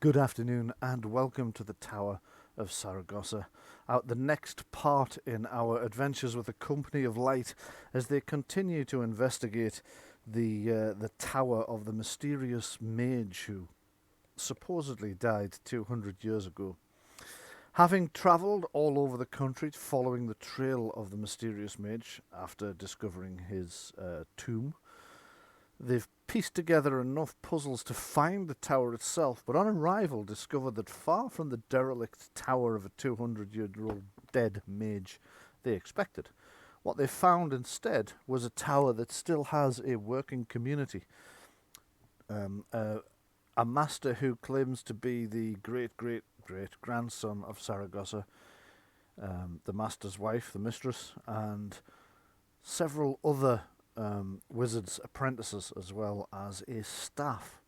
Good afternoon and welcome to the Tower of Saragosa, the next part in our adventures with the Company of Light as they continue to investigate the tower of the mysterious mage who supposedly died 200 years ago. Having travelled all over the country following the trail of the mysterious mage after discovering his tomb, they've pieced together enough puzzles to find the tower itself, but on arrival discovered that far from the derelict tower of a 200-year-old dead mage they expected, what they found instead was a tower that still has a working community. A master who claims to be the great-great-great-grandson of Saragosa, the master's wife, the mistress, and several other wizards' apprentices, as well as a staff.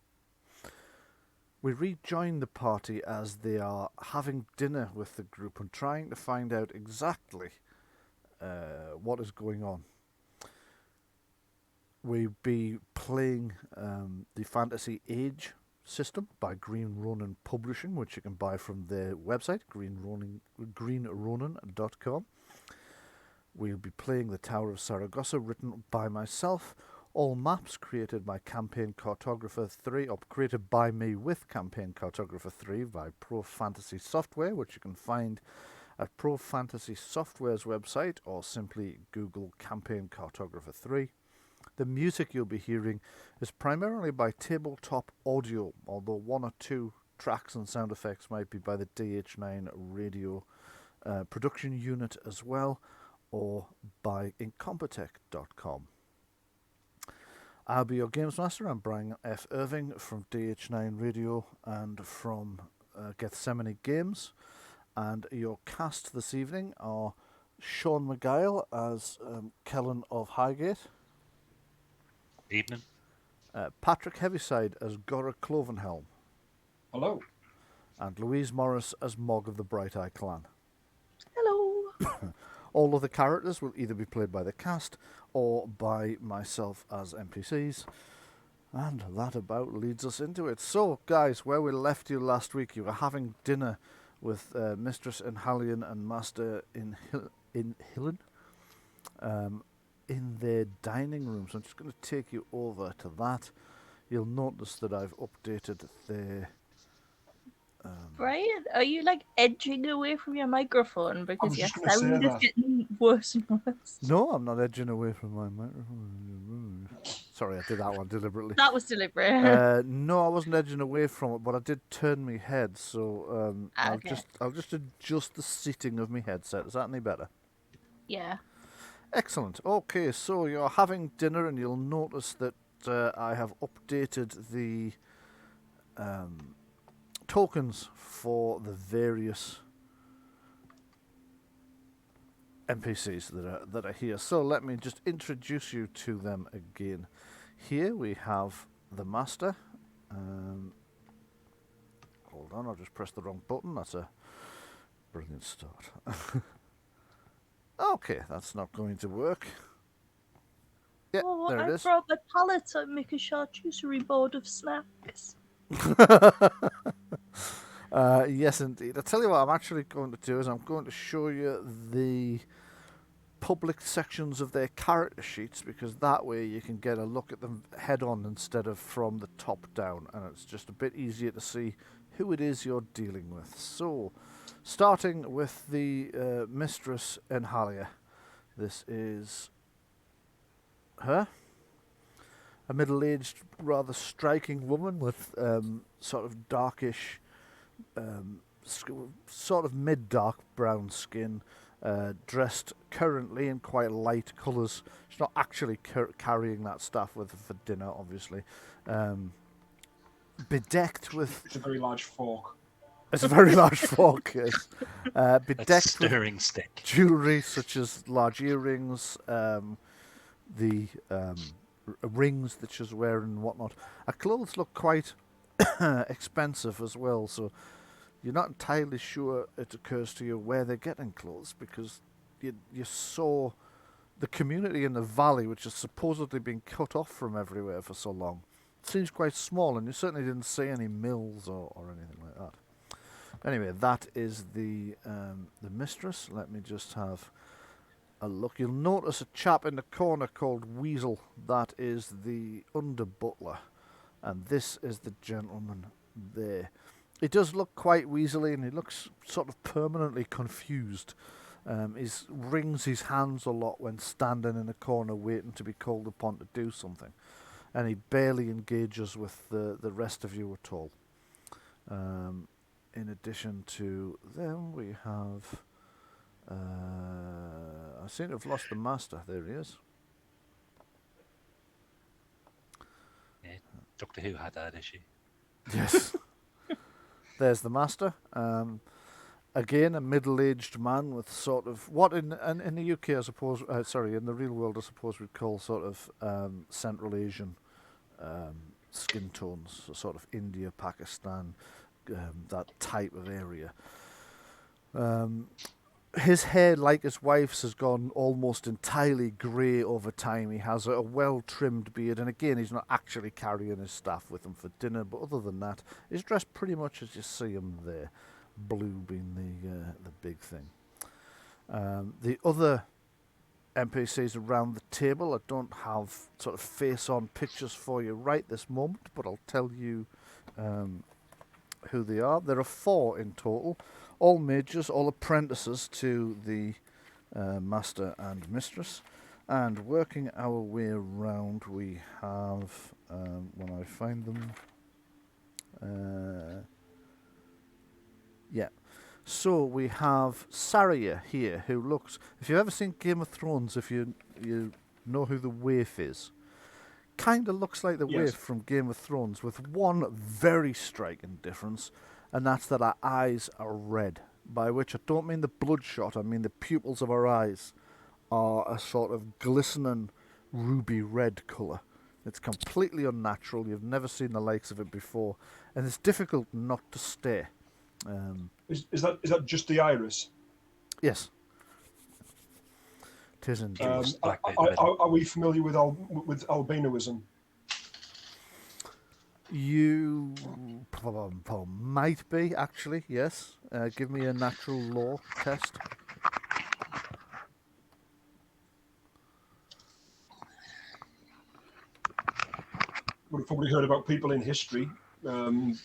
We rejoin the party as they are having dinner with the group and trying to find out exactly what is going on. We'll be playing the Fantasy Age system by Green Ronin Publishing, which you can buy from their website, greenronin.com. We'll be playing the Tower of Saragosa, written by myself. All maps created by Campaign Cartographer 3, or created by me with Campaign Cartographer 3 by Pro Fantasy Software, which you can find at Pro Fantasy Software's website, or simply Google Campaign Cartographer 3. The music you'll be hearing is primarily by Tabletop Audio, although one or two tracks and sound effects might be by the DH9 radio production unit as well, or by incompetech.com. I'll be your Games Master. I'm Bryan F. Irving from DH9 Radio and from Gethsemane Games. And your cast this evening are Sean McGuile as Kellen of Highgate. Evening. Patrick Heaviside as Gorra Clovenhelm. Hello. And Louise Morris as Mog of the Bright Eye Clan. Hello. All other characters will either be played by the cast or by myself as NPCs. And that about leads us into it. So, guys, where we left you last week, you were having dinner with Mistress Inhalion and Master Inhillen in their dining room. So I'm just going to take you over to that. You'll notice that I've updated their... Brian, are you edging away from your microphone because your just gonna say sound is that. getting worse and worse? No, I'm not edging away from my microphone. Sorry, I did that one deliberately. That was deliberate. No, I wasn't edging away from it, but I did turn my head, so Okay. I'll just adjust the seating of my headset. Is that any better? Yeah. Excellent. Okay, so you're having dinner, and you'll notice that I have updated the tokens for the various NPCs that are here. So let me just introduce you to them again. Here we have the Master. Hold on, I'll just press the wrong button. That's a brilliant start. Okay, that's not going to work. Yeah, Oh, there it I is. brought my palette to make a charcuterie board of snacks. Yes, indeed. I tell you what I'm actually going to do is I'm going to show you the public sections of their character sheets, because that way you can get a look at them head on instead of from the top down, and it's just a bit easier to see who it is you're dealing with. So, starting with the Mistress Enhalia. This is her. A middle-aged, rather striking woman with sort of darkish, sort of mid-dark brown skin, dressed currently in quite light colours. She's not actually carrying that staff with her for dinner, obviously. Bedecked with... It's a very large fork. It's a very large fork, yes. That's Bedecked stirring with stick. jewellery such as large earrings, the rings that she's wearing and whatnot. Her clothes look quite expensive as well, so you're not entirely sure it occurs to you where they're getting clothes, because you saw the community in the valley, which has supposedly been cut off from everywhere for so long, seems quite small, and you certainly didn't see any mills or anything like that. Anyway, that is the mistress. Let me just have a look. You'll notice a chap in the corner called Weasel. That is the under butler, and this is the gentleman there. He does look quite weaselly, and he looks sort of permanently confused. He wrings his hands a lot when standing in a corner waiting to be called upon to do something, and he barely engages with the rest of you at all. In addition to them, we have... I seem to have lost the master. There he is. Yeah, Doctor Who had that issue. Yes. There's the master. Again, a middle-aged man with sort of what in the UK, I suppose. In the real world, I suppose we'd call sort of Central Asian skin tones, so sort of India, Pakistan, that type of area. His hair, like his wife's, has gone almost entirely grey over time. He has a well-trimmed beard, and again, he's not actually carrying his staff with him for dinner, but other than that, he's dressed pretty much as you see him there, blue being the big thing. The other NPCs around the table, I don't have sort of face-on pictures for you right this moment, but I'll tell you who they are. There are 4 in total. All mages, all apprentices to the master and mistress. And working our way around, we have, when I find them, so we have Saria here, who looks, if you've ever seen Game of Thrones, if you know who the Waif is, kind of looks like the Waif from Game of Thrones, with one very striking difference, and that's that our eyes are red, by which I don't mean the bloodshot, I mean the pupils of our eyes are a sort of glistening ruby red colour. It's completely unnatural, you've never seen the likes of it before, and it's difficult not to stare. Is that just the iris? Yes. It is indeed. Are we familiar with albinoism? You might be, actually, yes. Give me a natural law test. We've probably heard about people in history who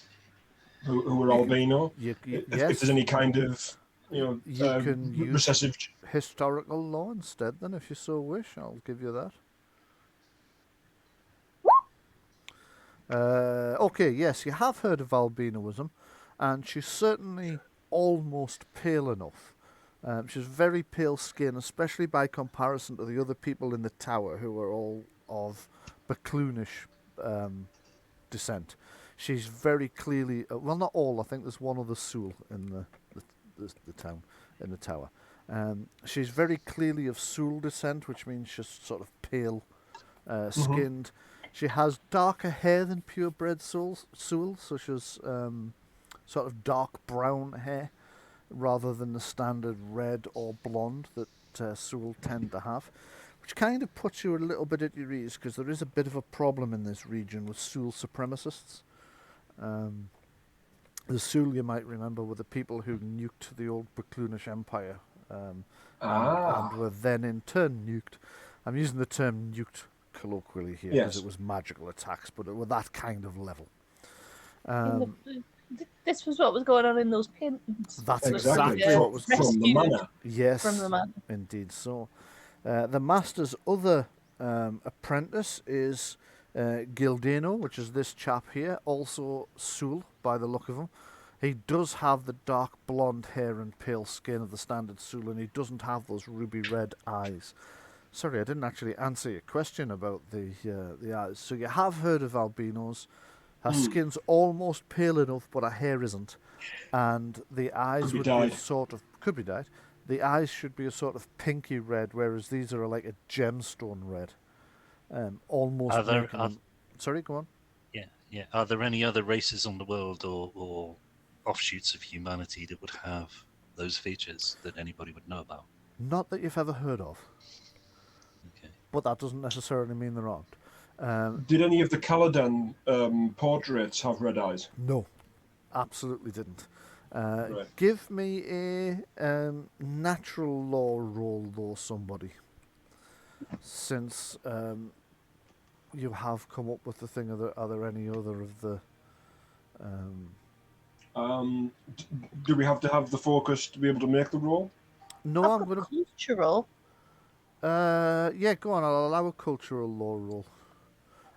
were albino. Yes. If there's any kind of you can use recessive historical law instead, then, if you so wish. I'll give you that. Okay, yes, you have heard of albinoism, and she's certainly almost pale enough. She's very pale skin, especially by comparison to the other people in the tower, who are all of Bacloonish descent. She's very clearly, well, not all. I think there's one other Sul in the town, in the tower. She's very clearly of Sul descent, which means she's sort of pale skinned. She has darker hair than purebred Sul, so she's sort of dark brown hair rather than the standard red or blonde that Sul tend to have, which kind of puts you a little bit at your ease, because there is a bit of a problem in this region with Sul supremacists. The Sul, you might remember, were the people who nuked the old Bacloonish Empire and were then in turn nuked. I'm using the term nuked colloquially here because it was magical attacks, but it were that kind of level. This was what was going on in those paintings. That's exactly what was from the manor. Yes, from the manor. Indeed so. The master's other apprentice is Gildeno, which is this chap here, also Sul by the look of him. He does have the dark blonde hair and pale skin of the standard Sul, and he doesn't have those ruby red eyes. Sorry, I didn't actually answer your question about the eyes. So you have heard of albinos. Her skin's almost pale enough, but her hair isn't. And the eyes would be sort of... Could be dyed. The eyes should be a sort of pinky red, whereas these are like a gemstone red. Almost... Sorry, go on. Yeah. Are there any other races on the world or offshoots of humanity that would have those features that anybody would know about? Not that you've ever heard of. Okay. But that doesn't necessarily mean there aren't. Did any of the Caladan portraits have red eyes? No, absolutely didn't. Right. Give me a natural law roll, though, somebody. Since you have come up with the thing, are there any other of the... Do we have to have the focus to be able to make the roll? No, I'm I've going got to... cultural. Yeah, go on, I'll allow a cultural law roll.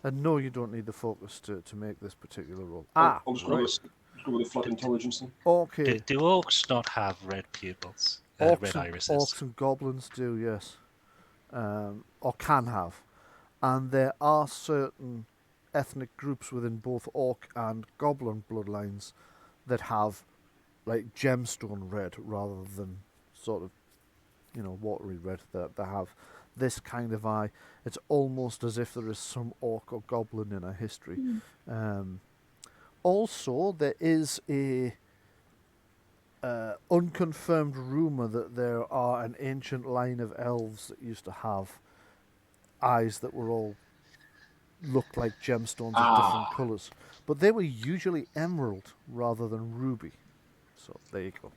And no, you don't need the focus to make this particular roll. I'll just go, Right. with, go with a flat intelligence then. Okay. Do orcs not have red pupils? Red irises? Orcs and goblins do, yes. Or can have. And there are certain ethnic groups within both orc and goblin bloodlines that have like gemstone red rather than sort of, watery red. That they have this kind of eye. It's almost as if there is some orc or goblin in our history. Also, there is a unconfirmed rumour that there are an ancient line of elves that used to have eyes that were all looked like gemstones of different colours. But they were usually emerald rather than ruby. So there you go.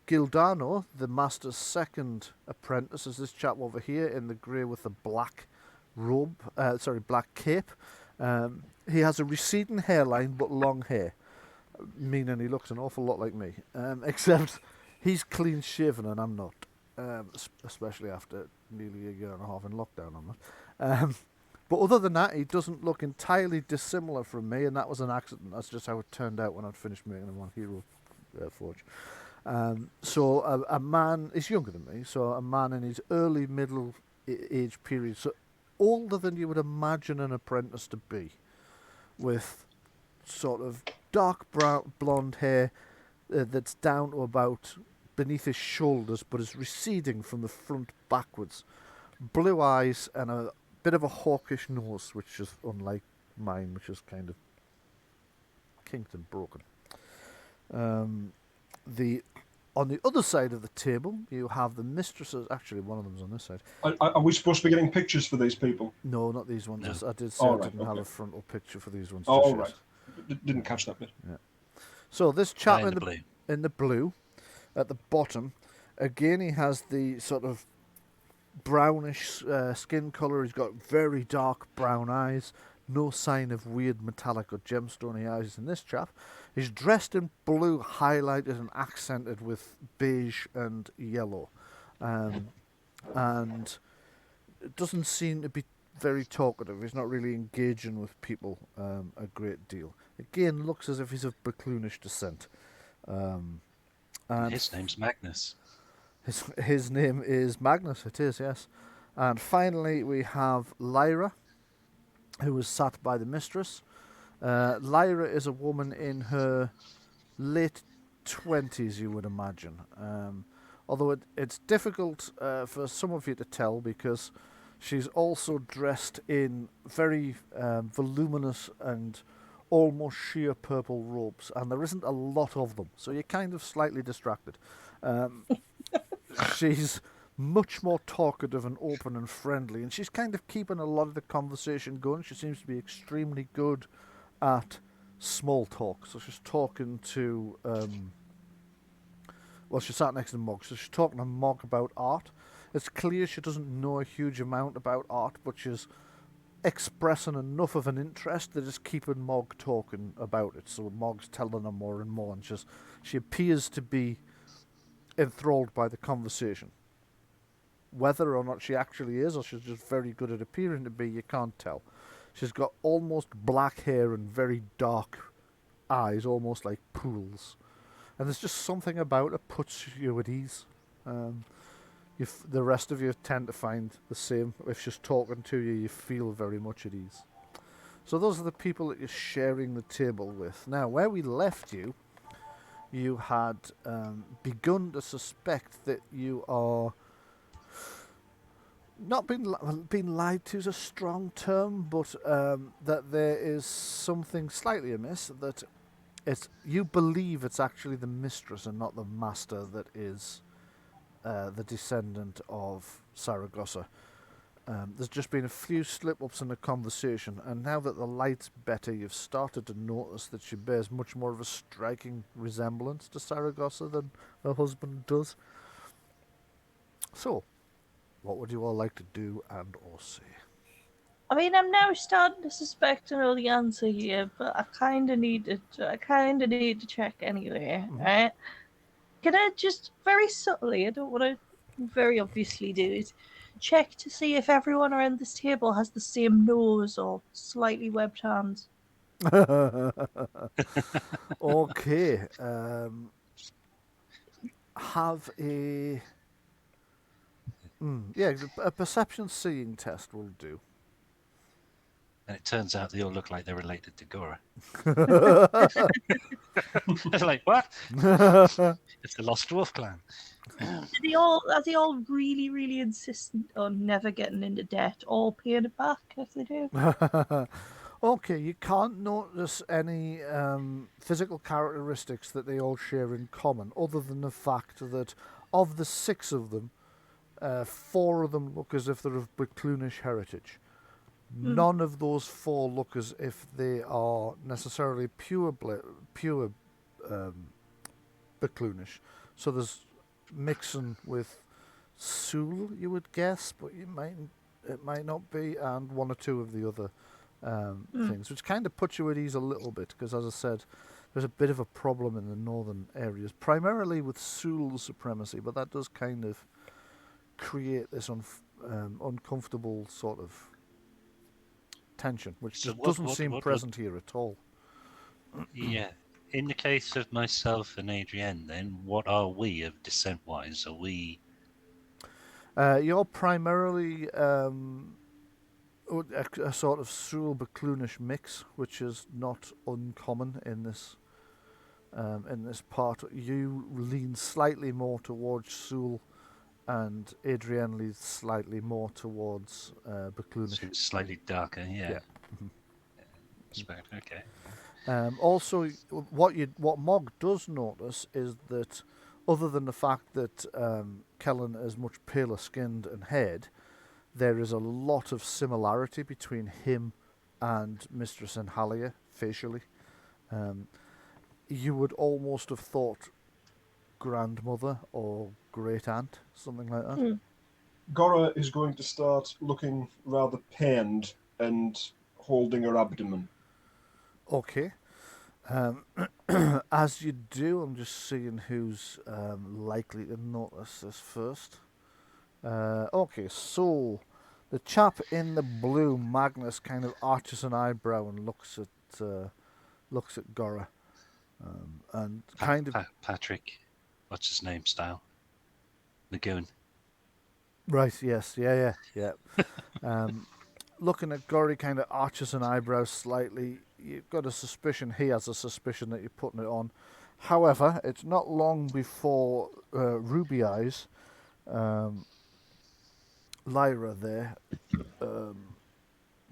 Gildano, the master's second apprentice, is this chap over here in the grey with the black robe, black cape. He has a receding hairline but long hair, meaning he looks an awful lot like me, except he's clean shaven and I'm not, especially after nearly a year and a half in lockdown. I'm not. But other than that, he doesn't look entirely dissimilar from me, and that was an accident. That's just how it turned out when I'd finished making him on Hero Forge. A man is younger than me, so a man in his early middle age period, so older than you would imagine an apprentice to be, with sort of dark brown blonde hair that's down to about beneath his shoulders, but is receding from the front backwards. Blue eyes and a bit of a hawkish nose, which is unlike mine, which is kind of kinked and broken. On the other side of the table, you have the mistresses. Actually, one of them's on this side. Are we supposed to be getting pictures for these people? No, not these ones. No. I did say I didn't have a frontal picture for these ones. Oh, just all yet. right. Didn't catch that bit. Yeah. So this chap Blue. in the blue, at the bottom, again he has the sort of brownish skin colour. He's got very dark brown eyes. No sign of weird metallic or gemstony eyes in this chap. He's dressed in blue, highlighted and accented with beige and yellow, and it doesn't seem to be very talkative. He's not really engaging with people a great deal. Again, looks as if he's of Bracloonish descent. And his name's Magnus. His name is Magnus, it is, yes. And finally, we have Lyra, who is sat by the mistress. Lyra is a woman in her late 20s, you would imagine. Although it's difficult for some of you to tell because she's also dressed in very voluminous and almost sheer purple robes, and there isn't a lot of them, so you're kind of slightly distracted. She's much more talkative and open and friendly, and she's kind of keeping a lot of the conversation going. She seems to be extremely good at small talk. So she's talking to, she sat next to Mog, so she's talking to Mog about art. It's clear she doesn't know a huge amount about art, but she's expressing enough of an interest that is keeping Mog talking about it. So Mog's telling her more and more, and she appears to be enthralled by the conversation. Whether or not she actually is, or she's just very good at appearing to be, you can't tell. She's got almost black hair and very dark eyes, almost like pools. And there's just something about it puts you at ease. The rest of you tend to find the same. If she's talking to you, you feel very much at ease. So those are the people that you're sharing the table with. Now, where we left you, you had begun to suspect that you are not being lied to is a strong term, but that there is something slightly amiss. That you believe it's actually the mistress and not the master that is the descendant of Saragosa. There's just been a few slip-ups in the conversation, and now that the light's better, you've started to notice that she bears much more of a striking resemblance to Saragosa than her husband does. So, what would you all like to do and or say? I mean, I'm now starting to suspect I know the answer here, but I kind of need to check anyway, right? Can I just very subtly, I don't want to very obviously do it, check to see if everyone around this table has the same nose or slightly webbed hands? Okay. Have a... yeah, a perception seeing test will do. And it turns out they all look like they're related to Gorra. It's like, what? It's the Lost Dwarf clan. Are they all really, really insistent on never getting into debt or paying it back if they do? Okay, you can't notice any physical characteristics that they all share in common, other than the fact that of the 6 of them, 4 of them look as if they're of Bacloonish heritage. None of those 4 look as if they are necessarily pure Bacloonish. So there's mixing with Sul, you would guess, but it might not be, and 1 or 2 of the other things, which kind of puts you at ease a little bit, because as I said, there's a bit of a problem in the northern areas, primarily with Sul supremacy, but that does kind of create this uncomfortable sort of tension, which So just what- doesn't what- seem what- present here at all. Yeah. In the case of myself and Adrienne, then, what are we of descent-wise? Are we... You're primarily a sort of Sul Bacloonish mix, which is not uncommon in this part. You lean slightly more towards Sul, and Adrienne leans slightly more towards Bacloonish. So it's slightly darker, yeah. Yeah. Okay. Also, what Mog does notice is that, other than the fact that Kellen is much paler skinned and haired, there is a lot of similarity between him and Mistress Enhalia facially. You would almost have thought grandmother or great aunt, something like that. Gorra is going to start looking rather pained and holding her abdomen. Okay. As you do, I'm just seeing who's likely to notice this first. Okay, so the chap in the blue, Magnus, kind of arches an eyebrow and looks at Gorra, and kind of Patrick, what's his name, style? Lagoon. right. Yes, yeah. Looking at Gorra, kind of arches an eyebrow slightly. You've got a suspicion he has a suspicion that you're putting it on. However, it's not long before Ruby Eyes, Lyra there.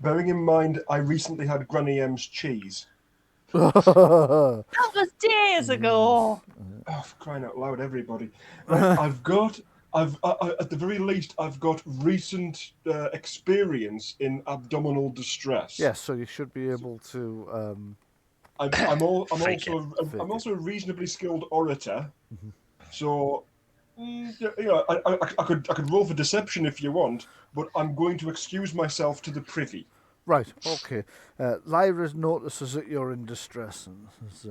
Bearing in mind, I recently had Granny M's cheese. That was days ago. Oh, for crying out loud, everybody! Right, I've at the very least, I've got recent experience in abdominal distress. Yes, so you should be able to. I'm Fake also a reasonably skilled orator, so you know, I could roll for deception if you want, but I'm going to excuse myself to the privy. Right, okay. Lyra notices that you're in distress and says,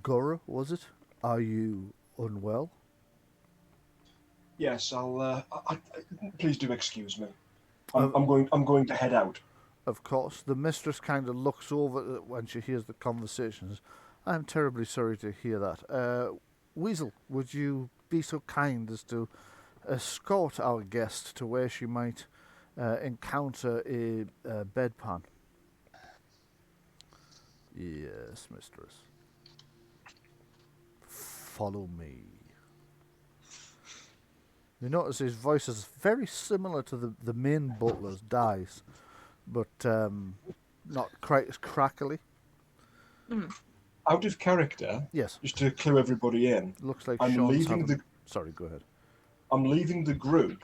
Gorra, was it? Are you unwell? Yes, please do excuse me. I'm going to head out. Of course. The mistress kind of looks over when she hears the conversations. I'm terribly sorry to hear that. Weasel, would you be so kind as to escort our guest to where she might encounter a bedpan? Yes, mistress. Follow me. You notice his voice is very similar to the main butler's, Dice, but not quite as crackly. Out of character, Yes, just to clue everybody in, looks like I'm Sean's leaving having... the Sorry, go ahead. I'm leaving the group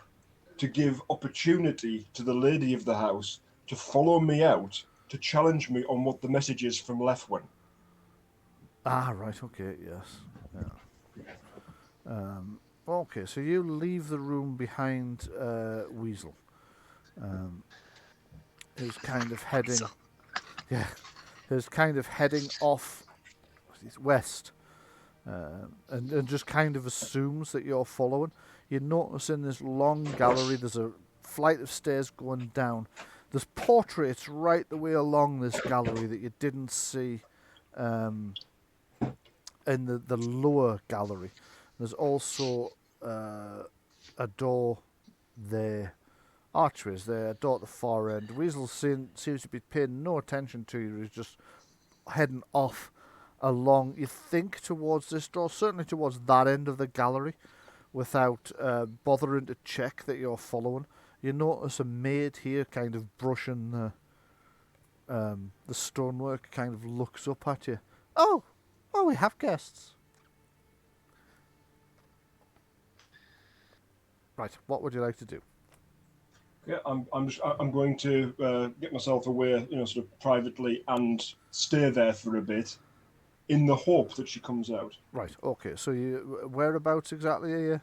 to give opportunity to the lady of the house to follow me out to challenge me on what the message is from Lefwyn. Ah, right, okay, yes. Yeah. Okay, so you leave the room behind Weasel, who's kind of heading, So, yeah, who's kind of heading off west, and just kind of assumes that you're following. You notice in this long gallery there's a flight of stairs going down. There's portraits right the way along this gallery that you didn't see in the lower gallery. There's also a door there, archways there, a door at the far end. Weasel seems to be paying no attention to you. He's just heading off along, you think, towards this door, certainly towards that end of the gallery, without bothering to check that you're following. You notice a maid here kind of brushing the stonework, kind of looks up at you. Oh, we have guests. Right, what would you like to do? Yeah, I'm going to get myself away, sort of privately, and stay there for a bit, in the hope that she comes out. Right, okay, so whereabouts exactly are you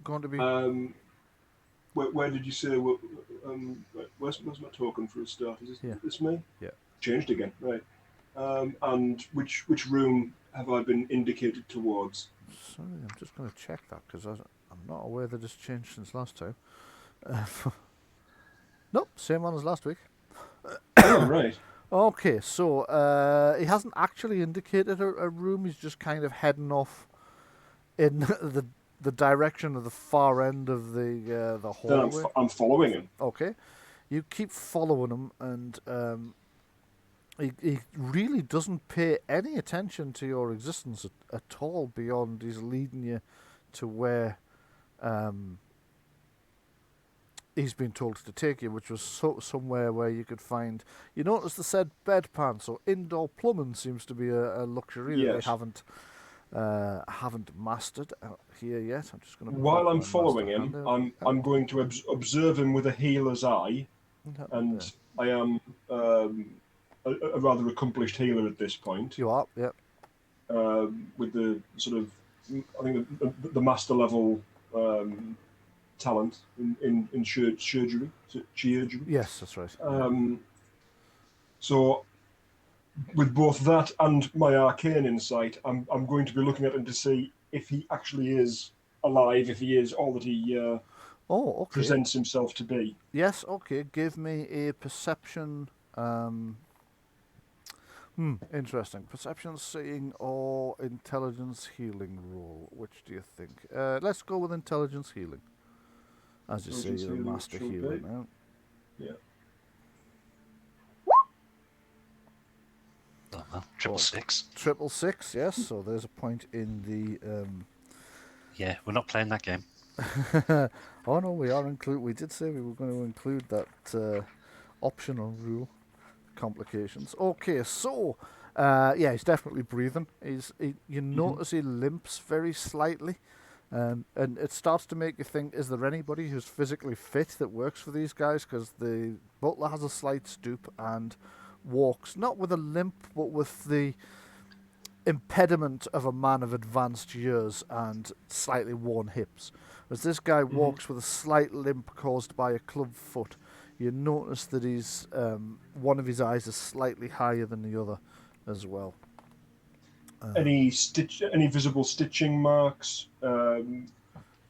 going to be? Where did you say? Where's my token for a start? Is this me? Yeah. Changed again, right? And which room have I been indicated towards? Sorry, I'm just going to check that because I'm not aware that it's changed since last time. Nope, same one as last week. Oh, right. Okay, so he hasn't actually indicated a room. He's just kind of heading off in the direction of the far end of the hallway. Then I'm following him. Okay, you keep following him, and he really doesn't pay any attention to your existence at all. Beyond he's leading you to where he's been told to take you, which was somewhere where you could find. You notice the said bedpan, so indoor plumbing seems to be a luxury that they haven't mastered out here yet. I'm just going to. While I'm following him, I'm going to observe him with a healer's eye, and I am a rather accomplished healer at this point. You are, yep. With the sort of, I think the master level talent in surgery. Yes, that's right. So, with both that and my arcane insight, I'm going to be looking at him to see if he actually is alive, if he is all that he presents himself to be. Yes, okay. Give me a perception. Interesting. Perception, seeing, or intelligence healing roll. Which do you think? Let's go with intelligence healing. As you say, you're a master healer now. Yeah. Oh, well, 666. 666, yes. So there's a point in the. Yeah, we're not playing that game. Oh no, we are include. We did say we were going to include that optional rule. Complications. Okay, so he's definitely breathing. You notice he limps very slightly, and it starts to make you think: is there anybody who's physically fit that works for these guys? Because the butler has a slight stoop and walks not with a limp, but with the impediment of a man of advanced years and slightly worn hips. As this guy walks with a slight limp caused by a club foot. You notice that he's one of his eyes is slightly higher than the other, as well. Any visible stitching marks? There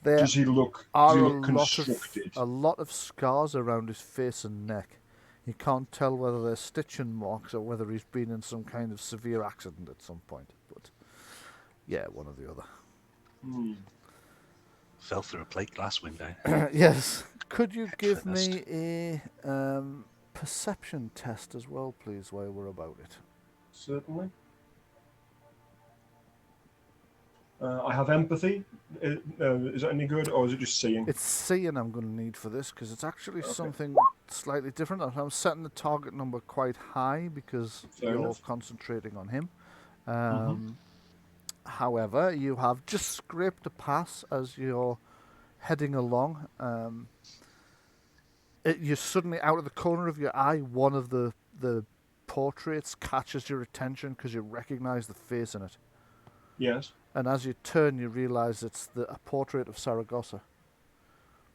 does he look constructed? A lot of scars around his face and neck. You can't tell whether they're stitching marks or whether he's been in some kind of severe accident at some point. But yeah, one or the other. Fell through a plate glass window. Yes. Could you give me a perception test as well, please, while we're about it? Certainly. I have empathy. Is that any good, or is it just seeing? It's seeing I'm going to need for this, because it's actually something slightly different. I'm setting the target number quite high, because you're concentrating on him. However, you have just scraped a pass as you're heading along, you're suddenly out of the corner of your eye. One of the portraits catches your attention because you recognise the face in it. Yes. And as you turn, you realise it's a portrait of Saragosa.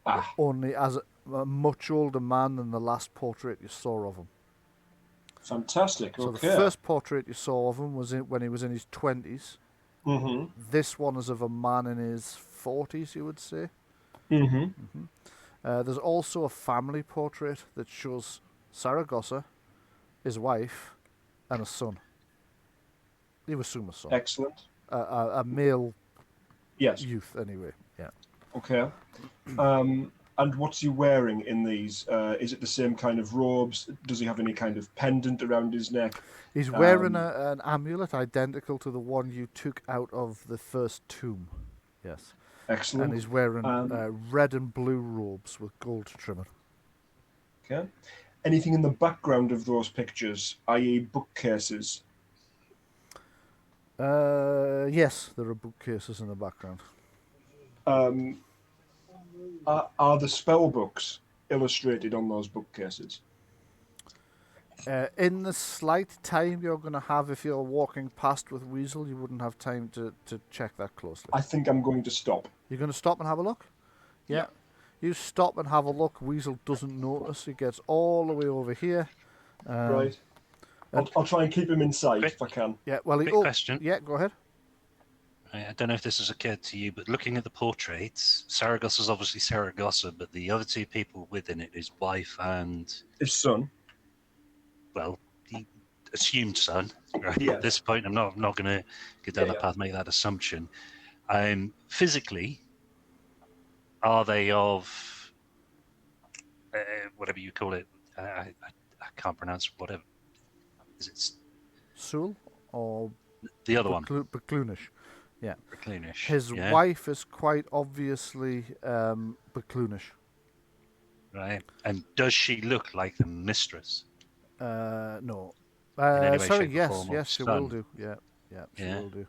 Ah. Only as a much older man than the last portrait you saw of him. Fantastic. So Okay. the first portrait you saw of him was when he was in his 20s. Mm-hmm. This one is of a man in his 40s, you would say. Mm-hmm. There's also a family portrait that shows Saragosa, his wife, and a son. You assume a son. Excellent. A male Yes. youth, anyway. Yeah. Okay. And what's he wearing in these? Is it the same kind of robes? Does he have any kind of pendant around his neck? He's wearing an amulet identical to the one you took out of the first tomb. Yes. Excellent. And he's wearing red and blue robes with gold trimming. Okay. Anything in the background of those pictures, i.e. bookcases? Yes, there are bookcases in the background. Are the spell books illustrated on those bookcases? In the slight time you're going to have if you're walking past with Weasel, you wouldn't have time to check that closely. I think I'm going to stop. You're going to stop and have a look? Yeah. You stop and have a look. Weasel doesn't notice. He gets all the way over here. Right. I'll try and keep him in sight if I can. Yeah. Well, Quick question. Yeah, go ahead. I don't know if this has occurred to you, but looking at the portraits, Saragosa's obviously Saragosa, but the other two people within it, his wife and His son. Well, he assumed son. Right? Yes. At this point, I'm not going to go down that path, make that assumption. Physically, are they of whatever you call it? I can't pronounce whatever. Is it Sul or the other one? Baclunish. Yeah. Baclunish. His wife is quite obviously Baclunish. Right. And does she look like the mistress? No. any way, Sorry, shape, or yes, form, or yes, she son? will do. Yeah, she will do.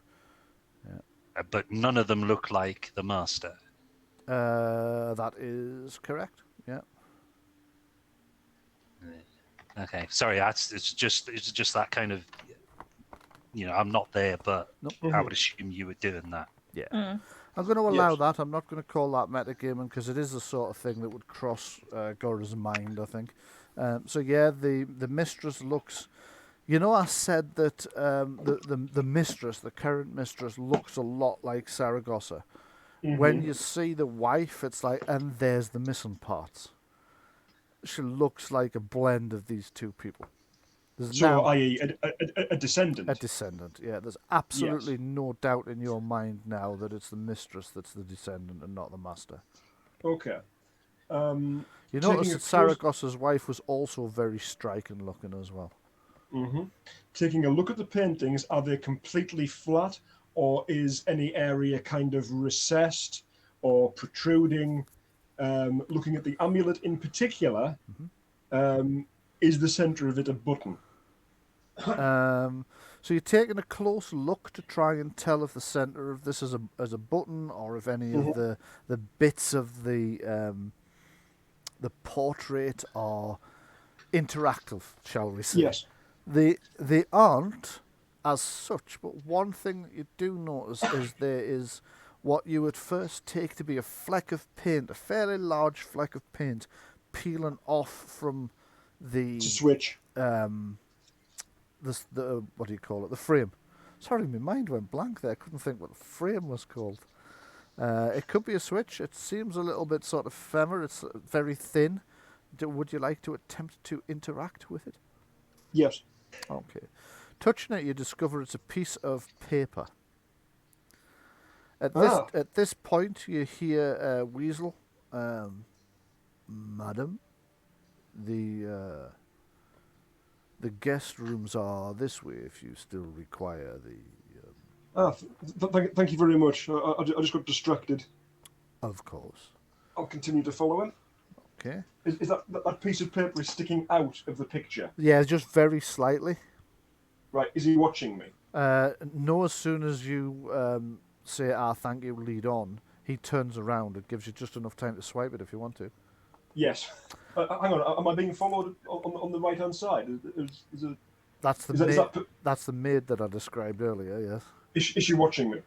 But none of them look like the master. That is correct. Yeah. Okay, sorry, it's just that kind of, I'm not there, but I would assume you were doing that. Yeah. Mm. I'm going to allow that. I'm not going to call that metagaming because it is the sort of thing that would cross Gorra's mind, I think. So yeah, the mistress looks. I said that the mistress, the current mistress, looks a lot like Saragosa. Mm-hmm. When you see the wife, it's like, and there's the missing parts. She looks like a blend of these two people. i.e. a descendant. A descendant, yeah. There's absolutely no doubt in your mind now that it's the mistress that's the descendant and not the master. Okay. You notice that Saragosa's wife was also very striking looking as well. Mm-hmm. Taking a look at the paintings, are they completely flat, or is any area kind of recessed or protruding? Looking at the amulet in particular, is the centre of it a button? So you're taking a close look to try and tell if the centre of this is a button or if any of the bits of the portrait are interactive, shall we say? Yes. They aren't as such, but one thing that you do notice is there is what you would first take to be a fleck of paint, a fairly large fleck of paint, peeling off from the switch. The what do you call it? The frame. Sorry, my mind went blank there. I couldn't think what the frame was called. It could be a switch. It seems a little bit sort of ephemeral. It's very thin. Would you like to attempt to interact with it? Yes. Okay. Touching it, you discover it's a piece of paper. At this point, you hear Weasel, Madam, the guest rooms are this way if you still require the... Thank you very much. I just got distracted. Of course. I'll continue to follow him. Okay. Is that piece of paper is sticking out of the picture? Yeah, just very slightly. Right. Is he watching me? No, as soon as you say, thank you, lead on, he turns around. It gives you just enough time to swipe it if you want to. Yes. Hang on. Am I being followed on the right hand side? Is it, That's the is that, is maid. that, That's the maid that I described earlier. Yes. is she watching me?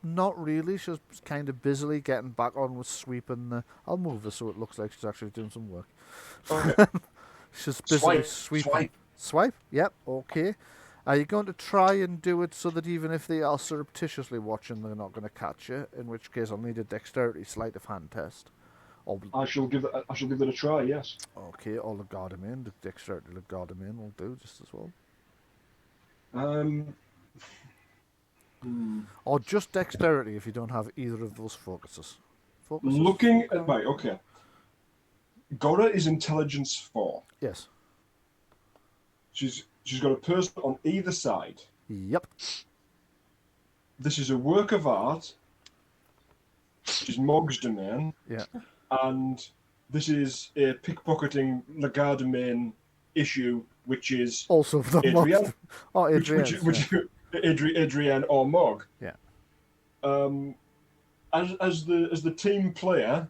Not really. She's kind of busily getting back on with sweeping. I'll move her so it looks like she's actually doing some work. Okay. She's busily Swipe, sweeping. swipe. Swipe? Yep. Okay. Are you going to try and do it so that even if they are surreptitiously watching, they're not going to catch you? In which case, I'll need a dexterity sleight of hand test. Or, I shall give that a try. Yes. okay, or the Gardamin. The dexterity the Gardamin will do just as well. Or just dexterity if you don't have either of those focuses. Looking at right. Okay. Gorra is intelligence 4. Yes. She's got a person on either side. Yep. This is a work of art. Which is Mog's domain. Yeah. And this is a pickpocketing Lagarde issue, which is Also the Adrienne. Oh, Adrienne. Adrienne or Mog. Yeah. As the team player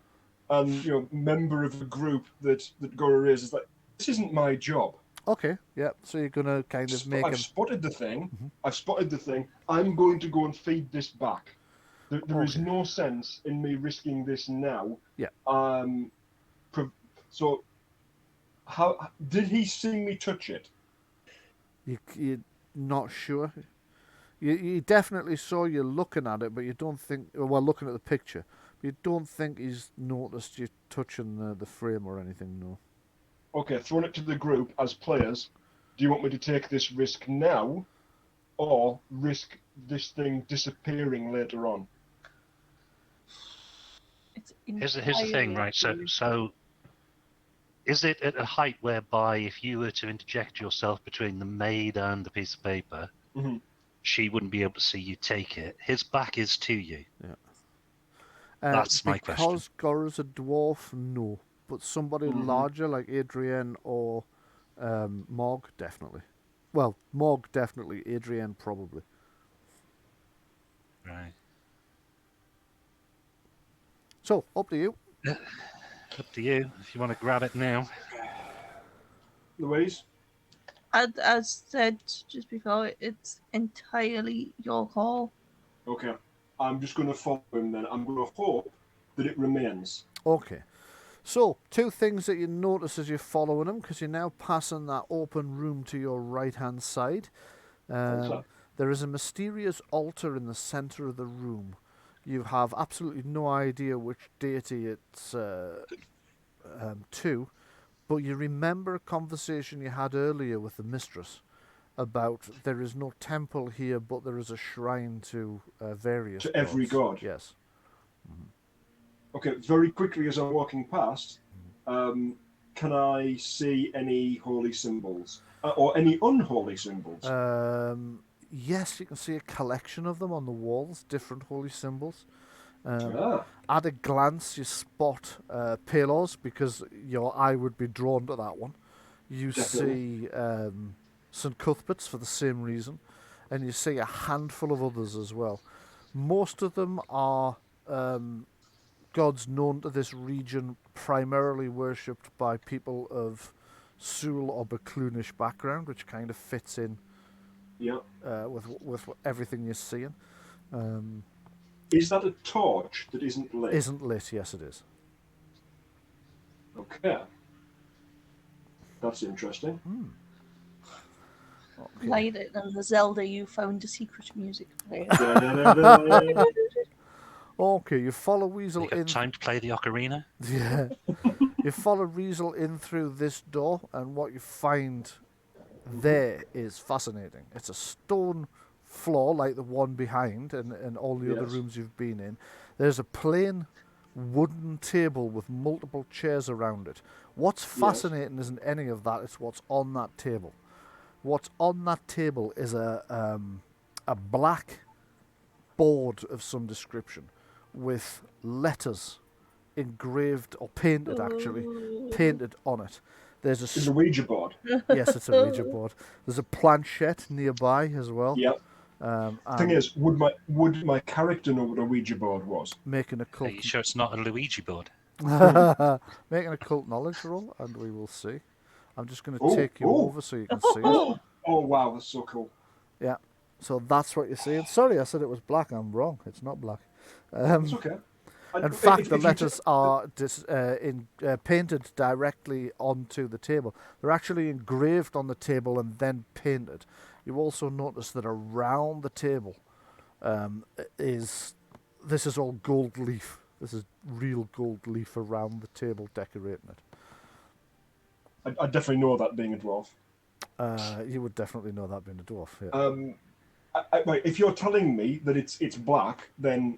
and member of the group that Gorra is like, this isn't my job. Okay. Yeah. So you're gonna kind of make I've him. spotted the thing. Mm-hmm. I've spotted the thing. I'm going to go and feed this back. There is Okay. no sense in me risking this now. Yeah. So, how did he see me touch it? You're not sure. You definitely saw you looking at it, but you don't think. Well, looking at the picture, but you don't think he's noticed you touching the frame or anything. No. Okay, throwing it to the group as players. Do you want me to take this risk now, or risk this thing disappearing later on? Here's the thing, right? So, is it at a height whereby if you were to interject yourself between the maid and the piece of paper, Mm-hmm. she wouldn't be able to see you take it? His back is to you. Yeah. That's my question. Because Gorra's a dwarf, no. But somebody larger like Adrienne or Mog, definitely. Well, Mog, definitely. Adrienne, probably. Right. So, up to you. Up to you if you want to grab it now. Louise? As said just before, it's entirely your call. Okay. I'm just going to follow him then. I'm going to hope that it remains. Okay. So, two things that you notice as you're following him, because you're now passing that open room to your right-hand side. There is a mysterious altar in the centre of the room. You have absolutely no idea which deity it's to, but you remember a conversation you had earlier with the mistress about there is no temple here, but there is a shrine to various To every gods. god? Yes. Okay, very quickly as I'm walking past, can I see any holy symbols? Or any unholy symbols? Yes, you can see a collection of them on the walls, different holy symbols. Ah, At a glance, you spot Palos, because your eye would be drawn to that one. You Definitely. see St. Cuthbert's for the same reason, and you see a handful of others as well. Most of them are gods known to this region, primarily worshipped by people of Sul or Baclunish background, which kind of fits in yeah. with everything you're seeing. Is that a torch that isn't lit? Isn't lit, yes it is. Okay. That's interesting. Okay. Light it, and the Zelda you found a secret music player. Okay, you follow Weasel You got in. time to play the ocarina? Yeah. You follow Weasel in through this door, and what you find there is fascinating. It's a stone floor like the one behind and all the other Yes. rooms you've been in. There's a plain wooden table with multiple chairs around it. What's fascinating isn't any of that, it's what's on that table. What's on that table is a black board of some description with letters engraved or painted, actually painted on it. There's Is a Ouija board? yes, it's a Ouija board. There's a planchette nearby as well. Yep. Thing is, would my character know what a Ouija board was? Make an Are occult you sure it's not a Luigi board? make an occult knowledge roll, and we will see. I'm just going to Oh, take you oh. over so you can see it. Oh, oh wow, that's so cool. Yeah. So that's what you're seeing. Sorry, I said it was black. I'm wrong. It's not black. It's okay. In fact, the letters are painted directly onto the table. They're actually engraved on the table and then painted. You also notice that around the table this is all gold leaf. This is real gold leaf around the table decorating it. I definitely know that being a dwarf. You would definitely know that being a dwarf. Yeah. Right, if you're telling me that it's black, then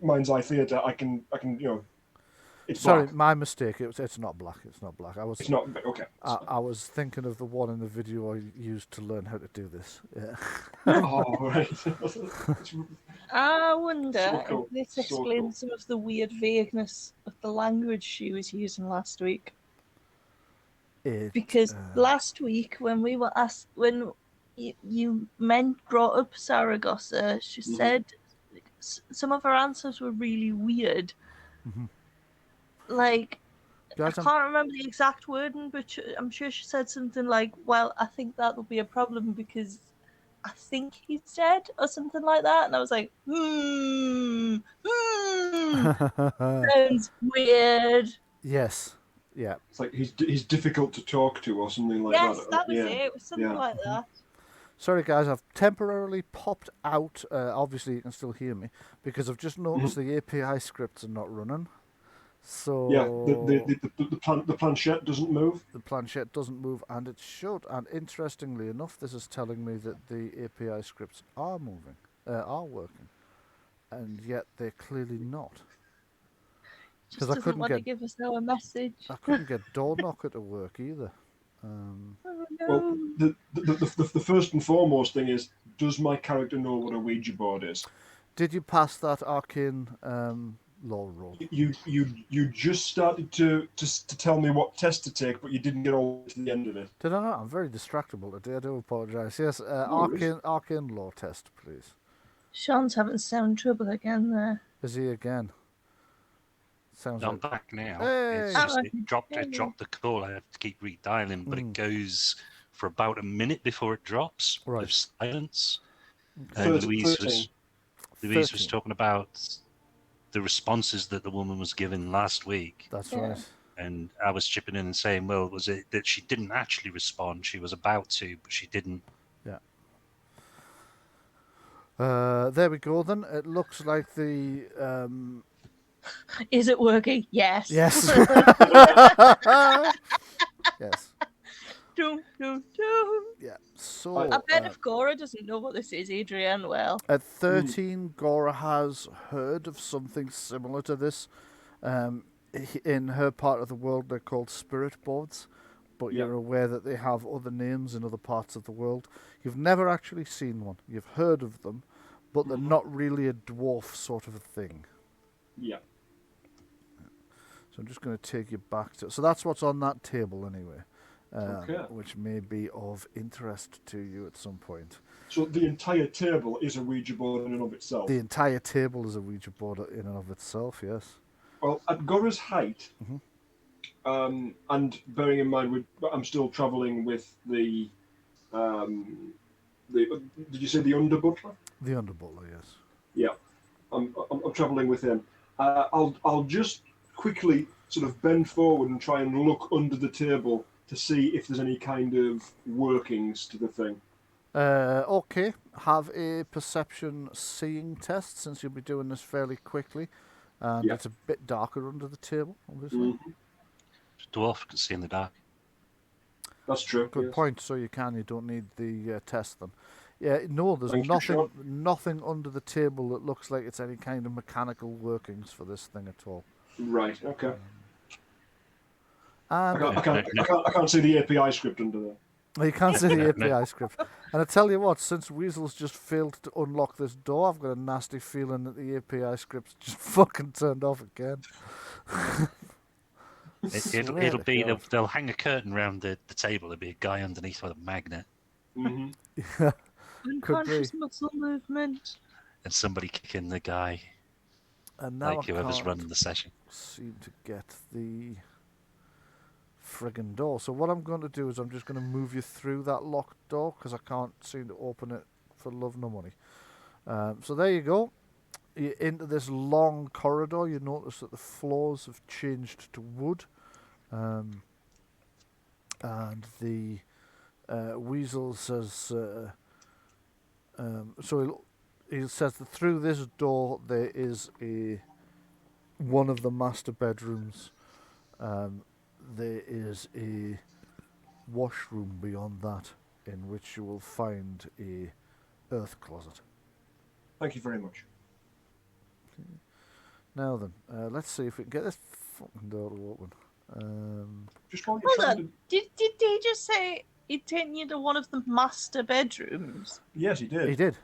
mind's eye theatre. I can it's Sorry, black. my mistake. It's not black. It's not black. It's not okay. I was thinking of the one in the video I used to learn how to do this. Yeah. Oh right. I wonder So cool. if this So explains some of the weird vagueness of the language she was using last week. Because last week when we were asked, when you brought up Saragosa, she said some of her answers were really weird. Mm-hmm. Like, Guys, I can't remember the exact wording, but I'm sure she said something like, well, I think that will be a problem because I think he's dead, or something like that. And I was like, sounds weird. Yes. Yeah. It's like he's difficult to talk to or something like yes, that. that was it. It was something like that. Sorry, guys, I've temporarily popped out. Obviously, you can still hear me because I've just noticed the API scripts are not running. So yeah, the planchette doesn't move. The planchette doesn't move, and it should. And interestingly enough, this is telling me that the API scripts are moving, are working, and yet they're clearly not. Because I couldn't want to give us no message. I couldn't get door knocker to work either. Oh, no. Well, the first and foremost thing is, does my character know what a Ouija board is? Did you pass that arcane law roll? You just started to tell me what test to take, but you didn't get all to the end of it. Did I not? I'm very distractible today. I do apologise. Yes, worries. arcane law test, please. Sean's having sound trouble again there. Is he again? Sounds I'm like... back now. Hey! It's just, it dropped the call. I have to keep redialing, but it goes for about a minute before it drops of silence. And Louise was talking about the responses that the woman was given last week. That's right. And I was chipping in and saying, well, was it that she didn't actually respond? She was about to, but she didn't. Yeah. There we go then. It looks like the... Is it working? Yes. Yes. Yes. Dum, dum, dum. Yeah. So I bet if Gorra doesn't know what this is, Adrienne will. At 13, Gorra has heard of something similar to this. In her part of the world, they're called spirit boards, but you're aware that they have other names in other parts of the world. You've never actually seen one. You've heard of them, but they're not really a dwarf sort of a thing. Yeah. So I'm just going to take you back to... So that's what's on that table anyway, Okay. which may be of interest to you at some point. So the entire table is a Ouija board in and of itself? The entire table is a Ouija board in and of itself, yes. Well, at Gorra's height, and bearing in mind I'm still travelling with the... did you say the under-butler? The under-butler, yes. Yeah. I'm travelling with him. I'll just quickly sort of bend forward and try and look under the table to see if there's any kind of workings to the thing. Okay, have a perception seeing test since you'll be doing this fairly quickly. And it's a bit darker under the table, obviously. Dwarf can see in the dark. That's true. Good point. So you don't need the test then. Yeah, no, there's nothing under the table that looks like it's any kind of mechanical workings for this thing at all. Right. Okay. And I can't see the API script under there. You can't see the API script. And I tell you what, since Weasel's just failed to unlock this door, I've got a nasty feeling that the API script's just fucking turned off again. It'll be they'll hang a curtain around the table. There'll be a guy underneath with a magnet. Mm-hmm. Yeah. Unconscious muscle movement. And somebody kicking the guy, And now like I whoever's can't running the session. seem to get the friggin' door. So what I'm going to do is I'm just going to move you through that locked door because I can't seem to open it for love nor money. So there you go. You're into this long corridor. You notice that the floors have changed to wood. And the weasel says... so he says that through this door there is one of the master bedrooms. There is a washroom beyond that in which you will find a earth closet. Thank you very much. Now then, let's see if we can get this fucking door to open. Just while you're Hold trying on. to... Did he just say he'd taken you to one of the master bedrooms? Yes, he did. He did.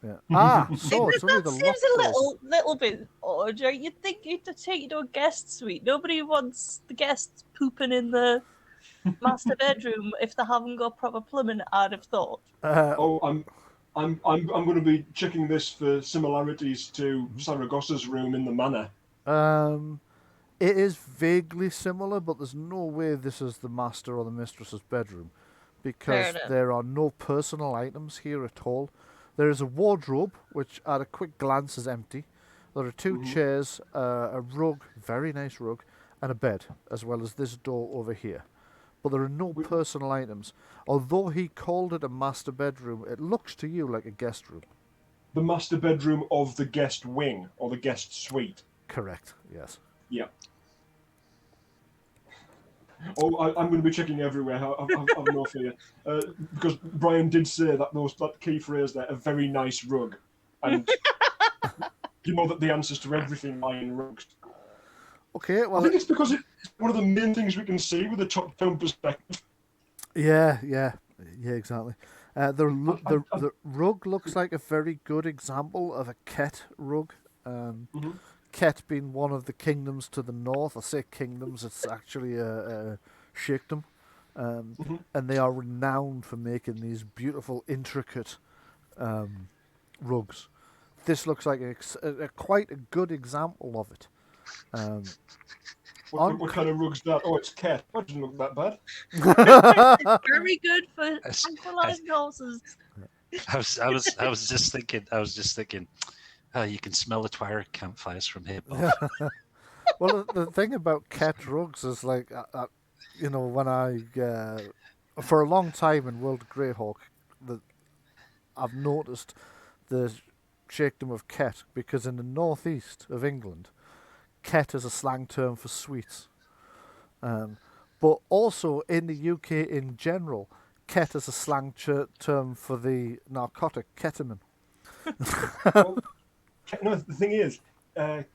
Yeah. So it's only That the seems locked a doors. little bit odd, right? You'd think he'd take you to a guest suite. Nobody wants the guests pooping in the master bedroom if they haven't got proper plumbing, I'd have thought. Oh, I'm going to be checking this for similarities to Saragosa's room in the manor. It is vaguely similar, but there's no way this is the master or the mistress's bedroom because enough. there are no personal items here at all. There is a wardrobe, which at a quick glance is empty. There are two chairs, a rug, very nice rug, and a bed, as well as this door over here. But there are no personal items. Although he called it a master bedroom, it looks to you like a guest room. The master bedroom of the guest wing, or the guest suite. Correct, yes. Yeah. Oh, I'm going to be checking everywhere. I've no fear. Because Bryan did say that key phrase there, a very nice rug. And you know that the answers to everything lie in rugs. Okay, well... I think it's because it's one of the main things we can see with the top-down perspective. Yeah, exactly. The rug looks like a very good example of a Ket rug. Ket being one of the kingdoms to the north. I say kingdoms, it's actually a sheikdom. And they are renowned for making these beautiful, intricate rugs. This looks like quite a good example of it. What kind of rug's that? Oh, it's Ket. That doesn't look that bad. It's very good for tranquilizing horses. I was just thinking. You can smell the twilight campfires from here. Well, the thing about Ket rugs is like, when I for a long time in World of Greyhawk, I've noticed the sheikdom of Ket because in the northeast of England, Ket is a slang term for sweets. But also in the UK in general, Ket is a slang term for the narcotic ketamine. Well, no, the thing is,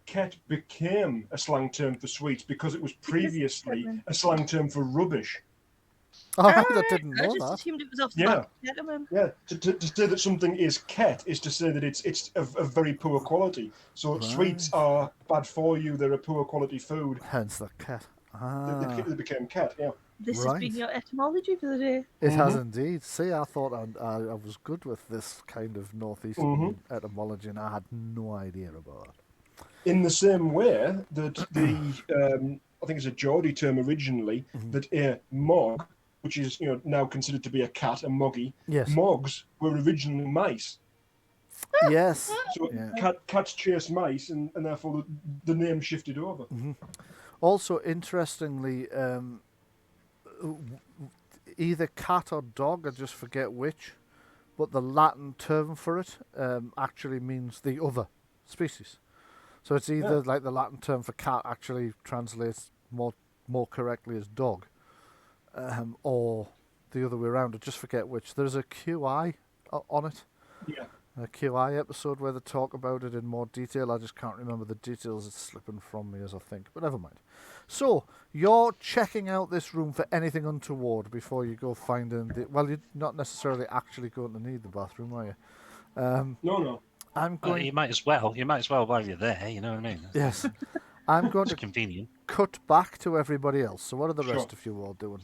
Ket became a slang term for sweets because it was previously a slang term for rubbish. Oh, I didn't know I just that. assumed it was off the back of ketamine. Yeah, to say that something is Ket is to say that it's of very poor quality. So sweets are bad for you, they're a poor quality food. Hence the Ket. They became Ket, yeah. This has been your etymology for the day. It has indeed. See, I thought I was good with this kind of northeastern etymology, and I had no idea about it. In the same way that the I think it's a Geordie term originally, that a mog, which is now considered to be a cat, a moggy, mogs were originally mice. Yes. So cats chase mice, and therefore the name shifted over. Also, interestingly, either cat or dog, I just forget which, but the Latin term for it actually means the other species. So it's either like the Latin term for cat actually translates more correctly as dog, or the other way around. I just forget which. There's a QI on it. Yeah. A QI episode where they talk about it in more detail. I just can't remember the details. It's slipping from me as I think, but never mind. So, you're checking out this room for anything untoward before you go finding well, you're not necessarily actually going to need the bathroom, are you? No. I'm going... You might as well while you're there, you know what I mean? Yes. I'm going to convenient. Cut back to everybody else. So what are the rest of you all doing?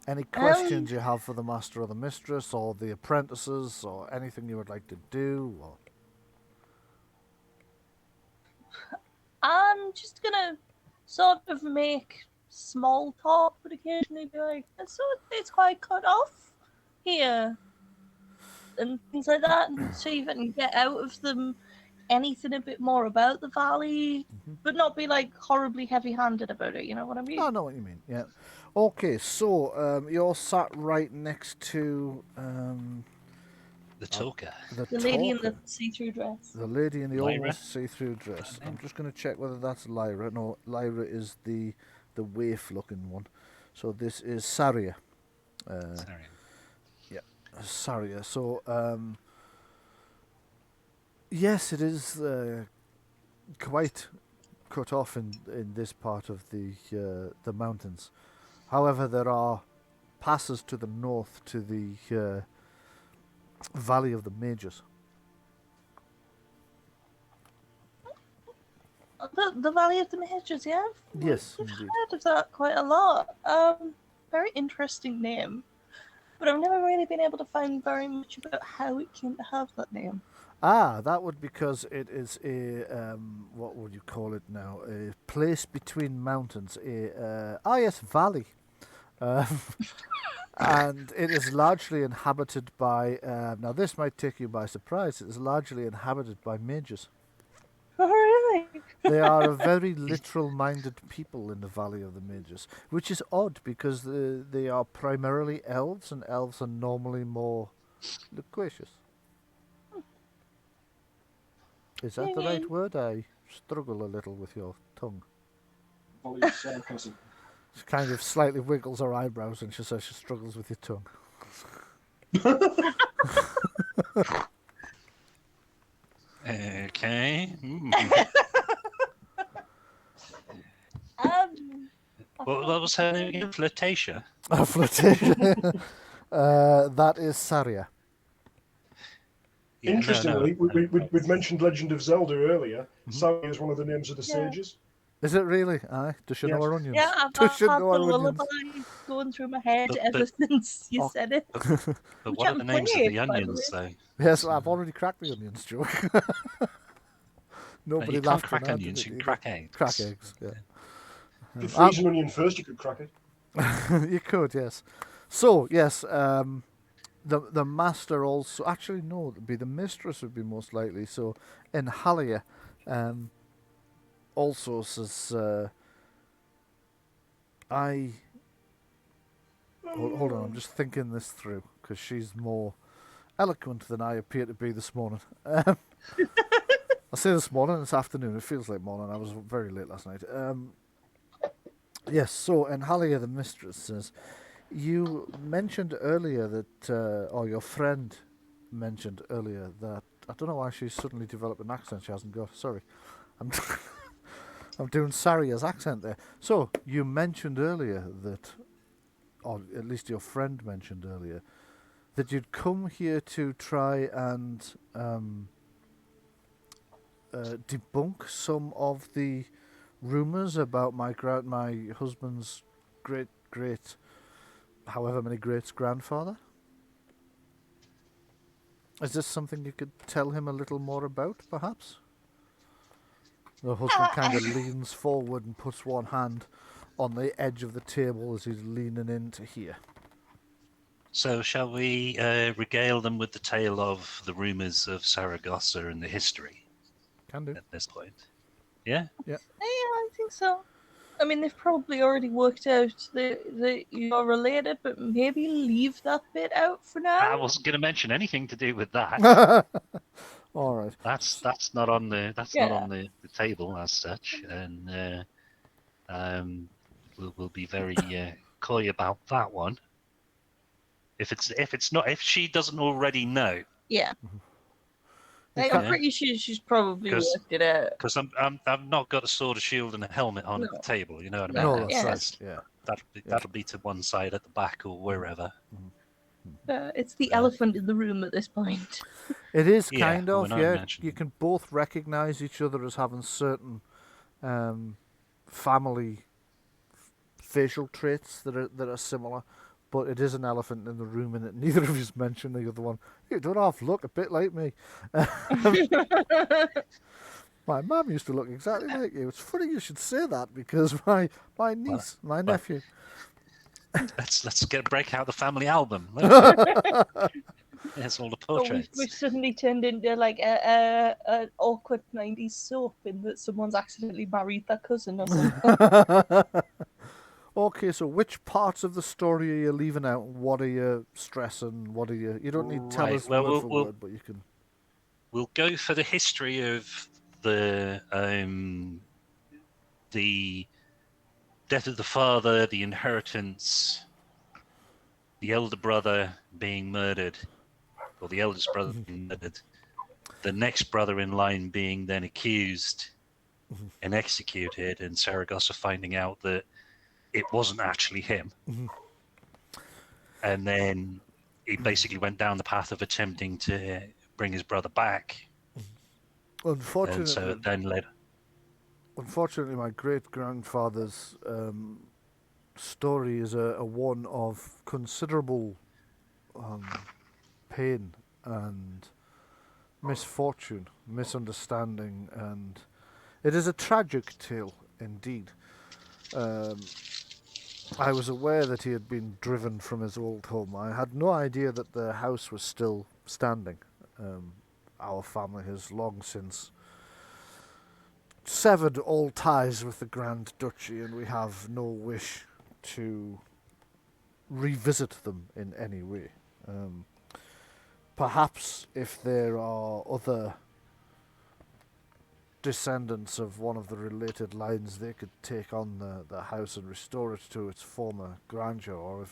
Any questions you have for the master or the mistress or the apprentices or anything you would like to do? Or... I'm just gonna sort of make small talk, but occasionally be like, so it's quite cut off here, and things like that, and see if I can get out of them anything a bit more about the valley, but not be like horribly heavy-handed about it. You know what I mean? I know what you mean. Yeah. Okay, so you're sat right next to The talker. The lady in the talker. see-through dress. The lady in the Lyra? almost see-through dress. I'm just going to check whether that's Lyra. No, Lyra is the waif-looking one. So this is Saria. Sorry. Saria. So yes, it is quite cut off in this part of the mountains. However, there are passes to the north to the Valley of the Mages. The Valley of the Mages, yeah? Yes, I've indeed. heard of that quite a lot. Very interesting name. But I've never really been able to find very much about how it came to have that name. Ah, that would because it is a what would you call it now? A place between mountains. Yes, valley. And it is largely inhabited by. Now, this might take you by surprise. It is largely inhabited by mages. Oh, really? They are a very literal-minded people in the Valley of the Mages, which is odd because they are primarily elves, and elves are normally more loquacious. Is that the right word? I struggle a little with your tongue. Volley of sarcasm. She kind of slightly wiggles her eyebrows and she says she struggles with your tongue. Okay. What was her name again? Flirtatia? Flirtation. That is Saria. Yeah, Interestingly, no. we'd mentioned Legend of Zelda earlier. Saria is one of the names of the sages. Is it really? Aye. Does she know Yes. her onions? Yeah, I've Does she had know the her onions? lullaby going through my head But- ever since you said it. But what are the names of the onions, though? Yes, I've already cracked the onions joke. Nobody You can't laughed crack when I onions, did you it can either. crack eggs. Crack eggs, yeah. If you freeze an onion first, you could crack it. You could, yes. So, yes, the master also... Actually, no, it'd be the mistress would be most likely. So, in Halia, also says... Hold on, I'm just thinking this through, because she's more eloquent than I appear to be this morning. I say this morning, it's afternoon. It feels like morning. I was very late last night. Yes, so in Halia, the mistress says, you mentioned earlier that, or your friend mentioned earlier that, I don't know why she's suddenly developed an accent she hasn't got. Sorry. I'm doing Saria's accent there. So, you mentioned earlier that, or at least your friend mentioned earlier, that you'd come here to try and debunk some of the rumours about my husband's great, however many greats grandfather. Is this something you could tell him a little more about, perhaps? The husband kind of leans forward and puts one hand on the edge of the table as he's leaning in to hear. So shall we regale them with the tale of the rumours of Saragosa and the history Can do. at this point? Yeah? Yeah, I think so. I mean, they've probably already worked out that you're related, but maybe leave that bit out for now. I wasn't going to mention anything to do with that. All right. That's not on the not on the table as such, and we'll be very coy about that one. If she doesn't already know. Yeah. I'm pretty sure she's probably worked it out. Because I've not got a sword, a shield, and a helmet on at the table. You know what I mean? No, that's right. Yeah. That'll be to one side at the back or wherever. It's the elephant in the room at this point. It is kind of, yeah. You can both recognise each other as having certain family facial traits that are similar, but it is an elephant in the room, and neither of you's mentioned the other one. You don't half look a bit like me. My mum used to look exactly like you. It's funny you should say that because my niece, my nephew. Let's break out the family album. It's all the Oh, portraits. we've suddenly turned into like an awkward 90s soap in that someone's accidentally married their cousin or something. Okay, so which parts of the story are you leaving out? What are you stressing? What are you? You don't need to tell Right, us well, word for word, but you can. We'll go for the history of the death of the father, the inheritance, the elder brother being murdered, or the eldest brother being murdered, the next brother in line being then accused and executed, and Saragosa finding out that it wasn't actually him. And then he basically went down the path of attempting to bring his brother back. And so it then led. Unfortunately, my great grandfather's story is a one of considerable pain and misfortune, misunderstanding, and it is a tragic tale indeed. I was aware that he had been driven from his old home. I had no idea that the house was still standing. Our family has long since severed all ties with the Grand Duchy, and we have no wish to revisit them in any way. Perhaps if there are other descendants of one of the related lines, they could take on the house and restore it to its former grandeur, or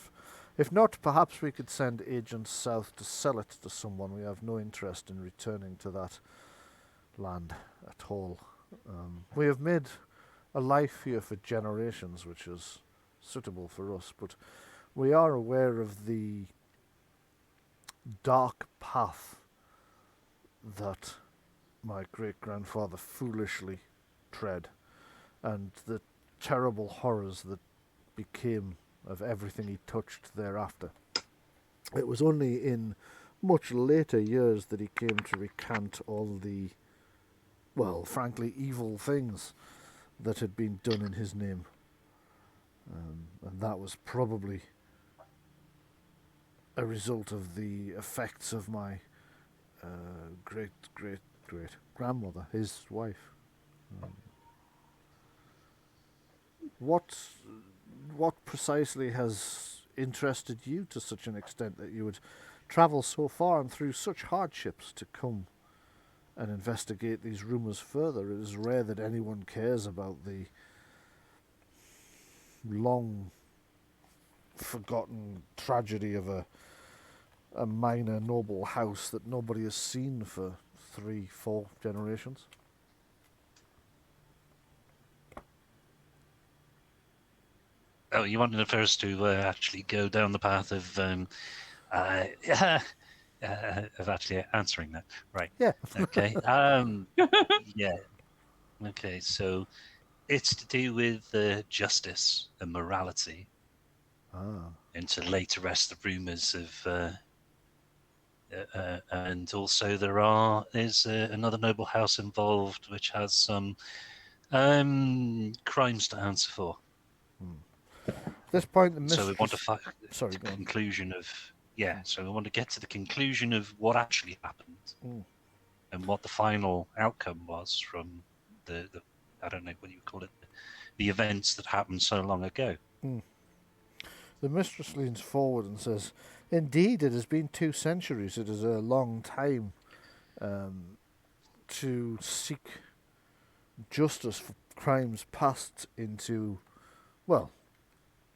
if not, perhaps we could send agents south to sell it to someone. We have no interest in returning to that land at all. We have made a life here for generations, which is suitable for us, but we are aware of the dark path that my great-grandfather foolishly tread, and the terrible horrors that became of everything he touched thereafter. It was only in much later years that he came to recant all the, well, frankly, evil things that had been done in his name. And that was probably a result of the effects of my great-great-great-grandmother, his wife. What precisely has interested you to such an extent that you would travel so far and through such hardships to come and investigate these rumours further? It is rare that anyone cares about the long forgotten tragedy of a minor noble house that nobody has seen for 3-4 generations. Oh, you wanted first to actually go down the path of actually answering that, right? Yeah. Okay. Yeah. Okay. So it's to do with justice and morality, and to lay to rest the rumors of. And also there's another noble house involved which has some crimes to answer for. At this point, the mistress... So we want to find Sorry, the go on. conclusion of So we want to get to the conclusion of what actually happened and what the final outcome was from the I don't know what you call it, the events that happened so long ago. The mistress leans forward and says, "Indeed, it has been 2 centuries. It is a long time to seek justice for crimes passed into, well,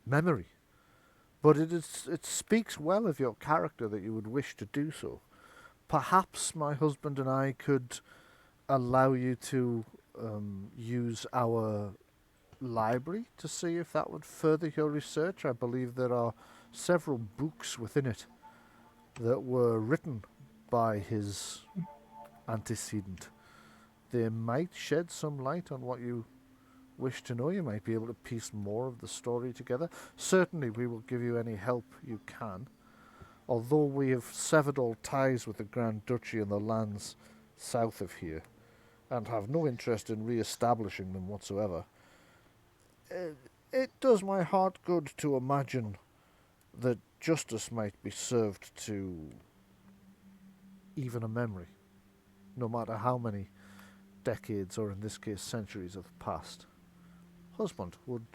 memory. But it speaks well of your character that you would wish to do so. Perhaps my husband and I could allow you to use our library to see if that would further your research. I believe there are several books within it that were written by his antecedent. They might shed some light on what you wish to know, you might be able to piece more of the story together. Certainly we will give you any help you can. Although we have severed all ties with the Grand Duchy and the lands south of here, and have no interest in re-establishing them whatsoever, it does my heart good to imagine that justice might be served to even a memory, no matter how many decades, or in this case centuries, have passed. Husband, would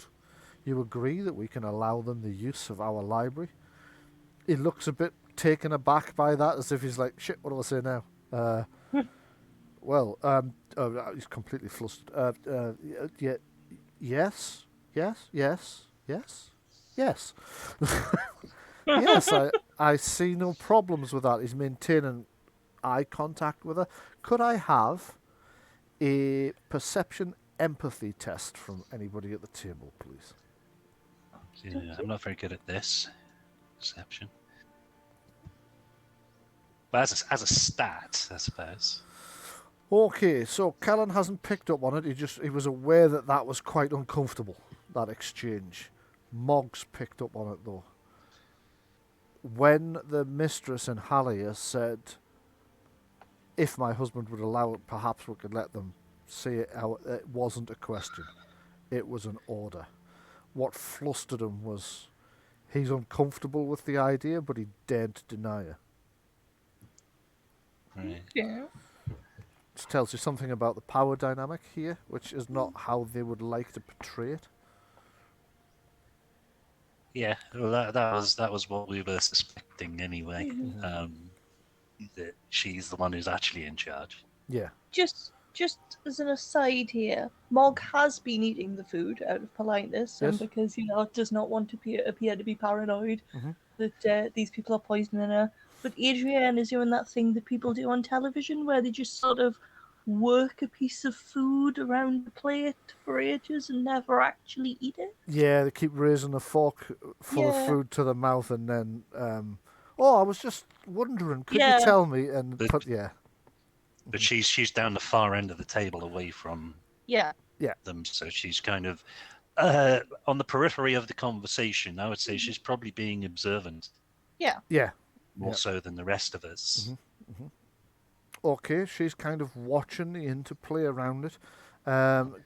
you agree that we can allow them the use of our library? He looks a bit taken aback by that, as if he's like, shit, what do I say now? He's completely flustered. Yes, yes, yes, yes, yes. Yes, I see no problems with that. He's maintaining eye contact with her. Could I have a perception empathy test from anybody at the table, please? Yeah, I'm not very good at this. Perception. But as a stat, I suppose. Okay, so Callan hasn't picked up on it. He was aware that was quite uncomfortable, that exchange. Moggs picked up on it though. When the mistress in Halia said, if my husband would allow it, perhaps we could let them see it out, it wasn't a question. It was an order. What flustered him was he's uncomfortable with the idea, but he daren't deny it. Right. Yeah. It tells you something about the power dynamic here, which is not how they would like to portray it. Yeah, well, that was what we were suspecting anyway. That she's the one who's actually in charge. Yeah. Just as an aside here, Mog has been eating the food out of politeness, and Yes. because does not want to appear to be paranoid that these people are poisoning her. But Adrienne is doing that thing that people do on television, where they just sort of work a piece of food around the plate for ages and never actually eat it. Yeah, they keep raising a fork full of Yeah. food to the mouth, and then, I was just wondering, could Yeah. you tell me? And But she's down the far end of the table away from Yeah. them, so she's kind of on the periphery of the conversation. I would say she's probably being observant yeah. more so than the rest of us. Okay, she's kind of watching the interplay around it.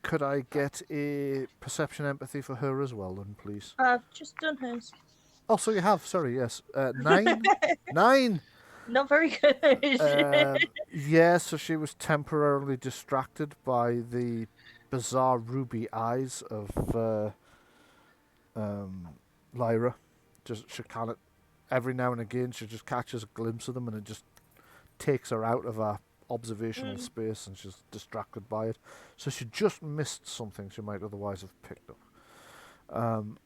Could I get a perception empathy for her as well, then, please? I've just done hers. Oh, so you have. Sorry, yes. 9. 9. Not very good. Yeah, so she was temporarily distracted by the bizarre ruby eyes of Lyra. She kind of, every now and again, she just catches a glimpse of them, and it just takes her out of her observational space, and she's distracted by it. So she just missed something she might otherwise have picked up.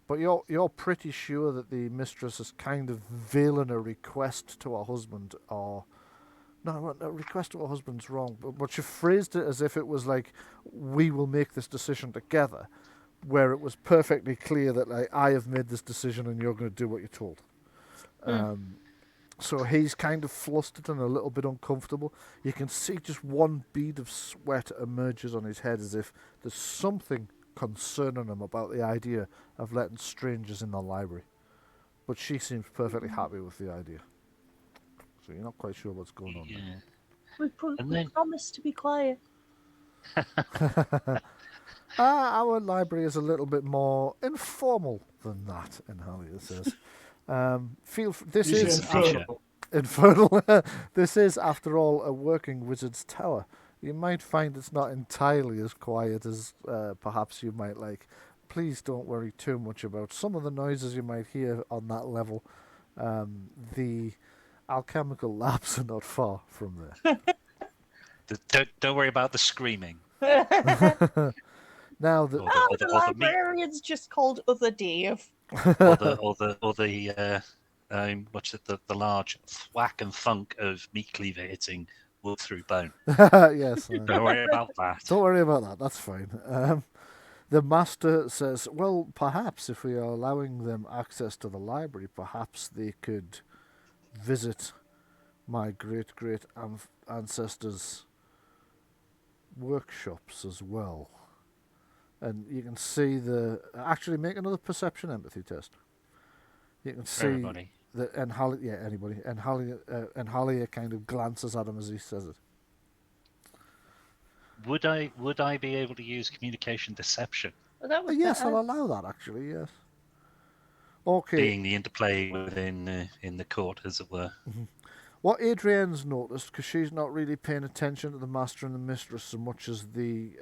But you're pretty sure that the mistress is kind of veiling a request to her husband, or no, a request to her husband's wrong, but she phrased it as if it was like, we will make this decision together, where it was perfectly clear that, like, I have made this decision and you're going to do what you're told. So he's kind of flustered and a little bit uncomfortable. You can see just one bead of sweat emerges on his head, as if there's something concerning him about the idea of letting strangers in the library. But she seems perfectly happy with the idea. So you're not quite sure what's going on there. We promised to be quiet. Our library is a little bit more informal than that, Inhalia says. This is infernal. This is, after all, a working wizard's tower. You might find it's not entirely as quiet as perhaps you might like. Please don't worry too much about some of the noises you might hear on that level. The alchemical labs are not far from there. Don't worry about the screaming. Now the librarian's just called Other Dave. or the the large thwack and thunk of meat cleaver hitting wood through bone. Yes. Don't worry about that. Don't worry about that. That's fine. The master says, well, perhaps if we are allowing them access to the library, perhaps they could visit my great ancestors' workshops as well. And you can see actually make another perception empathy test. You can see Everybody. that anybody. And Halia kind of glances at him as he says it. Would I be able to use communication deception, Well, that was Yes, better. I'll allow that actually. Yes. Okay. being the interplay within in the court, as it were? What Adrienne's noticed, because she's not really paying attention to the master and the mistress so much as the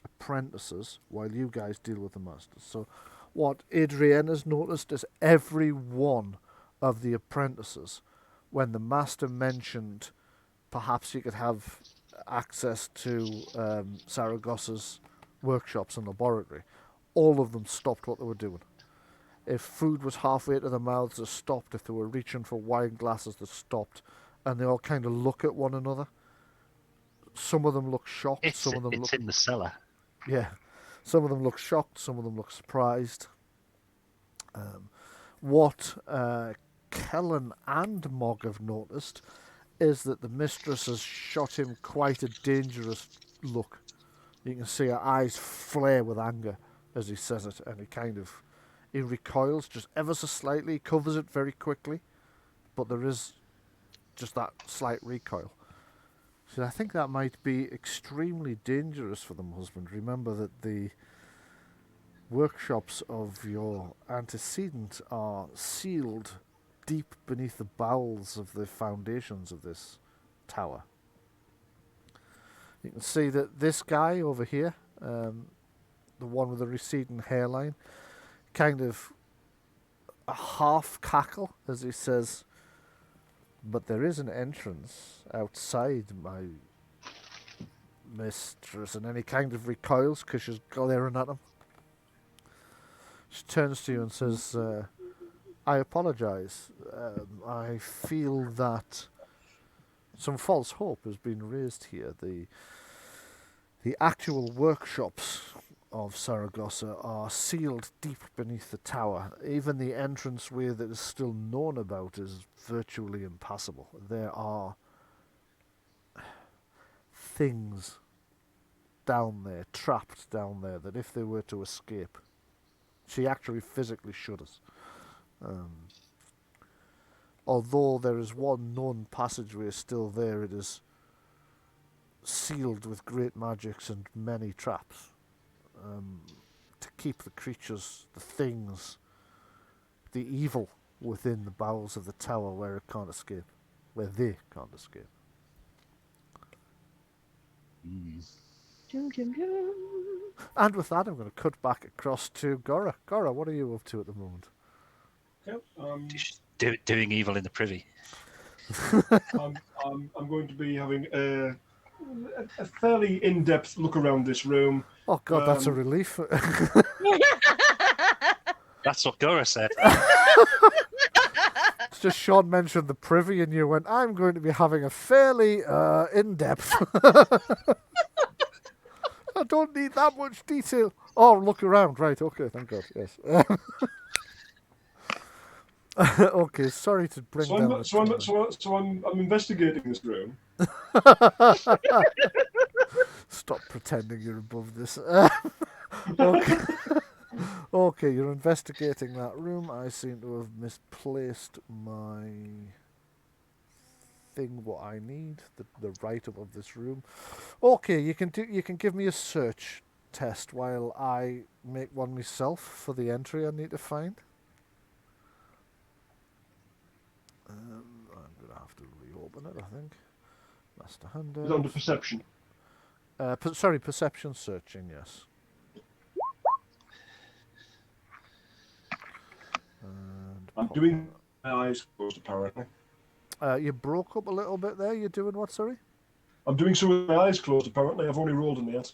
apprentices, while you guys deal with the masters. So, what Adrienne has noticed is every one of the apprentices, when the master mentioned perhaps you could have access to Saragosa's workshops and laboratory, all of them stopped what they were doing. If food was halfway to their mouths, they stopped. If they were reaching for wine glasses, they stopped. And they all kind of look at one another. Some of them look shocked. Some of them It's look... in the cellar. Yeah. Some of them look shocked. Some of them look surprised. What Kellen and Mog have noticed is that the mistress has shot him quite a dangerous look. You can see her eyes flare with anger as he says it, and he recoils just ever so slightly, covers it very quickly, but there is just that slight recoil. So I think that might be extremely dangerous for them, husband. Remember that the workshops of your antecedent are sealed deep beneath the bowels of the foundations of this tower. You can see that this guy over here, the one with the receding hairline, kind of a half cackle as he says, "But there is an entrance outside, my mistress," and then he kind of recoils because she's glaring at him. She turns to you and says, "I apologise. I feel that some false hope has been raised here. The actual workshops of Saragosa are sealed deep beneath the tower. Even the entranceway that is still known about is virtually impassable. There are things down there, trapped down there, that if they were to escape..." She actually physically shudders. Although there is one known passageway still there, it is sealed with great magics and many traps. To keep the creatures, the things, the evil within the bowels of the tower where it can't escape, where they can't escape. Dum, dum, dum. And with that, I'm going to cut back across to Gorra. Gorra, what are you up to at the moment? Okay, Doing evil in the privy. I'm going to be having a fairly in-depth look around this room. Oh God, that's a relief. That's what Gorra said. It's just Sean mentioned the privy and you went, "I'm going to be having a fairly in-depth." I don't need that much detail. Oh, look around. Right, okay, thank God, yes. Okay, sorry to bring down the So I'm investigating this room. Stop pretending you're above this. Okay. Okay, you're investigating that room. I seem to have misplaced my thing. What I need, the write-up of this room. Okay, you can give me a search test while I make one myself for the entry I need to find. I'm gonna have to reopen it, I think. Master handout. Is it under perception? Perception searching, yes. And I'm doing my eyes closed, apparently. you broke up a little bit there. You're doing what, sorry? I'm doing so with my eyes closed, apparently. I've only rolled them yet.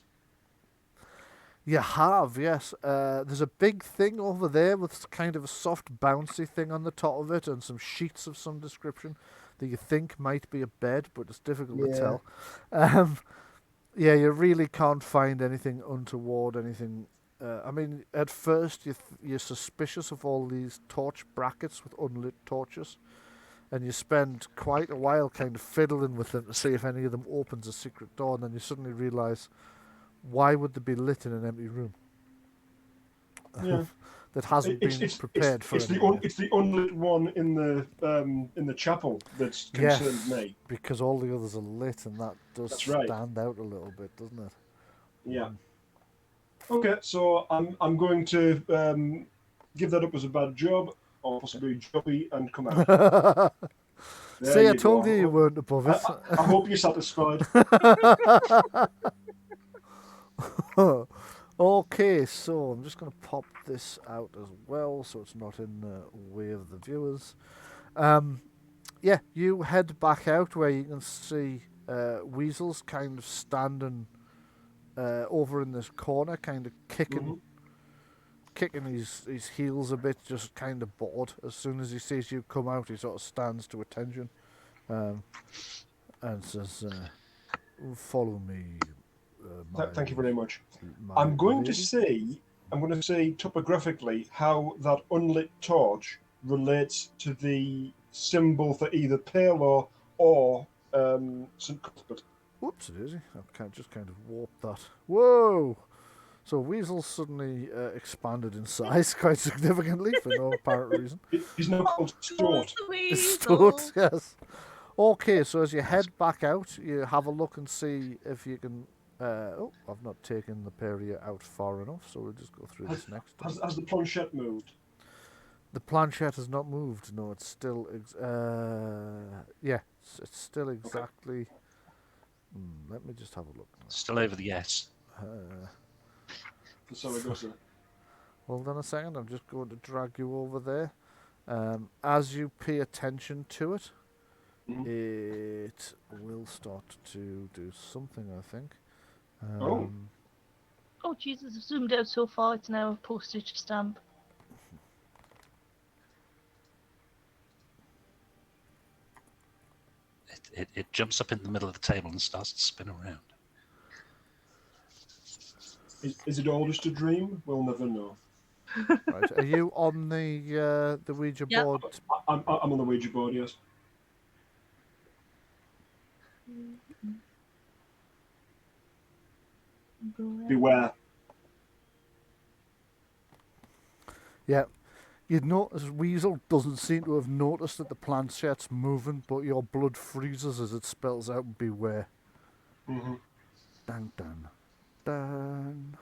You have, yes. There's a big thing over there with kind of a soft, bouncy thing on the top of it and some sheets of some description that you think might be a bed, but it's difficult to tell. Yeah, you really can't find anything untoward, anything... I mean, at first you're suspicious of all these torch brackets with unlit torches, and you spend quite a while kind of fiddling with them to see if any of them opens a secret door, and then you suddenly realise, why would they be lit in an empty room? Yeah. That hasn't been prepared for anyone. It's the unlit one in the chapel that's concerned me. Because all the others are lit, and that does That's right. stand out a little bit, doesn't it? Yeah. Okay, so I'm going to give that up as a bad job, or possibly jobby, and come out. See, I told you you weren't above it. I hope you're satisfied. Okay, so I'm just going to pop this out as well, so it's not in the way of the viewers. Yeah, you head back out where you can see Weasel's kind of standing over in this corner, kind of kicking his heels a bit, just kind of bored. As soon as he sees you come out, he sort of stands to attention and says, "Follow me." Thank you very much. I'm going to say topographically how that unlit torch relates to the symbol for either Palo or St. Cuthbert. Whoops, it is. I just kind of warped that. Whoa! So Weasel suddenly expanded in size quite significantly for no apparent reason. He's now called Stort. Stort, yes. Okay, so as you head back out, you have a look and see if you can... I've not taken the area out far enough, so we'll just go through this next. Has the planchette moved? The planchette has not moved. No, it's still... it's still exactly... let me just have a look. Still over the S. For Saragosa. Hold on a second, I'm just going to drag you over there. As you pay attention to it, it will start to do something, I think. Oh Jesus, I've zoomed out so far, it's now a postage stamp. It jumps up in the middle of the table and starts to spin around. Is it all just a dream? We'll never know. Right, are you on the Ouija board? I'm on the Ouija board, yes. Beware. Yeah. You'd notice Weasel doesn't seem to have noticed that the planchette's moving, but your blood freezes as it spells out beware. Dun dun dun.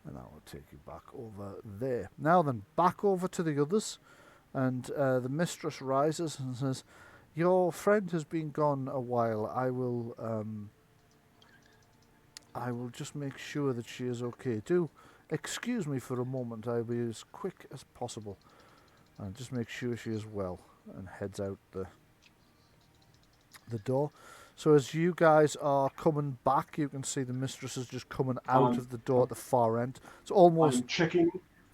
And that will take you back over there. Now then, back over to the others, and the mistress rises and says, "Your friend has been gone a while. I will just make sure that she is okay. Do excuse me for a moment. I'll be as quick as possible, and just make sure she is well." And heads out the door. So as you guys are coming back, you can see the mistress is just coming out of the door at the far end. It's almost... I'm checking.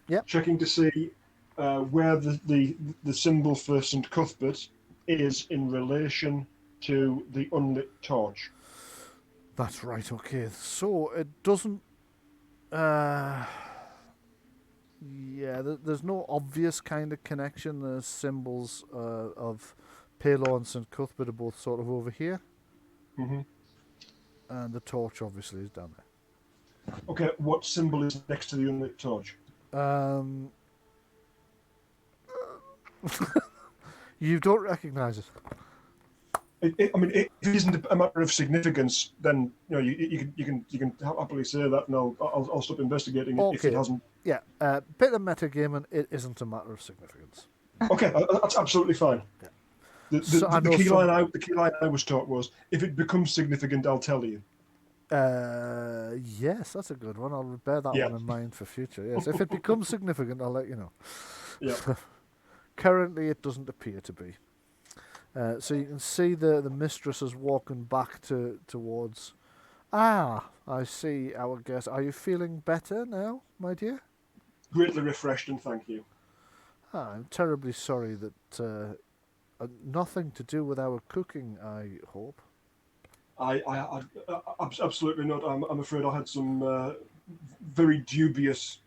Yep. Checking to see where the symbol for St. Cuthbert is in relation to the unlit torch. That's right. Okay. So it doesn't. There's no obvious kind of connection. The symbols of Palo and St. Cuthbert are both sort of over here. And the torch obviously is down there. Okay, what symbol is next to the unlit torch? You don't recognise it. If it isn't a matter of significance, then you can happily say that, and I'll stop investigating it if it hasn't. Yeah, bit of metagaming. It isn't a matter of significance. Okay, that's absolutely fine. Yeah. The key line I was taught was, if it becomes significant, I'll tell you. Yes, that's a good one. I'll bear that one in mind for future. Yes, if it becomes significant, I'll let you know. Yeah. Currently, it doesn't appear to be. So you can see the mistress is walking back towards... I see our guest. Are you feeling better now, my dear? Greatly refreshed, and thank you. I'm terribly sorry that... nothing to do with our cooking, I hope. I absolutely not. I'm afraid I had some very dubious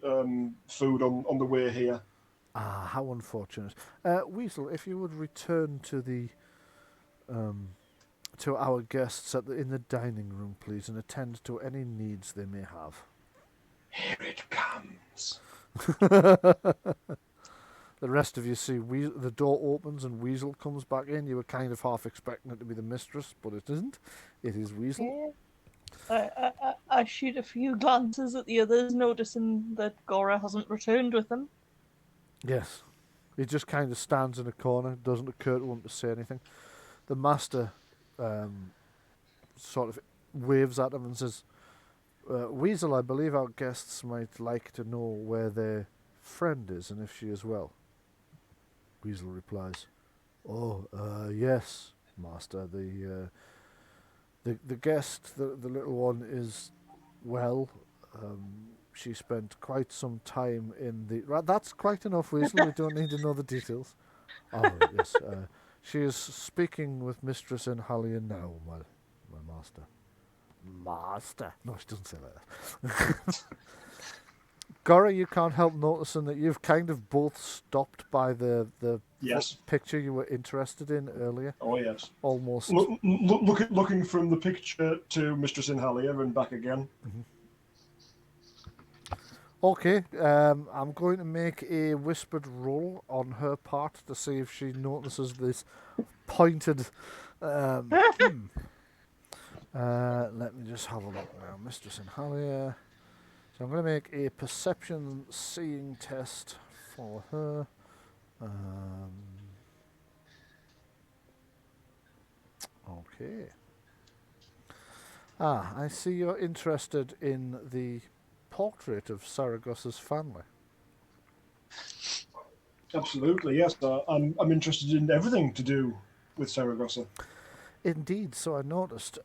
food on the way here. How unfortunate. Weasel, if you would return to the to our guests in the dining room, please, and attend to any needs they may have. Here it comes. The rest of you see the door opens and Weasel comes back in. You were kind of half expecting it to be the mistress, but it isn't. It is Weasel. Yeah. I shoot a few glances at the others, noticing that Gorra hasn't returned with them. Yes. He just kind of stands in a corner. It doesn't occur to him to say anything. The master sort of waves at him and says, Weasel, I believe our guests might like to know where their friend is and if she is well. Weasel replies, yes, master. The guest, the little one, is well. She spent quite some time in the... Right, that's quite enough, Weasel. We don't need to know the details. Oh, yes. She is speaking with Mistress Inhalia now, my master. Master? No, she doesn't say that. Gorra, you can't help noticing that you've kind of both stopped by the Yes. picture you were interested in earlier. Oh, yes. Almost. Looking from the picture to Mistress Inhalia and back again. Mm-hmm. Okay, I'm going to make a whispered roll on her part to see if she notices this pointed... let me just have a look now. Mistress Inhalia... So I'm going to make a perception seeing test for her. Okay. I see you're interested in the portrait of Saragosa's family. Absolutely, yes. I'm interested in everything to do with Saragosa. Indeed, so I noticed.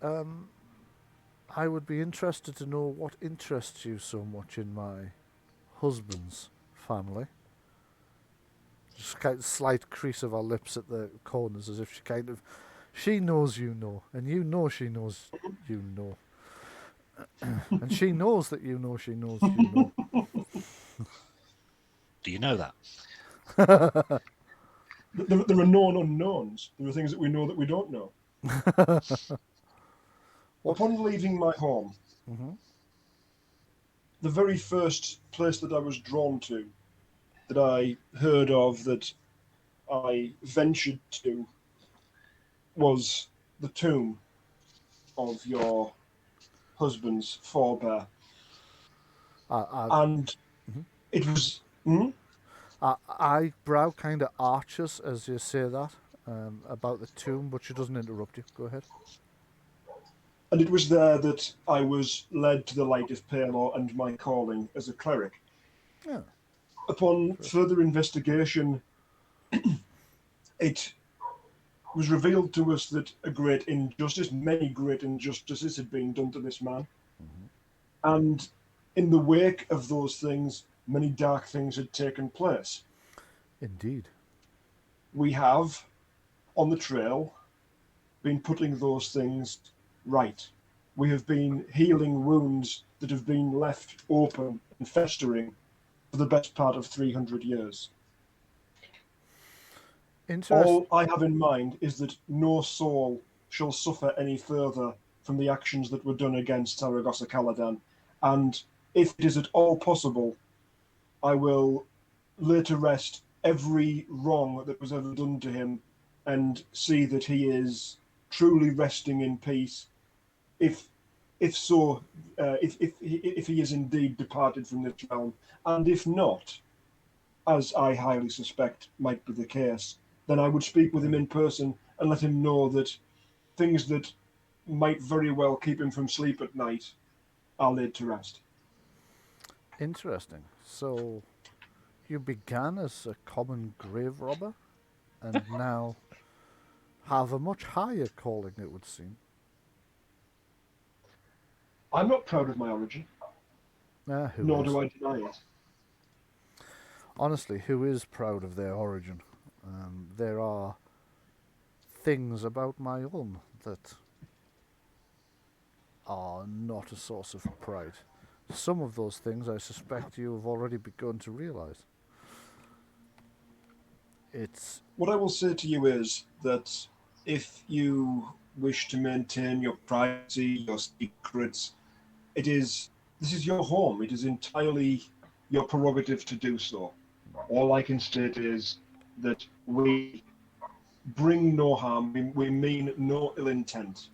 I would be interested to know what interests you so much in my husband's family. Just kind of slight crease of her lips at the corners, as if she knows you know, and you know she knows you know, and she knows that you know she knows you know. Do you know that? There are known unknowns. There are things that we know that we don't know. Upon leaving my home, the very first place that I was drawn to, that I heard of, that I ventured to, was the tomb of your husband's forebear. And it was... Eyebrow kind of arches as you say that about the tomb, but she doesn't interrupt you. Go ahead. And it was there that I was led to the light of Palor and my calling as a cleric. Yeah. Upon further investigation, it was revealed to us that many great injustices had been done to this man. And in the wake of those things, many dark things had taken place. Indeed. We have, on the trail, been putting those things right. We have been healing wounds that have been left open and festering for the best part of 300 years. All I have in mind is that no soul shall suffer any further from the actions that were done against Saragosa Caladan, and if it is at all possible, I will lay to rest every wrong that was ever done to him and see that he is truly resting in peace, if he is indeed departed from this realm. And if not, as I highly suspect might be the case, then I would speak with him in person and let him know that things that might very well keep him from sleep at night are laid to rest. Interesting. So you began as a common grave robber and now have a much higher calling, it would seem. I'm not proud of my origin, nor do I deny it. Honestly, who is proud of their origin? There are things about my own that are not a source of pride. Some of those things I suspect you have already begun to realise. What I will say to you is that if you wish to maintain your privacy, your secrets. This is your home. It is entirely your prerogative to do so. All I can state is that we bring no harm, we mean no ill intent.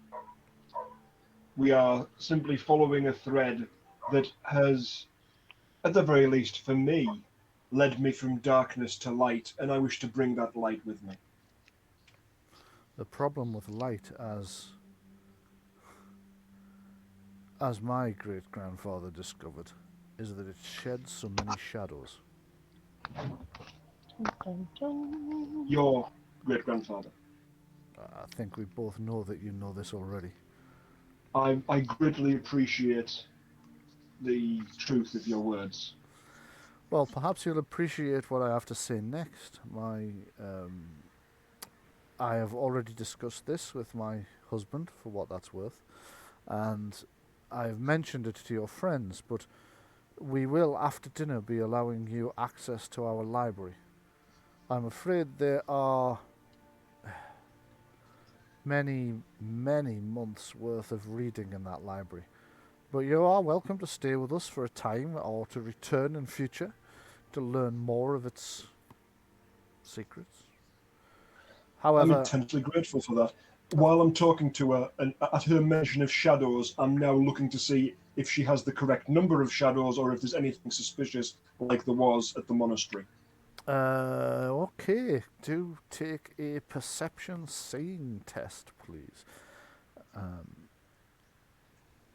We are simply following a thread that has, at the very least for me, led me from darkness to light, and I wish to bring that light with me. The problem with light, as my great grandfather discovered, is that it sheds so many shadows. Dun, dun. Your great grandfather. I think we both know that you know this already. I greatly appreciate the truth of your words. Well, perhaps you'll appreciate what I have to say next. I have already discussed this with my husband, for what that's worth, and I've mentioned it to your friends, but we will, after dinner, be allowing you access to our library. I'm afraid there are many, many months' worth of reading in that library. But you are welcome to stay with us for a time or to return in future to learn more of its secrets. I'm However, intensely grateful for that. While I'm talking to her, and at her mention of shadows, I'm now looking to see if she has the correct number of shadows or if there's anything suspicious like there was at the monastery. okay, do take a perception seeing test, please.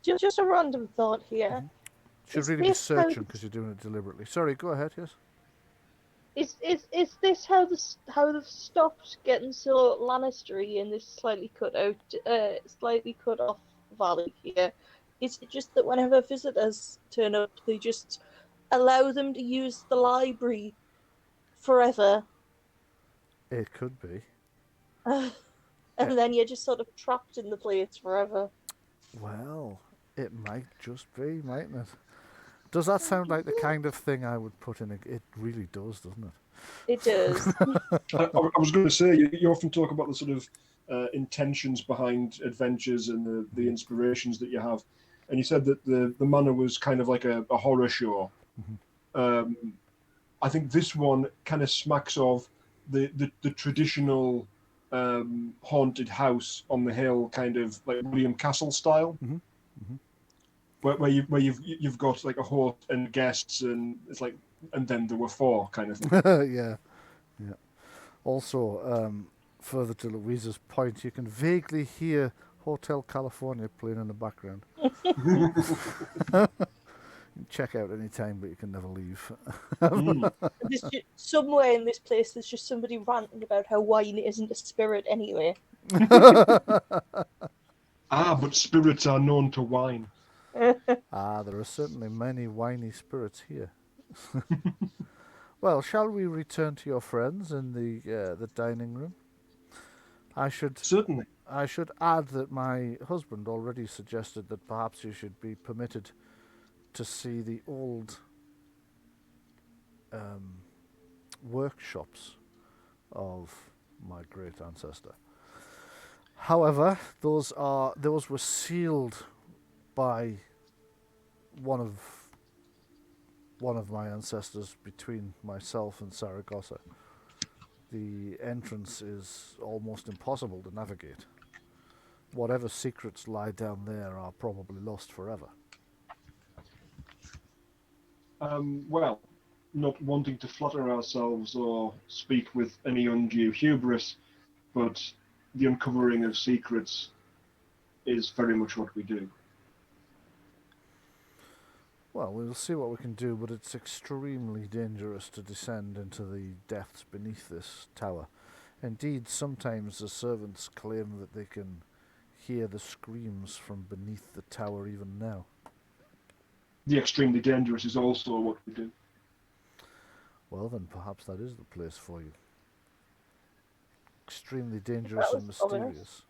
Just a random thought here. Should Is really be this how searching because you're doing it deliberately. Sorry, go ahead, yes? Is this how they've stopped getting so Lannistery in this slightly cut off valley here? Is it just that whenever visitors turn up, they just allow them to use the library forever, It could be. and Yeah. then you're just sort of trapped in the place forever? Well, it might just be, mightn't it? Does that sound like the kind of thing I would put in a... It really does, doesn't it? It does. I was going to say, you often talk about the sort of intentions behind adventures and the inspirations that you have. And you said that the manor was kind of like a horror show. I think this one kind of smacks of the traditional haunted house on the hill, kind of like William Castle style. Where you've got like a host and guests, and it's like, and then there were four kind of thing. Yeah. Also, further to Louisa's point, you can vaguely hear Hotel California playing in the background. You can check out any time, but you can never leave. There's just, somewhere in this place, there's just somebody ranting about how wine isn't a spirit anyway. But spirits are known to whine. There are certainly many whiny spirits here. Well, shall we return to your friends in the dining room? Certainly. I should add that my husband already suggested that perhaps you should be permitted to see the old workshops of my great ancestor. However, those were sealed by one of my ancestors between myself and Saragosa. The entrance is almost impossible to navigate. Whatever secrets lie down there are probably lost forever. Well, not wanting to flatter ourselves or speak with any undue hubris, but the uncovering of secrets is very much what we do. Well, we'll see what we can do, but it's extremely dangerous to descend into the depths beneath this tower. Indeed, sometimes the servants claim that they can hear the screams from beneath the tower even now. The extremely dangerous is also what we do. Well, then perhaps that is the place for you. Extremely dangerous and mysterious.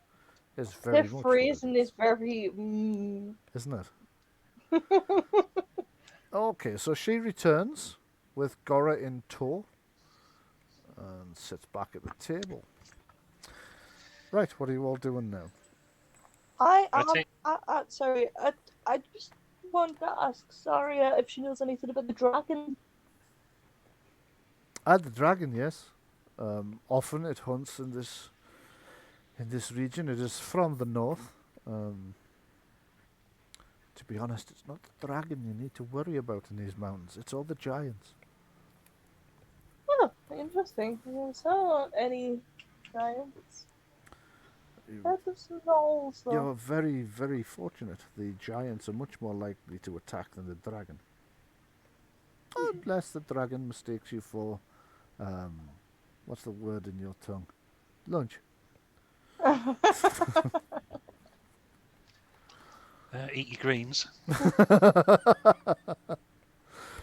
Is very The much phrasing is very... Isn't it? Okay, so she returns with Gorra in tow and sits back at the table. Right, what are you all doing now? Sorry, I just want to ask Saria if she knows anything about the dragon. The dragon, yes. Often it hunts in this region. It is from the north. To be honest, it's not the dragon you need to worry about in these mountains. It's all the giants. Oh, interesting. I never saw any giants. Heard of some gnolls, though. You're very, very fortunate. The giants are much more likely to attack than the dragon. Unless the dragon mistakes you for, what's the word in your tongue? Lunch. Eat your greens.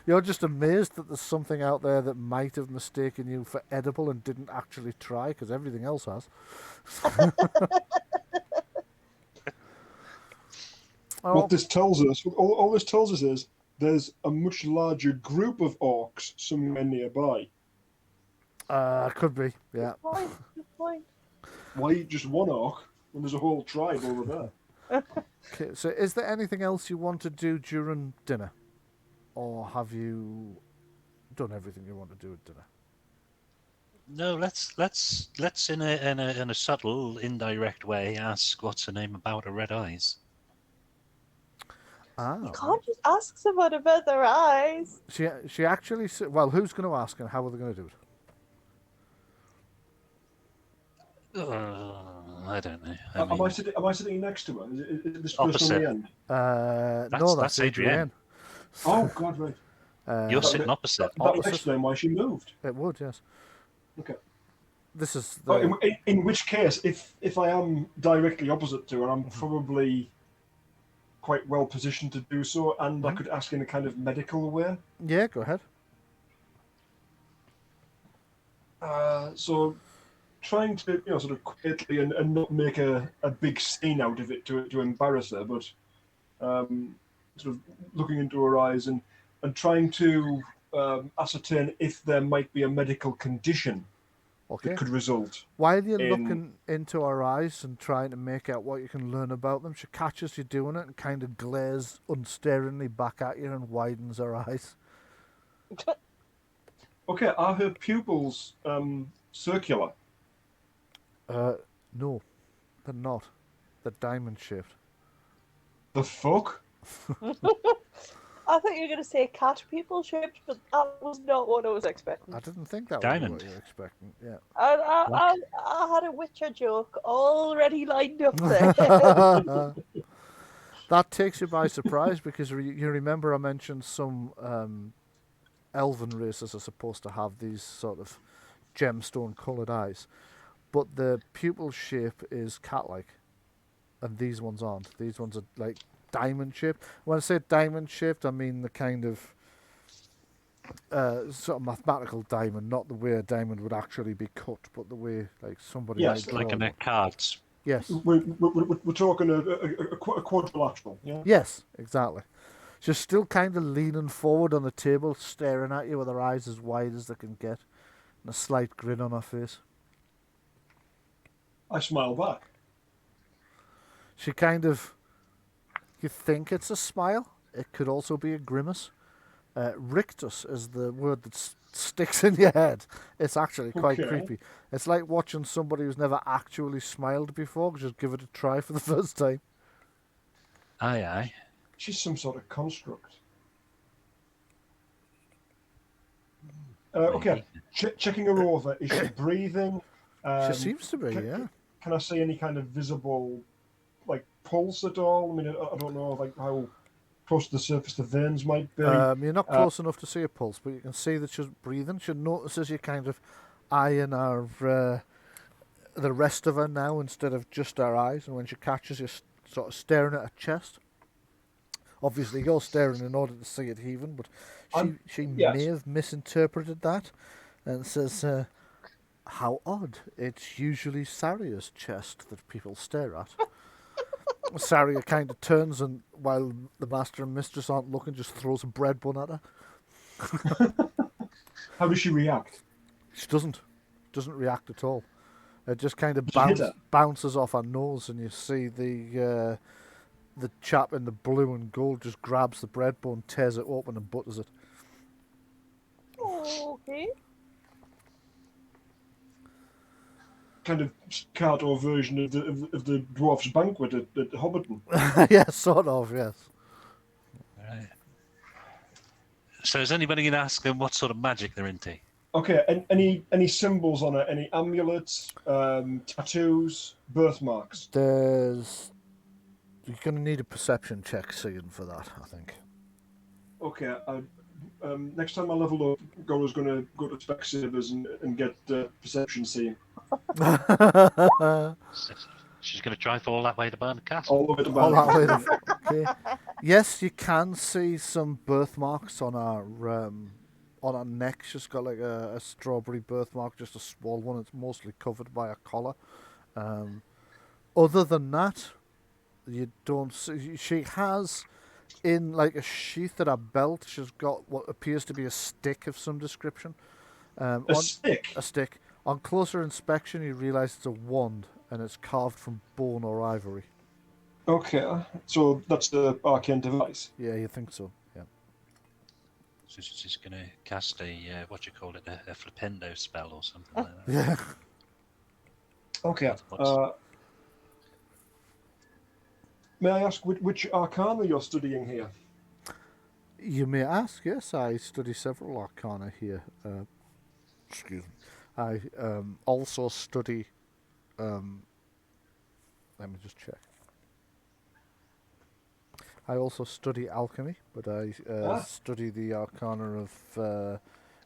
You're just amazed that there's something out there that might have mistaken you for edible and didn't actually try, because everything else has. What this tells us, all this tells us is there's a much larger group of orcs somewhere nearby. Could be, yeah. Good point. Why just one orc when there's a whole tribe over there? Okay, so is there anything else you want to do during dinner? Or have you done everything you want to do at dinner? No, let's in a subtle, indirect way ask what's her name about her red eyes. You can't just ask someone about their eyes. She actually said, well, who's going to ask and how are they going to do it? I don't know. Am I sitting next to her? Is this person Opposite. on the end? No, that's Adrienne. Oh, God, right. You're sitting opposite. That would explain why she moved. It would, yes. Okay. This is the... in which case, if I am directly opposite to her, I'm probably quite well positioned to do so, and I could ask in a kind of medical way. Yeah, go ahead. So trying to, sort of quietly and not make a big scene out of it to embarrass her, but sort of looking into her eyes and trying to ascertain if there might be a medical condition that could result. While you're looking into her eyes and trying to make out what you can learn about them, she catches you doing it and kind of glares unstaringly back at you and widens her eyes. Okay, are her pupils circular? No, they're not. They're diamond-shaped. The fuck? I thought you were going to say cat people shaped, but that was not what I was expecting. I didn't think that was Diamond. what you were expecting. Yeah. I had a Witcher joke already lined up there. That takes you by surprise because you remember I mentioned some elven races are supposed to have these sort of gemstone-coloured eyes, but the pupil shape is cat-like, and these ones aren't. These ones are like diamond-shaped. When I say diamond-shaped, I mean the kind of sort of mathematical diamond, not the way a diamond would actually be cut, but the way like somebody might draw like in their cards. Yes. We're talking a quadrilateral, yeah? Yes, exactly. She's still kind of leaning forward on the table, staring at you with her eyes as wide as they can get, and a slight grin on her face. I smile back. She kind of... You think it's a smile. It could also be a grimace. Rictus is the word that sticks in your head. It's actually quite creepy. It's like watching somebody who's never actually smiled before just give it a try for the first time. Aye, aye. She's some sort of construct. Okay, checking her over. Is she breathing? She seems to be, yeah. Can I see any kind of visible, like, pulse at all? I mean, I don't know, like, how close to the surface the veins might be. You're not close enough to see a pulse, but you can see that she's breathing. She notices you kind of eyeing her, the rest of her now instead of just her eyes, and when she catches you sort of staring at her chest. Obviously, you're staring in order to see it heaving, but she may have misinterpreted that and says, how odd. It's usually Saria's chest that people stare at. Saria kind of turns and, while the master and mistress aren't looking, just throws a bread bun at her. How does she react? She doesn't react at all. It just kind of Just hit her. bounces off her nose, and you see the chap in the blue and gold just grabs the breadbone, tears it open, and butters it. Okay. Kind of Cato version of the dwarf's banquet at Hobbiton. Yeah, sort of, yes. Right. So is anybody going to ask them what sort of magic they're into? Okay, any symbols on it? Any amulets, tattoos, birthmarks? You're going to need a perception check, Seeing, for that, I think. Okay, next time I level up, Gorra's going to go to Specsavers and get perception seeing. She's going to drive all that way to burn the castle. All the way to All that way Bards. okay. Yes, you can see some birthmarks on our neck. She's got like a strawberry birthmark, just a small one. It's mostly covered by a collar. Other than that, you don't see. She has in like a sheath at her belt. She's got what appears to be a stick of some description. A stick? A stick. On closer inspection, you realise it's a wand, and it's carved from bone or ivory. Okay, so that's the arcane device. Yeah, you think so? Yeah. So she's going to cast a a flipendo spell or something like that. Yeah. Okay. May I ask which arcana you're studying here? You may ask. Yes, I study several arcana here. Excuse me. I also study. Let me just check. I also study alchemy, but I study the arcana of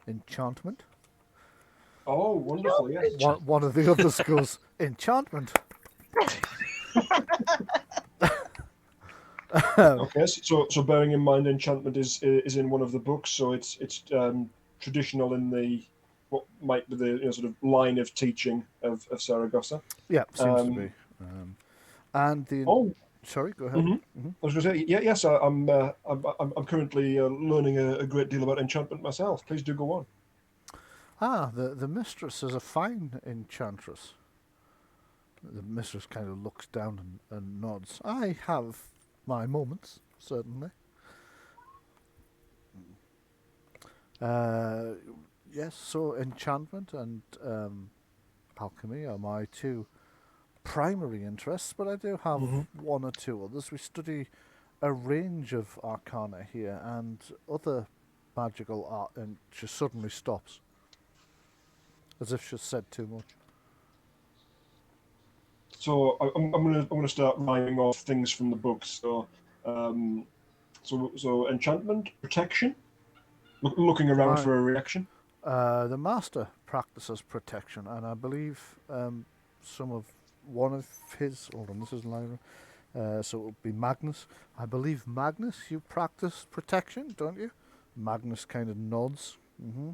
enchantment. Oh, wonderful! Yes. One of the others goes enchantment. Okay, so bearing in mind, enchantment is in one of the books, so it's traditional in the what might be the sort of line of teaching of Saragosa. Yeah, seems to be. And the sorry, go ahead. Mm-hmm. I was going to say yes. I'm currently learning a great deal about enchantment myself. Please do go on. The mistress is a fine enchantress. The mistress kind of looks down and nods. I have my moments, certainly. Yes, so enchantment and alchemy are my two primary interests, but I do have one or two others. We study a range of arcana here and other magical art, and she suddenly stops, as if she's said too much. So I'm gonna start rhyming off things from the books. So enchantment, protection, looking around for a reaction. The master practices protection, and I believe one of his. Hold on, this is Lyra. So it would be Magnus. I believe Magnus, you practice protection, don't you? Magnus kind of nods. Mm-hmm.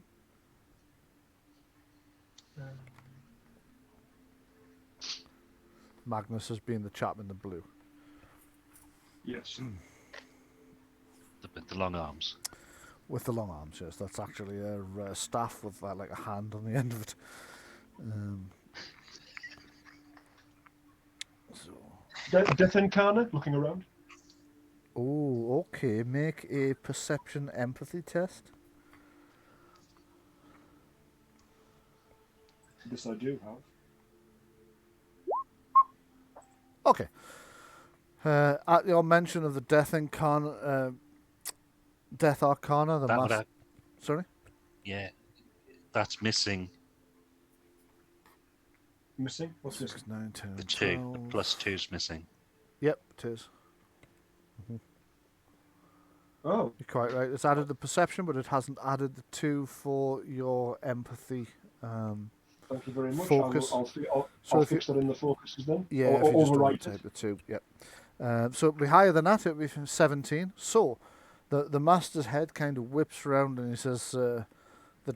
Magnus has been the chap in the blue. Yes. The long arms. With the long arms, yes. That's actually a staff with like a hand on the end of it. Death Incarnate, looking around. Oh, okay. Make a perception empathy test. This I do have. Okay. At your mention of the Death Arcana, the master. Sorry? Yeah, that's missing. Missing? What's missing? 6, 9, 10, The 2. 12. The plus 2's missing. Yep, it is. Oh. You're quite right. It's added the perception, but it hasn't added the 2 for your empathy. Thank you very much. Focus. I'll fix that in the focuses then. Yeah, or if you just overwrite overtype the 2. Yep. So it'll be higher than that. It'll be 17. So the master's head kind of whips around and he says, "The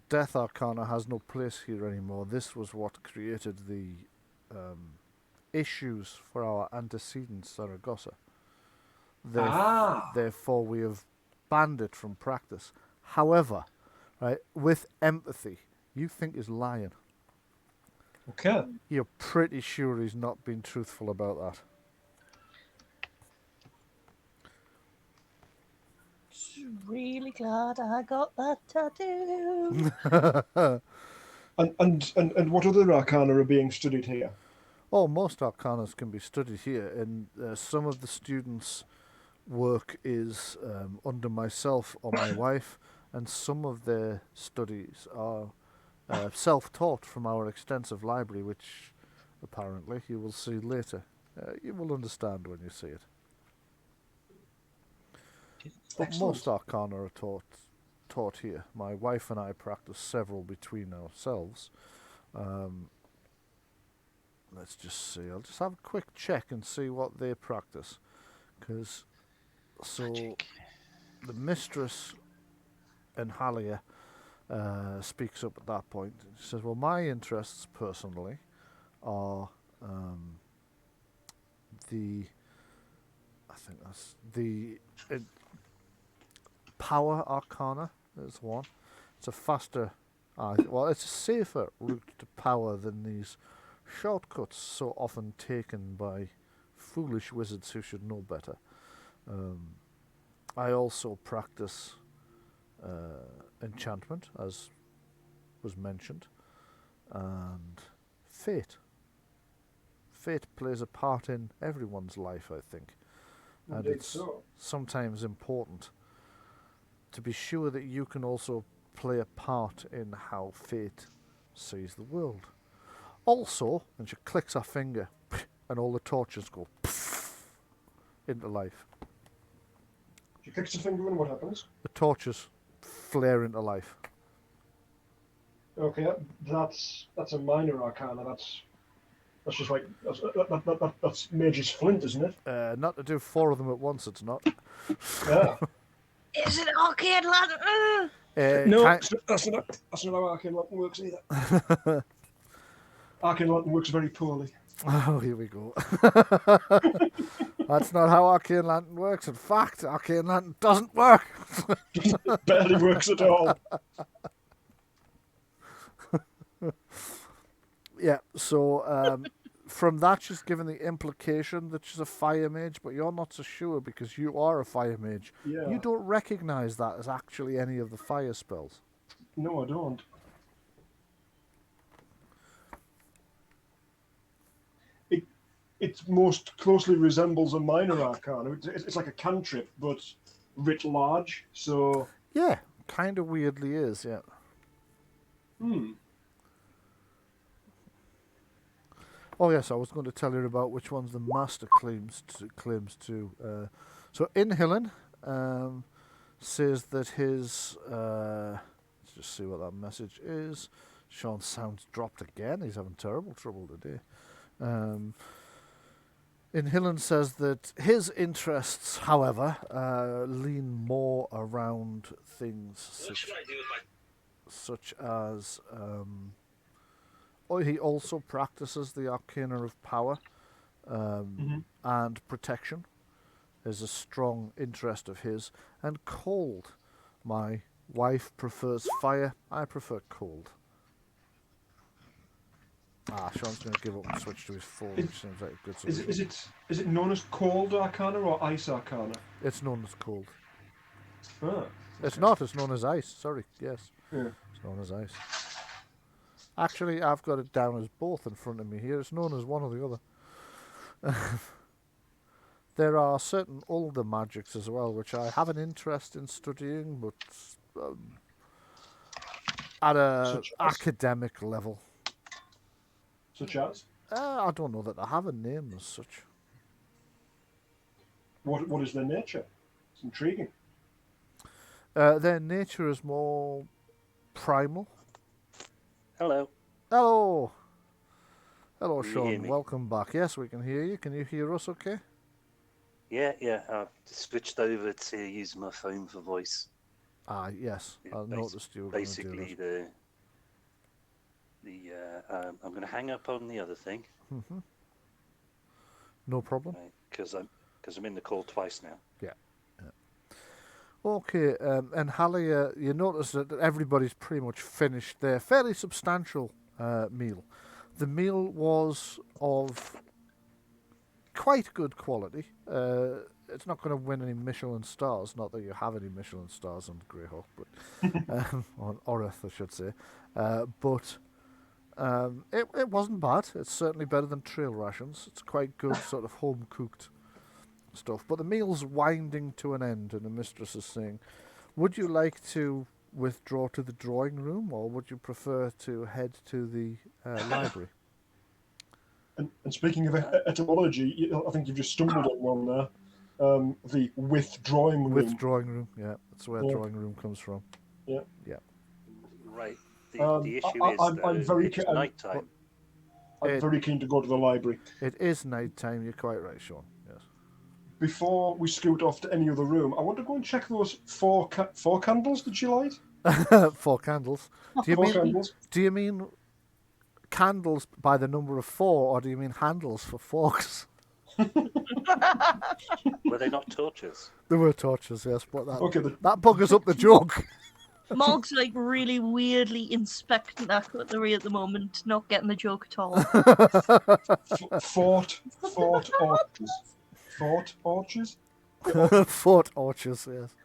Death Arcana has no place here anymore. This was what created the issues for our antecedent Saragosa. Therefore, we have banned it from practice. However, right, with empathy, you think is lying. Okay. You're pretty sure he's not been truthful about that. Really glad I got that tattoo. And what other arcana are being studied here? Oh, most arcanas can be studied here, and some of the students' work is under myself or my wife, and some of their studies are self-taught from our extensive library, which apparently you will see later. You will understand when you see it. But most arcana are taught here. My wife and I practice several between ourselves. Let's just see. I'll just have a quick check and see what they practice. The mistress in Halia speaks up at that point. She says, well, my interests personally are power arcana is one. It's a faster, it's a safer route to power than these shortcuts so often taken by foolish wizards who should know better. I also practice enchantment, as was mentioned, and fate. Fate plays a part in everyone's life, I think. And Indeed it's so. sometimes important to be sure that you can also play a part in how fate sees the world. Also, and she clicks her finger, and all the torches go into life. She clicks her finger and what happens? The torches flare into life. Okay, that's a minor arcana. That's just like that's Mage's Flint, isn't it? Not to do 4 of them at once, it's not. Yeah. Is it Arcade Lantern? No, Ki- that's not how Arcane Lantern works either. Arcane Lantern works very poorly. Oh, here we go. That's not how Arcane Lantern works. In fact, Arcane Lantern doesn't work. It barely works at all. Yeah, so from that she's given the implication that she's a fire mage, but you're not so sure because you are a fire mage. Yeah. You don't recognise that as actually any of the fire spells. No, I don't. It most closely resembles a minor arcana. It's like a cantrip, but writ large. So. Yeah, kind of weirdly is, yeah. Oh yes, I was going to tell you about which ones the master claims to. So Inhillen says that his. Let's just see what that message is. Sean's sound's dropped again. He's having terrible trouble today. Inhillen says that his interests, however, lean more around things such as. He also practices the Arcana of Power, and protection is a strong interest of his. And cold. My wife prefers fire. I prefer cold. Sean's going to give up and switch to his phone, which seems like a good solution. Is it known as cold arcana or ice arcana? It's known as cold. Ah. It's not. It's known as ice. Sorry. Yes. Yeah. It's known as ice. Actually, I've got it down as both in front of me here. It's known as one or the other. There are certain older magics as well, which I have an interest in studying, but at a academic level. Such as? I don't know that I have a name as such. What is their nature? It's intriguing. Their nature is more primal. Hello. Hello. Hello, Can you hear Sean. me? Welcome back. Yes, we can hear you. Can you hear us okay? Yeah. I've switched over to using my phone for voice. Yes. I noticed you were going to do Basically, that. I'm going to hang up on the other thing. Mm-hmm. No problem. Because I'm in the call twice now. Yeah. Okay, and Halia, you notice that everybody's pretty much finished their fairly substantial meal. The meal was of quite good quality. It's not going to win any Michelin stars, not that you have any Michelin stars on Greyhawk, but on Oreth, I should say. But it wasn't bad. It's certainly better than trail rations. It's quite good, sort of home cooked stuff. But the meal's winding to an end, and the mistress is saying, "Would you like to withdraw to the drawing room, or would you prefer to head to the library?" And speaking of etymology, I think you've just stumbled on one there. The withdrawing room. Withdrawing room, yeah, that's where Yeah. drawing room comes from. Yeah. Yeah. Right. The issue is I'm that very it's ca- night time. I'm very keen to go to the library. It is night time. You're quite right, Sean. Yes. Before we scoot off to any other room, I want to go and check those four candles that she light. 4 candles. Four candles. Do you mean candles by the number of 4, or do you mean handles for forks? Were they not torches? There were torches, yes, but that Okay, buggers up the joke. Mog's like really weirdly inspecting that cutlery at the moment, not getting the joke at all. fort orches. Fort orches. Fort orches, yes.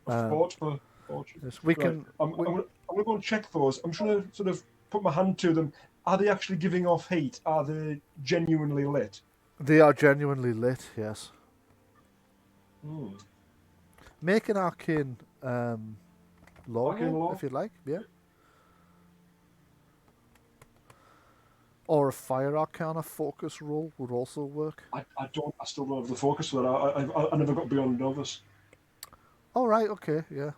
Fort for orches. Yes, we Right. can. I'm going to go and check those. I'm trying to sort of put my hand to them. Are they actually giving off heat? Are they genuinely lit? They are genuinely lit, yes. Make an arcane law Arcane roll, law? if you'd like, yeah. Or a fire arcana focus roll would also work. I still don't have the focus for that. I never got beyond novice. All right, okay, yeah.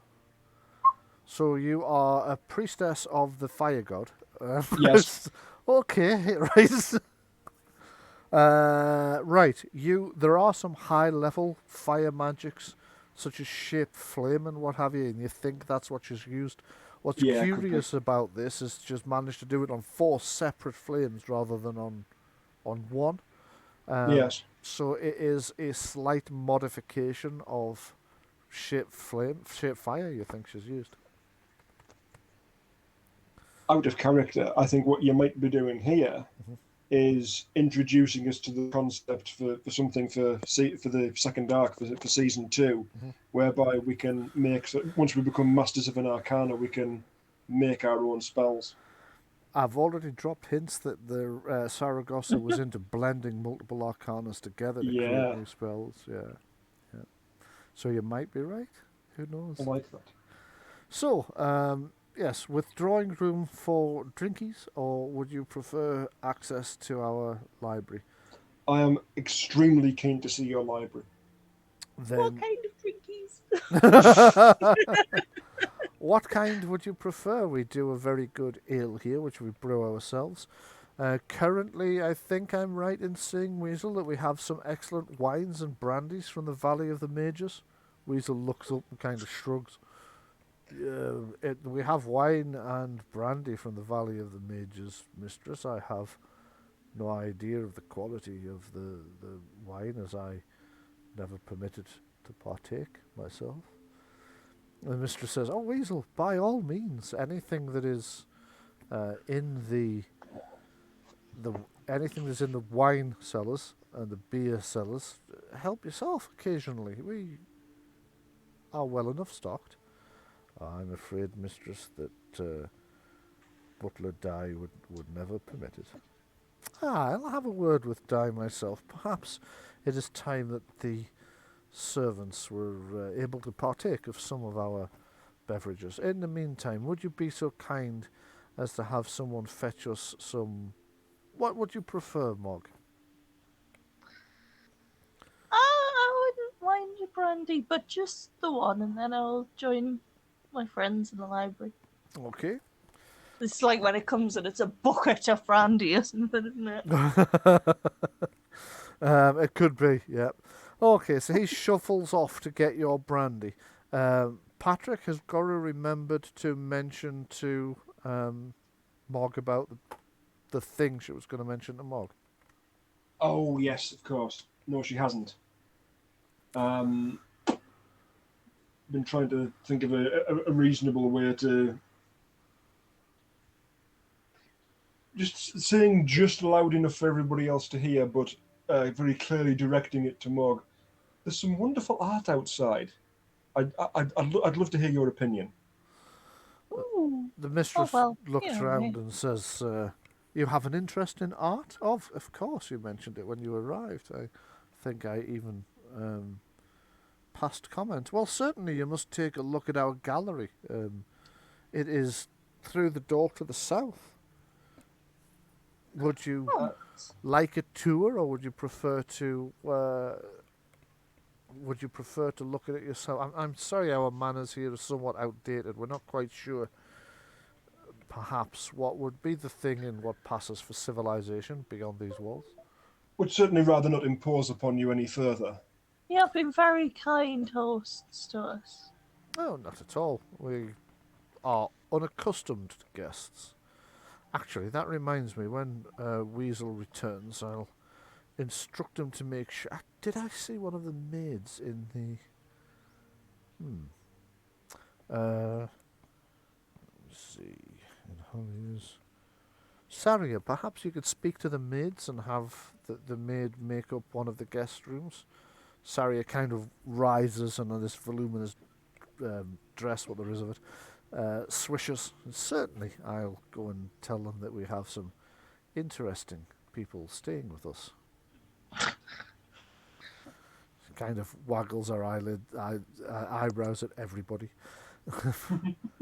So you are a priestess of the fire god. Yes. Okay, right. Right. There are some high level fire magics, such as shape flame and what have you, and you think that's what she's used. What's Yeah, curious about this is just managed to do it on 4 separate flames rather than on one. Yes. So it is a slight modification of shape fire. You think she's used? Out of character, I think what you might be doing here is introducing us to the concept for something for the second arc for season 2, whereby we can make, once we become masters of an arcana, we can make our own spells. I've already dropped hints that the Saragosa was into blending multiple arcanas together to create new spells. Yeah. So you might be right. Who knows? I like that. So, yes, withdrawing room for drinkies, or would you prefer access to our library? I am extremely keen to see your library. Then, What kind of drinkies? what kind would you prefer? We do a very good ale here, which we brew ourselves. Currently, I think I'm right in saying, Weasel, that we have some excellent wines and brandies from the Valley of the Mages. Weasel looks up and kind of shrugs. We have wine and brandy from the Valley of the Mages, mistress. I have no idea of the quality of the wine, as I never permitted to partake myself. The mistress says, "Oh, Weasel, by all means, anything that is in the anything that's in the wine cellars and the beer cellars, help yourself occasionally. We are well enough stocked." I'm afraid, mistress, that Butler Di would never permit it. I'll have a word with Di myself. Perhaps it is time that the servants were able to partake of some of our beverages. In the meantime, would you be so kind as to have someone fetch us some... What would you prefer, Mog? I wouldn't mind a brandy, but just the one, and then I'll join my friends in the library. Okay. It's like when it comes and it's a bucket of brandy or something, isn't it? It could be, yeah. Okay, so he shuffles off to get your brandy. Patrick, has Gorra remembered to mention to Mog about the thing she was going to mention to Mog? Oh, yes, of course. No, she hasn't. Been trying to think of a reasonable way to just saying just loud enough for everybody else to hear, but very clearly directing it to Mog. There's some wonderful art outside. I'd love to hear your opinion. Ooh. The mistress well, looks you know, round and says, "You have an interest in art? Of course, you mentioned it when you arrived. I think I even passed comment. Well, certainly you must take a look at our gallery. It is through the door to the south. Would you like a tour, or would you prefer to? Would you prefer to look at it yourself? I'm sorry, our manners here are somewhat outdated. We're not quite sure, perhaps, what would be the thing in what passes for civilization beyond these walls. Would certainly rather not impose upon you any further. you have been very kind hosts to us. No, not at all. We are unaccustomed guests. Actually, that reminds me, when Weasel returns, I'll instruct him to make sure. Did I see one of the maids in the... let's see. In Holly's... Saria, perhaps you could speak to the maids and have the maid make up one of the guest rooms. Saria kind of rises, and on this voluminous dress, what there is of it, swishes. Certainly, I'll go and tell them that we have some interesting people staying with us. Kind of waggles her eyebrows at everybody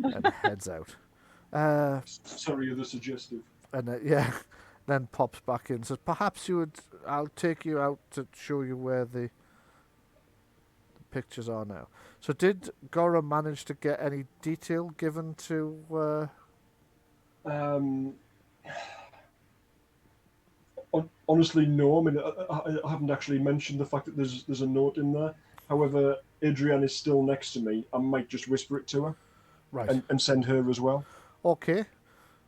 and heads out. Sorry, you're the suggestive. And yeah, then pops back in and says, perhaps you would, I'll take you out to show you where the pictures are now. So did Gorra manage to get any detail given to... Honestly, no. I mean, I haven't actually mentioned the fact that there's a note in there. However, Adrienne is still next to me. I might just whisper it to her, Right. and send her as well. Okay.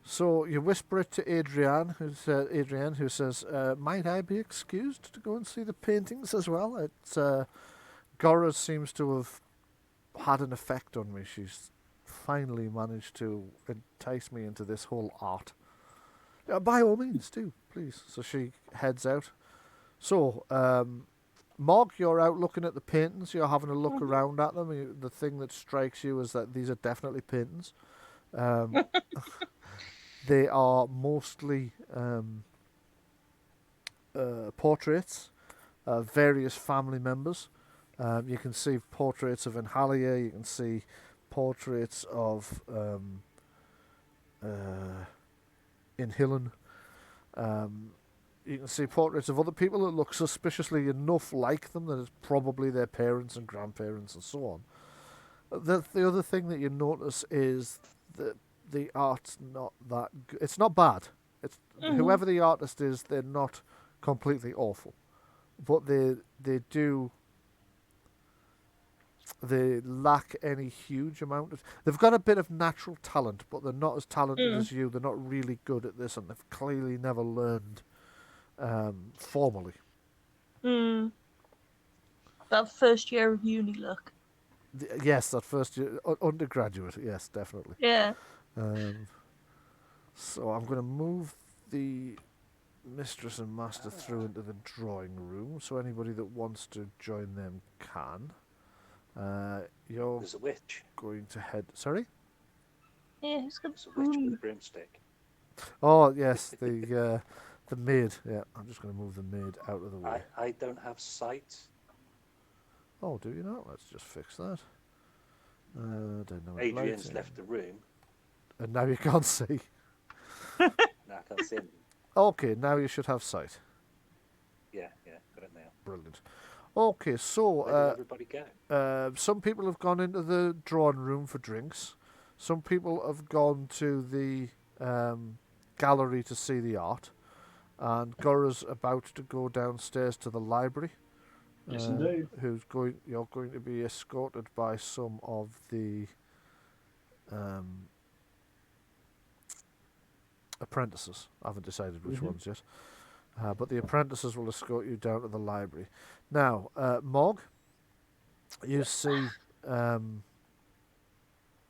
So you whisper it to Adrienne, who says, might I be excused to go and see the paintings as well? It's Gorra seems to have had an effect on me. She's finally managed to entice me into this whole art. By all means, do, please. So she heads out. So, Mog, you're out looking at the paintings. You're having a look around at them. The thing that strikes you is that these are definitely paintings. They are mostly portraits of various family members. You can see portraits of Enhalia. You can see portraits of Inhillen. You can see portraits of other people that look suspiciously enough like them that it's probably their parents and grandparents and so on. The other thing that you notice is that the art's not that good. It's not bad. It's whoever the artist is, they're not completely awful, but they lack any huge amount of... They've got a bit of natural talent, but they're not as talented as you. They're not really good at this, and they've clearly never learned formally. That first year of uni look. Yes, that first year undergraduate. Yes, definitely. Yeah. So I'm going to move the mistress and master through into the drawing room, so anybody that wants to join them can. You're There's a witch. going to head... Sorry? Yeah, who's got There's a witch with a broomstick. Oh, yes, the maid. Yeah, I'm just going to move the maid out of the way. I don't have sight. Oh, do you not? Let's just fix that. Don't know. Adrian's left the room. And now you can't see. No, I can't see him. Okay, now you should have sight. Yeah, got it now. Brilliant. Okay, so Where did everybody go? some people have gone into the drawing room for drinks. Some people have gone to the gallery to see the art. And Gorra's about to go downstairs to the library. Yes, indeed. You're going to be escorted by some of the apprentices. I haven't decided which ones yet. But the apprentices will escort you down to the library. Now, Mog, you see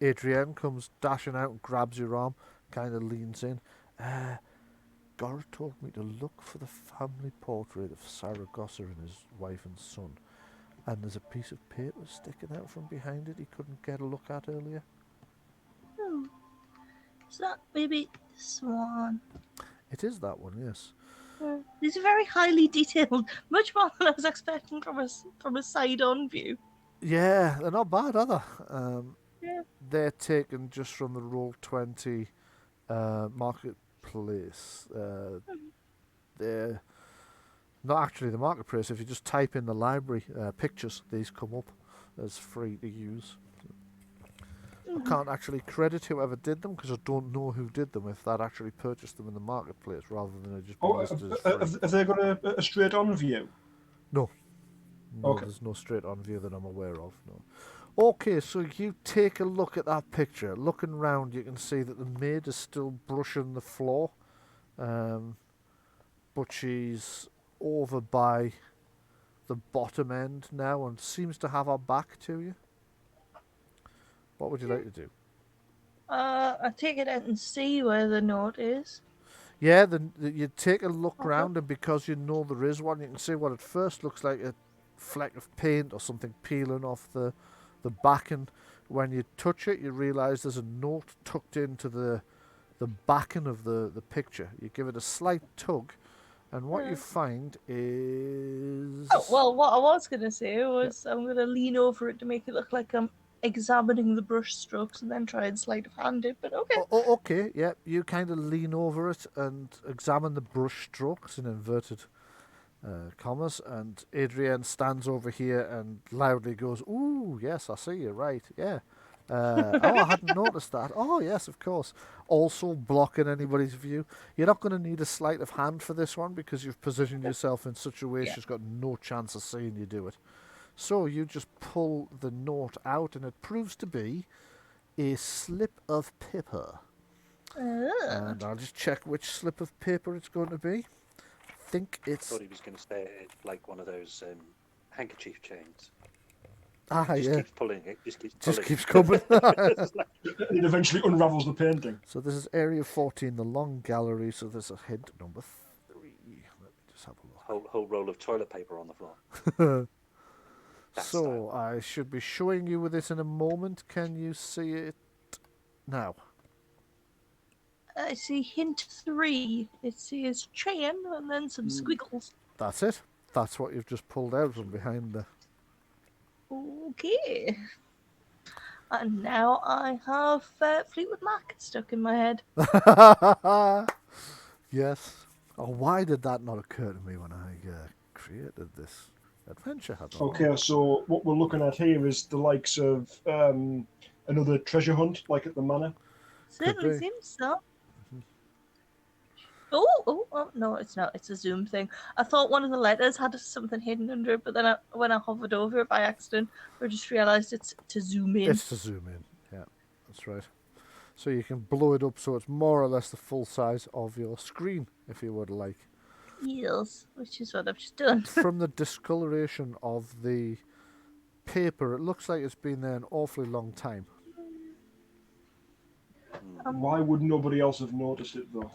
Adrienne comes dashing out and grabs your arm, kind of leans in. Gorra told me to look for the family portrait of Saragosa and his wife and son. And there's a piece of paper sticking out from behind it he couldn't get a look at earlier. Oh, is that maybe this one? It is that one, yes. These are very highly detailed, much more than I was expecting from a side-on view. Yeah, they're not bad, are they? Yeah. They're taken just from the Roll20 marketplace. They're not actually the marketplace. If you just type in the library pictures, these come up as free to use. I can't actually credit whoever did them because I don't know who did them, if that actually purchased them in the marketplace rather than it just be listed as free. Have they got a straight-on view? No, Okay. there's no straight-on view that I'm aware of, no. Okay, so you take a look at that picture. Looking round, you can see that the maid is still brushing the floor, but she's over by the bottom end now and seems to have her back to you. What would you like to do? I take it out and see where the note is. Yeah, you take a look round, and because you know there is one, you can see what at first looks like a fleck of paint or something peeling off the back, and when you touch it, you realise there's a note tucked into the backing of the picture. You give it a slight tug, and what you find is... Oh, well, what I was going to say was I'm going to lean over it to make it look like I'm examining the brush strokes and then try and sleight of hand it, but okay. Okay, yeah. You kind of lean over it and examine the brush strokes in inverted commas, and Adrienne stands over here and loudly goes, "Ooh, yes, I see you, right, yeah. Oh, I hadn't noticed that. Oh, yes, of course." Also blocking anybody's view. You're not going to need a sleight of hand for this one because you've positioned yourself in such a way she's got no chance of seeing you do it. So you just pull the note out, and it proves to be a slip of paper. And I'll just check which slip of paper it's going to be. I think it's... I thought he was going to say it like one of those handkerchief chains. Ah, Just yeah. keeps pulling it. Just keeps coming. It eventually unravels the painting. So this is area 14, the long gallery. So there's a hint number 3. Let me just have a look. Whole roll of toilet paper on the floor. So I should be showing you with this in a moment. Can you see it now? I see hint 3. It says chain and then some squiggles. That's it. That's what you've just pulled out from behind the... Okay. And now I have Fleetwood Mac stuck in my head. Yes. Oh, why did that not occur to me when I created this adventure? Okay, so what we're looking at here is the likes of another treasure hunt, like at the manor. Certainly seems so. Oh, no, it's not. It's a zoom thing. I thought one of the letters had something hidden under it, but then when I hovered over it by accident, I just realised it's to zoom in. It's to zoom in, yeah, that's right. So you can blow it up so it's more or less the full size of your screen, if you would like. Yes, which is what I've just done. From the discoloration of the paper, it looks like it's been there an awfully long time. Why would nobody else have noticed it, though?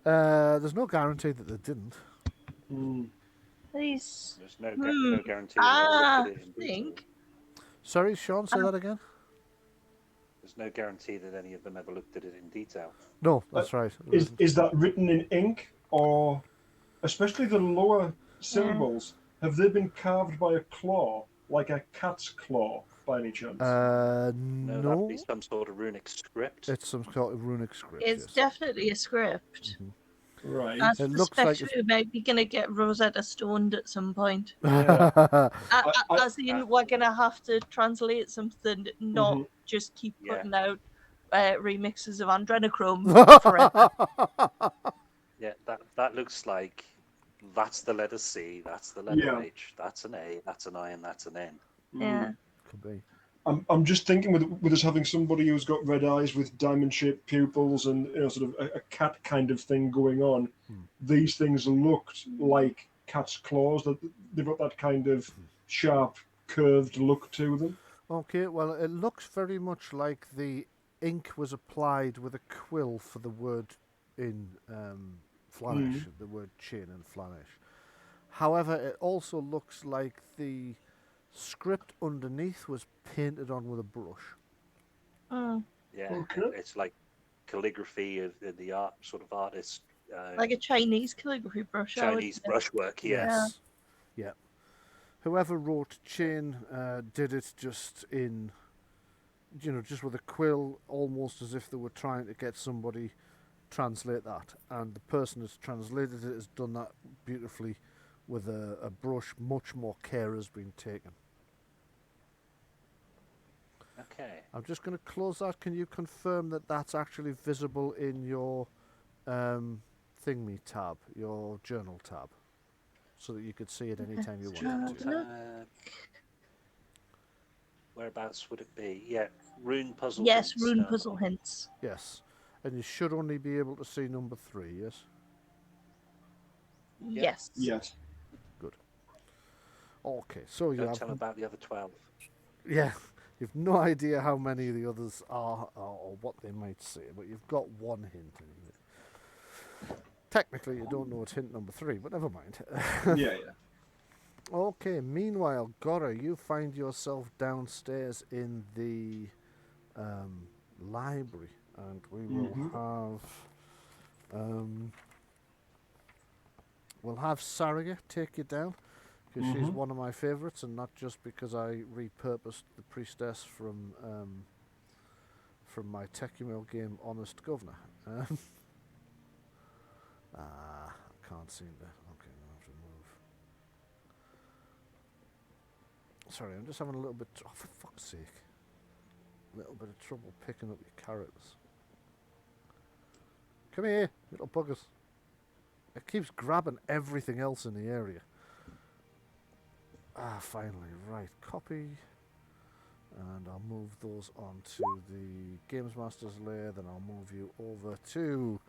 There's no guarantee that they didn't. There's no guarantee. I think. Sorry, Sean, say that again? There's no guarantee that any of them ever looked at it in detail. No, that's right. Is that written in ink, or especially the lower syllables? Have they been carved by a claw, like a cat's claw, by any chance? No, no. that'd be some sort of runic script. It's some sort of runic script. It's yes. definitely a script. Mm-hmm. Right. I It looks like suspect we might be going to get Rosetta stoned at some point. Yeah. As in, we're going to have to translate something, not just keep putting out remixes of Adrenochrome forever. Yeah, that looks like that's the letter C, that's the letter H, that's an A, that's an I, and that's an N. Yeah. Could be. I'm just thinking with us having somebody who's got red eyes with diamond-shaped pupils and sort of a cat kind of thing going on. These things looked like cat's claws. That they've got that kind of sharp, curved look to them. Okay, well, it looks very much like the ink was applied with a quill for the word in Flemish, the word chain in Flemish. However, it also looks like the script underneath was painted on with a brush. Mm. Yeah, Okay. it's like calligraphy of the art sort of artist. Like a Chinese calligraphy brush. I would Chinese guess. brushwork. Yeah. Yes. Yeah. Whoever wrote chain did it just in, just with a quill, almost as if they were trying to get somebody translate that, and the person who's translated it has done that beautifully with a brush. Much more care has been taken. Okay. I'm just going to close that. Can you confirm that that's actually visible in your thingy tab, your journal tab, so that you could see it anytime you wanted to? Journal. Whereabouts would it be? Yeah, rune puzzle. Yes, hints, rune puzzle hints. Yes, and you should only be able to see number 3. Yes. Yes. Yes. Good. Okay, so you Don't have tell about the other 12. Yeah, you've no idea how many of the others are or what they might say, but you've got one hint anyway. Technically, you don't know it's hint number 3, but never mind. Yeah. Okay, meanwhile, Gorra, you find yourself downstairs in the library, and we will we'll have Saraga take you down, because she's one of my favourites, and not just because I repurposed the priestess from my Techumil game, Honest Governor. I can't seem to. Okay, I have to move. Sorry, I'm just having a little bit. Oh, for fuck's sake! A little bit of trouble picking up your characters. Come here, little buggers. It keeps grabbing everything else in the area. Finally, right. Copy. And I'll move those onto the Games Master's layer, then I'll move you over to...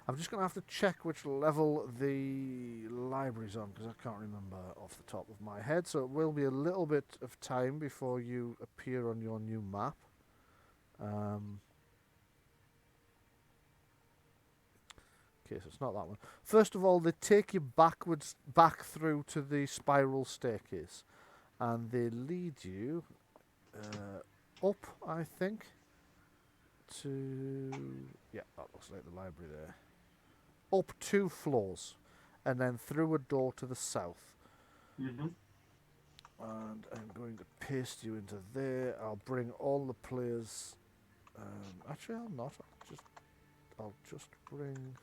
I'm just going to have to check which level the library's on, because I can't remember off the top of my head, so it will be a little bit of time before you appear on your new map. Okay, so it's not that one. First of all, they take you back through to the spiral staircase, and they lead you up, I think, to... yeah, that looks like the library there. Up 2 floors, and then through a door to the south. And I'm going to paste you into there. I'll bring all the players... actually, I'll not. I'll just bring...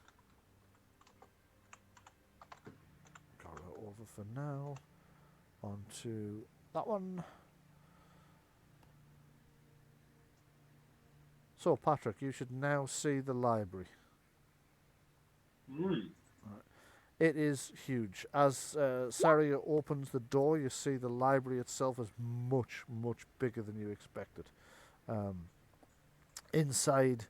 Gorra over for now. Onto that one. So, Patrick, you should now see the library. Right. It is huge. As Saria opens the door, you see the library itself is much, much bigger than you expected. Inside,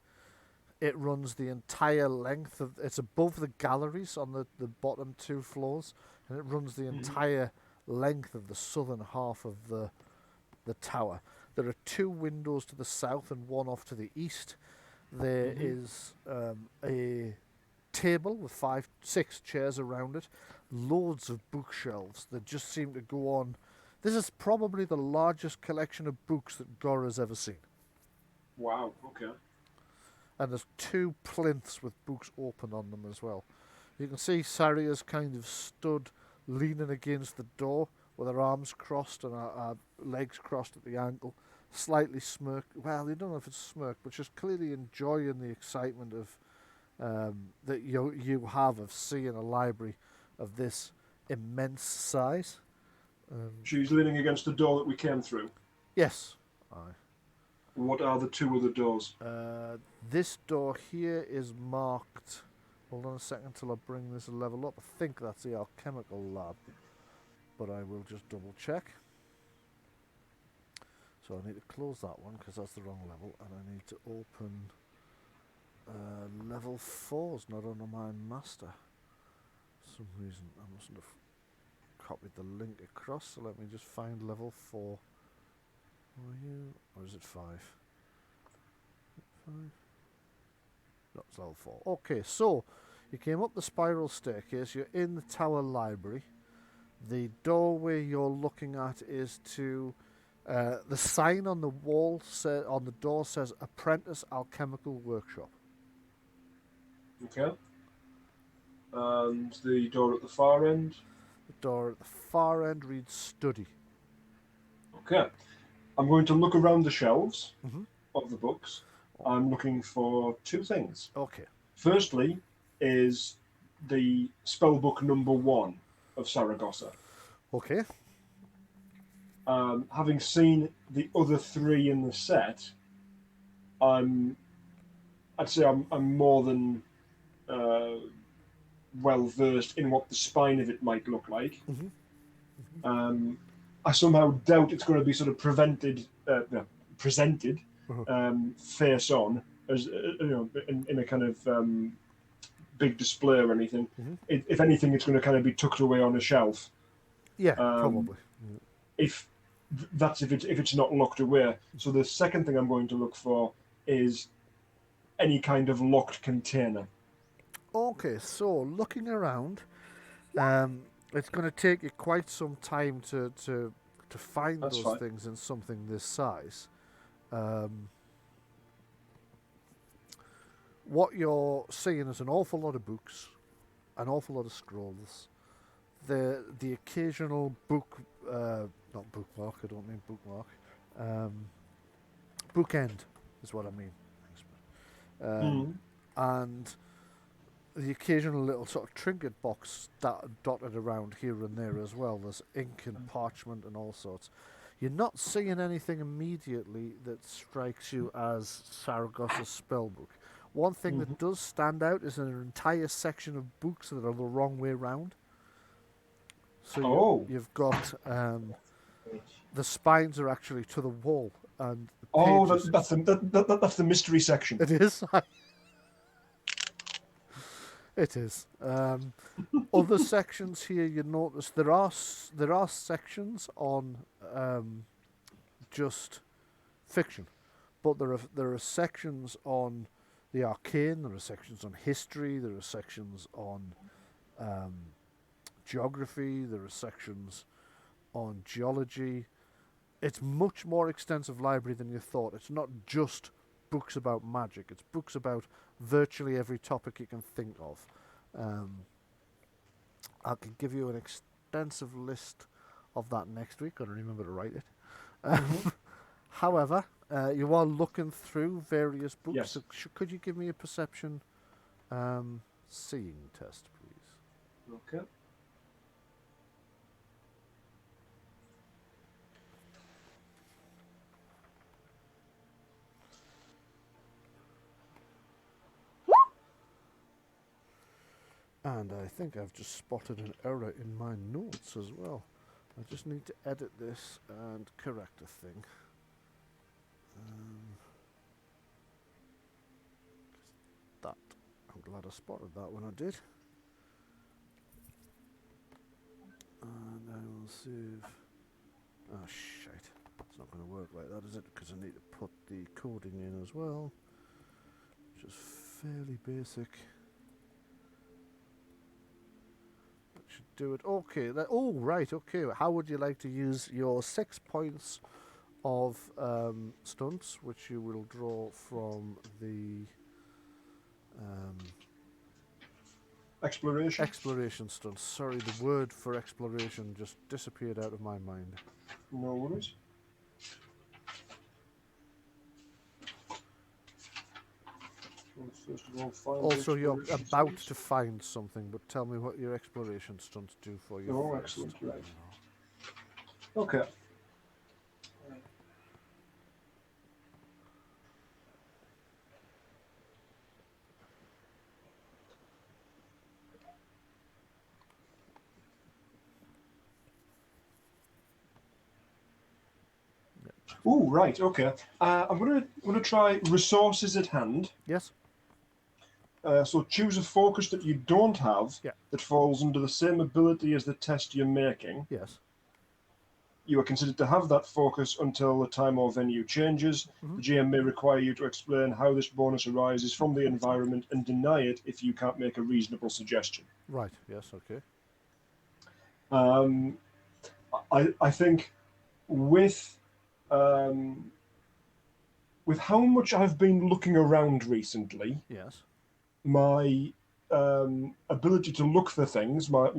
it runs the entire length of... It's above the galleries on the bottom 2 floors, and it runs the entire length of the southern half of the tower. There are 2 windows to the south and 1 off to the east. There is a table with 6 chairs around it, loads of bookshelves that just seem to go on. This is probably the largest collection of books that Gorra's ever seen. Wow, okay. And there's 2 plinths with books open on them as well. You can see Saria's kind of stood leaning against the door with her arms crossed and her legs crossed at the ankle, slightly smirked. Well, you don't know if it's smirked, but she's clearly enjoying the excitement of that you have of seeing a library of this immense size. She's leaning against the door that we came through. Yes. Aye. What are the 2 other doors? This door here is marked... Hold on a second till I bring this level up. I think that's the alchemical lab, but I will just double check. So I need to close that one because that's the wrong level, and I need to open level 4's not under my master. For some reason I mustn't have copied the link across, so let me just find level 4. Are you? Or is it 5? 5? That's level 4. Okay, so you came up the spiral staircase. You're in the tower library. The doorway you're looking at is to the sign on the wall on the door says Apprentice Alchemical Workshop. Okay. And the door at the far end. The door at the far end reads Study. Okay. I'm going to look around the shelves Mhm. of the books. I'm looking for two things. Okay. Firstly, is the spellbook number 1 of Saragosa. Okay. Having seen the other 3 in the set, I'd say I'm more than well versed in what the spine of it might look like. Mhm. I somehow doubt it's going to be sort of presented face on, as in a kind of big display or anything. Mhm. If anything, it's going to kind of be tucked away on a shelf. Yeah, probably. If it's not locked away. So the second thing I'm going to look for is any kind of locked container. Okay, so looking around, it's going to take you quite some time to find That's those fine. things in something this size. What you're seeing is an awful lot of books, an awful lot of scrolls, the occasional book, not bookmark. I don't mean bookmark. Bookend is what I mean. And the occasional little sort of trinket box dotted around here and there as well. There's ink and parchment and all sorts. You're not seeing anything immediately that strikes you as Saragosa's spellbook. One thing that does stand out is an entire section of books that are the wrong way round. So you've got the spines are actually to the wall, and the pages. That's the mystery section. It is. It is. Other sections here, you notice there are sections on just fiction, but there are sections on the arcane. There are sections on history. There are sections on geography. There are sections on geology. It's much more extensive library than you thought. It's not just books about magic. It's books about virtually every topic you can think of. I can give you an extensive list of that next week. I'll remember to write it. However, you are looking through various books. Yes. So could you give me a perception seeing test, please? Okay. And I think I've just spotted an error in my notes as well. I just need to edit this and correct a thing. I'm glad I spotted that when I did. And I will save. Oh, shite. It's not going to work like that, is it? Because I need to put the coding in as well. Which is fairly basic. Should do it. Okay. Right. Okay. How would you like to use your 6 points of stunts, which you will draw from the exploration stunts? Sorry, the word for exploration just disappeared out of my mind. No worries. First of all, also, you're about to find something, but tell me what your exploration stunts do for you. Oh, first. excellent, right. Okay. Oh, right, okay. I'm gonna try resources at hand. Yes. So choose a focus that you don't have Yeah. that falls under the same ability as the test you're making. Yes. You are considered to have that focus until the time or venue changes. Mhm. The GM may require you to explain how this bonus arises from the environment and deny it if you can't make a reasonable suggestion. Right. Yes. Okay. I think with how much I've been looking around recently, Yes. my ability to look for things, my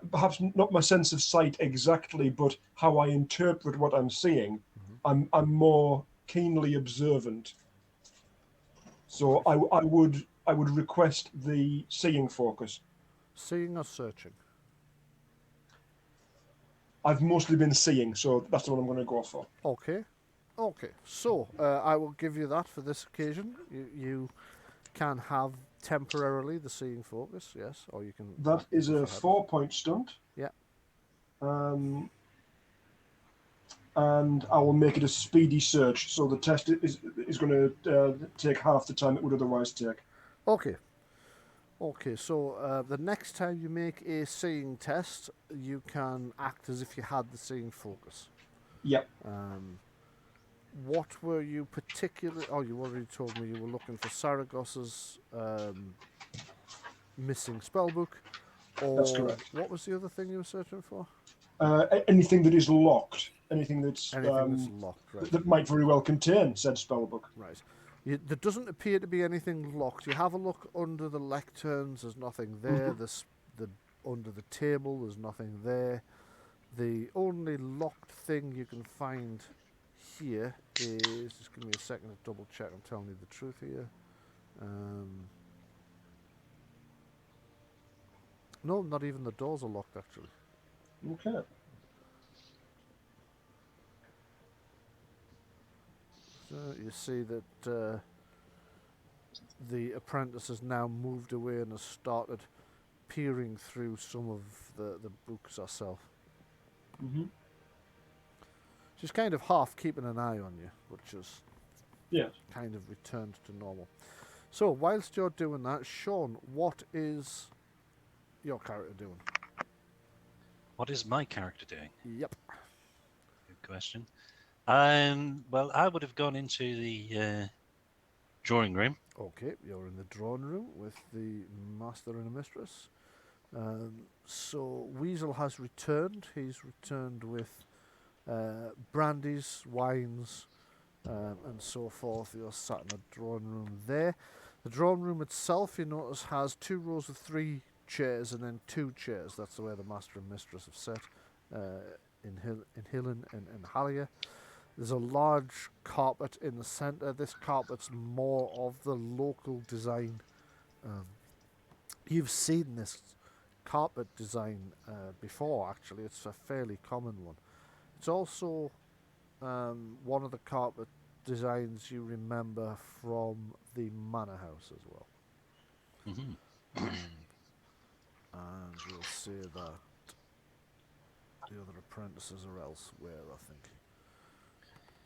perhaps not my sense of sight exactly, but how I interpret what I'm seeing, I'm more keenly observant. So I would request the seeing focus. Seeing or searching? I've mostly been seeing, so that's the one I'm going to go for. Okay. Okay. So I will give you that for this occasion. You can have temporarily the seeing focus, yes, or you can. That is if a you had- 4-point stunt. Yeah. And I will make it a speedy search, so the test is going to take half the time it would otherwise take. Okay. Okay, so the next time you make a seeing test, you can act as if you had the seeing focus. Yep. What were you particularly... Oh, you already told me you were looking for Saragosa's missing spellbook. Or That's correct. what was the other thing you were searching for? Anything that is locked, anything that's locked, right. that might very well contain said spellbook. Right. There doesn't appear to be anything locked. You have a look under the lecterns, there's nothing there. Under the table, there's nothing there. The only locked thing you can find here is... Just give me a second to double check I'm telling you the truth here. No, not even the doors are locked, actually. Okay. So you see that the apprentice has now moved away and has started peering through some of the books herself. Mm-hmm. She's kind of half keeping an eye on you, but just Yeah. kind of returned to normal. So, whilst you're doing that, Sean, what is your character doing? What is my character doing? Yep. Good question. Well, I would have gone into the drawing room. Okay, you're in the drawing room with the master and a mistress. So Weasel has returned. He's returned with brandies, wines, and so forth. You're sat in the drawing room there. The drawing room itself, you notice, has 2 rows of 3 chairs and then 2 chairs. That's the way the master and mistress have set in Hillen and in Hallier. There's a large carpet in the centre. This carpet's more of the local design. You've seen this carpet design before, actually. It's a fairly common one. It's also one of the carpet designs you remember from the manor house as well. Mm-hmm. And you'll see that the other apprentices are elsewhere, I think.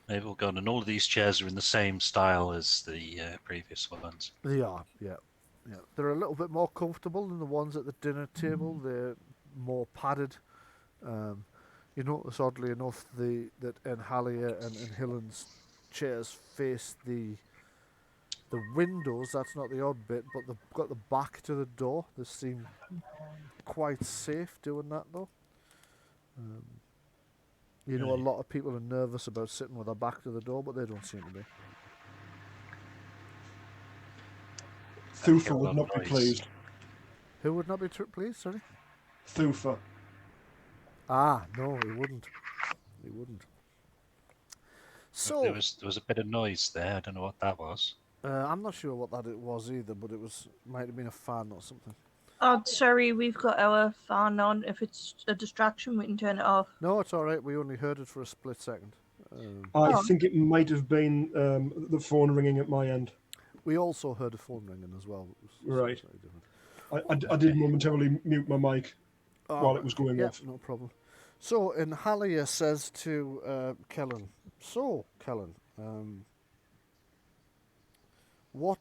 They've all gone, and all of these chairs are in the same style as the previous ones. They are, yeah. Yeah. They're a little bit more comfortable than the ones at the dinner table. They're more padded. You notice, oddly enough, that in Hallier and in Hillen's chairs face the windows. That's not the odd bit, but they've got the back to the door. They seem quite safe doing that, though. You know, a lot of people are nervous about sitting with their back to the door, but they don't seem to be. Thufa would not be pleased. Who would not be pleased, sorry? Thufa. Ah, no, he wouldn't. He wouldn't. So There was a bit of noise there. I don't know what that was. I'm not sure what that it was either, but it might have been a fan or something. Oh, sorry, we've got our fan on. If it's a distraction, we can turn it off. No, it's all right. We only heard it for a split second. I think it might have been the phone ringing at my end. We also heard a phone ringing as well. Right. I did momentarily mute my mic while it was going off. No problem. So, and Hallier says to Kellen, "So, Kellen, what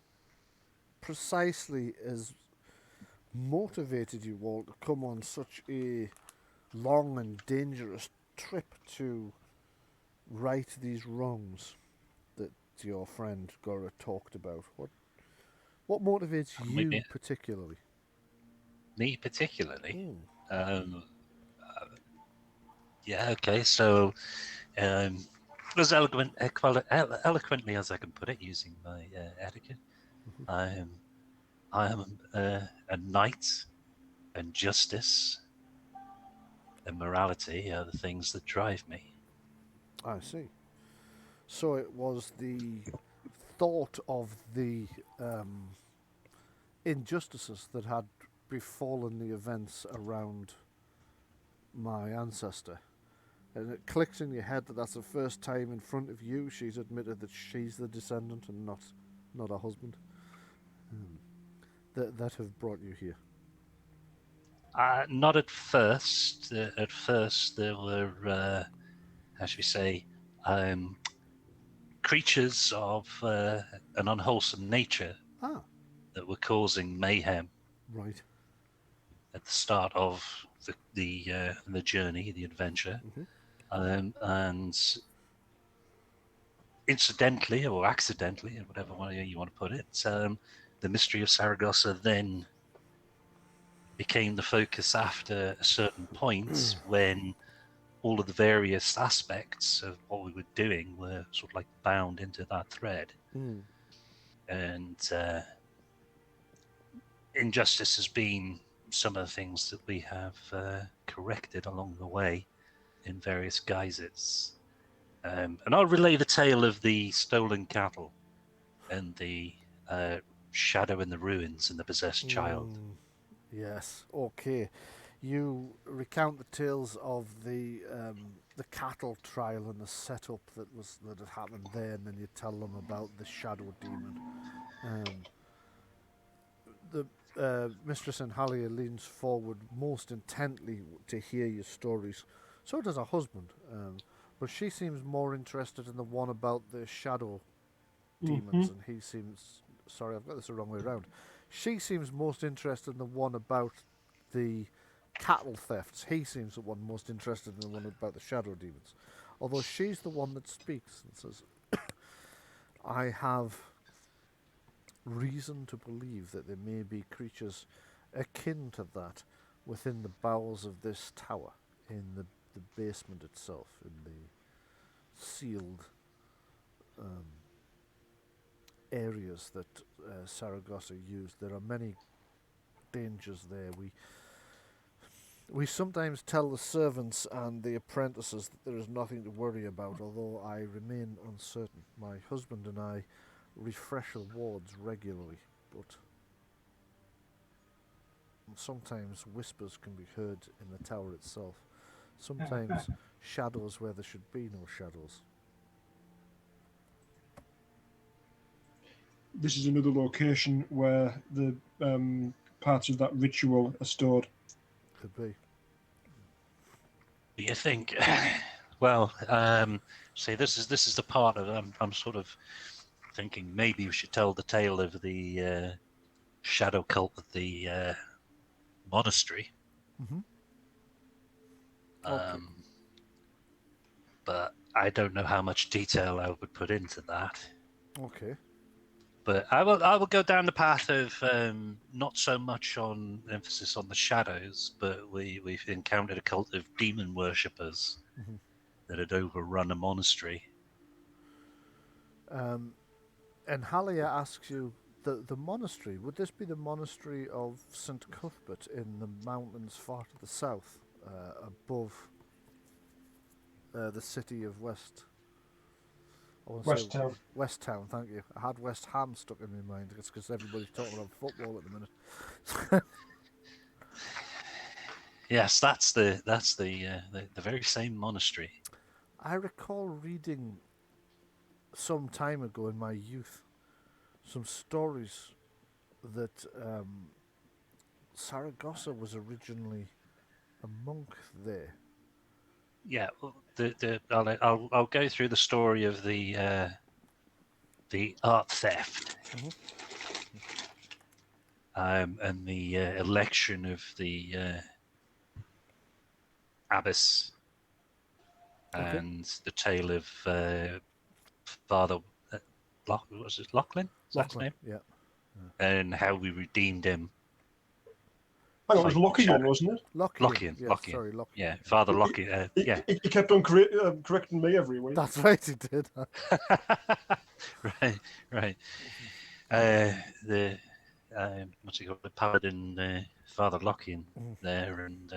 precisely has motivated you all to come on such a long and dangerous trip to right these wrongs that your friend Gorra talked about? What motivates Maybe you particularly? me particularly. Mm. Um, yeah, okay. So, um, as eloquently as I can put it, using my etiquette, Mhm. I am a knight, and justice and morality are the things that drive me. I see. So it was the thought of the injustices that had befallen the events around my ancestor. And it clicks in your head that that's the first time in front of you she's admitted that she's the descendant and not her husband. That have brought you here. Not at first. At first, there were, how should we say, um, creatures of an unwholesome nature Ah, that were causing mayhem right. at the start of the journey, the adventure, Mhm. and incidentally or accidentally, whatever way you want to put it, the mystery of Saragossa then became the focus after a certain point when all of the various aspects of what we were doing were sort of like bound into that thread. Mm. And injustice has been some of the things that we have corrected along the way in various guises. And I'll relay the tale of the stolen cattle and the shadow in the ruins and the possessed child. Yes. Okay. You recount the tales of the cattle trial and the setup that had happened there, and then you tell them about the shadow demon. Um, the Mistress Enhalia leans forward most intently to hear your stories. So does her husband, but she seems more interested in the one about the shadow demons, and he seems. Sorry, I've got this the wrong way around. She seems most interested in the one about the cattle thefts. He seems the one most interested in the one about the shadow demons. Although she's the one that speaks and says, I have reason to believe that there may be creatures akin to that within the bowels of this tower, in the basement itself, in the sealed areas that Saragossa used. There are many dangers there. We sometimes tell the servants and the apprentices that there is nothing to worry about, although I remain uncertain. My husband and I refresh the wards regularly, but sometimes whispers can be heard in the tower itself. Sometimes shadows where there should be no shadows. This is another location where the parts of that ritual are stored. Could be. Do you think? Well, see, this is the part of I'm sort of thinking maybe we should tell the tale of the shadow cult of the monastery. Mm-hmm. Okay. Um, but I don't know how much detail I would put into that. Okay. But I will go down the path of not so much on emphasis on the shadows, but we've encountered a cult of demon worshippers Mm-hmm. that had overrun a monastery. And Halia asks you, the monastery, would this be the monastery of St. Cuthbert in the mountains far to the south, above the city of West? I want to say West Town. West Town, thank you. I had West Ham stuck in my mind. It's because everybody's talking about football at the minute. Yes, that's the very same monastery. I recall reading some time ago in my youth some stories that Saragossa was originally a monk there. Yeah, well, I'll go through the story of the art theft Mm-hmm. and the election of the abbess Okay. and the tale of Father was it Lachlan? Is that his Lachlan, name? yeah. And how we redeemed him. Hang on, it was Fighting Lockie Shadow. one, wasn't it? Lockian. Yes, Lockian. sorry, Lockian. Yeah, Father Lockian. Yeah. He kept on correcting me every week. That's right, he did. right. The what's he called? The paladin, Father Lockian there, and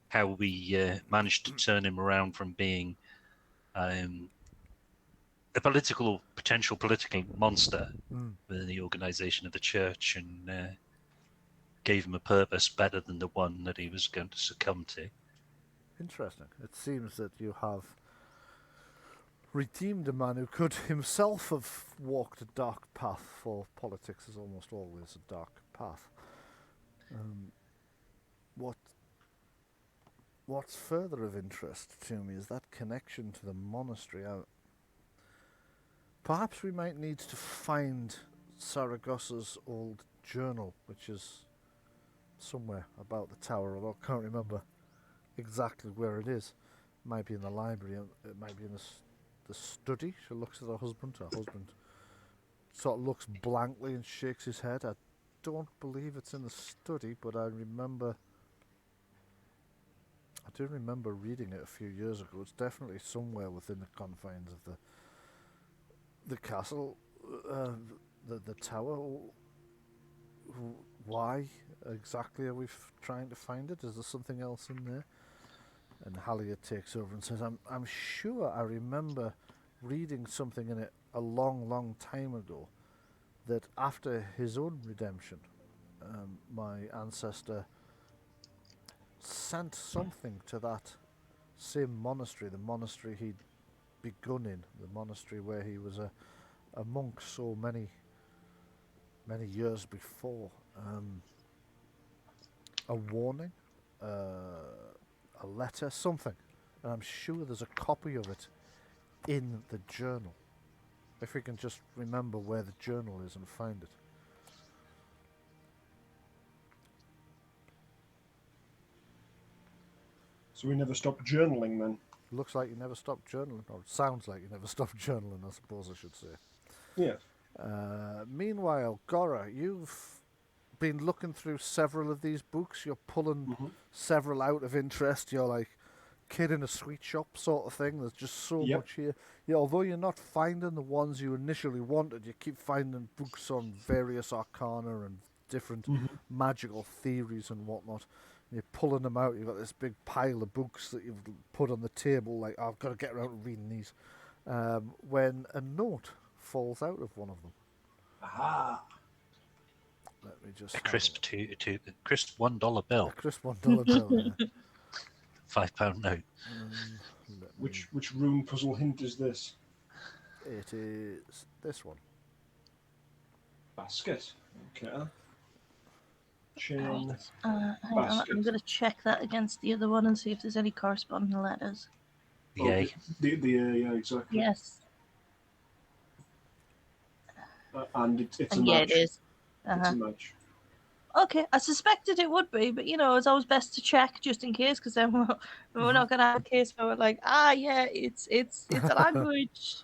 how we managed to turn him around from being a potential political monster within the organisation of the church, and gave him a purpose better than the one that he was going to succumb to. Interesting. It seems that you have redeemed a man who could himself have walked a dark path, for politics is almost always a dark path. What's further of interest to me is that connection to the monastery. Perhaps we might need to find Saragosa's old journal, which is somewhere about the tower, although I can't remember exactly where it is. It might be in the library, it might be in the study. She looks at her husband. Her husband sort of looks blankly and shakes his head. I don't believe it's in the study, but I do remember reading it a few years ago. It's definitely somewhere within the confines of the castle, the tower. Why exactly are we trying to find it? Is there something else in there? And Hallier takes over and says, I'm sure I remember reading something in it a long, long time ago, that after his own redemption, my ancestor sent something to that same monastery, the monastery he'd begun in, the monastery where he was a monk so many years before. A warning, a letter, something. And I'm sure there's a copy of it in the journal. If we can just remember where the journal is and find it. So we never stopped journaling then? Looks like you never stopped journaling, or it sounds like you never stopped journaling, I suppose I should say. Yeah. Meanwhile, Gorra, you've been looking through several of these books. You're pulling several out of interest. You're like kid in a sweet shop sort of thing. There's just so much here. Yeah, although you're not finding the ones you initially wanted, you keep finding books on various arcana and different magical theories and whatnot. And you're pulling them out. You've got this big pile of books that you've put on the table. Like, I've got to get around to reading these. When a note falls out of one of them. Aha! Let me just A crisp crisp $1 bill. a crisp $1 bill. Yeah. £5 note. Which rune puzzle hint is this? It is this one. Basket. Okay. Chain. Hang on, I'm going to check that against the other one and see if there's any corresponding letters. Yay. Yeah, exactly. Yes. And it's a And match. yeah, it is. It's a match. Okay, I suspected it would be, but it's always best to check just in case, because then we're not going to have a case where we're like, yeah, it's a language.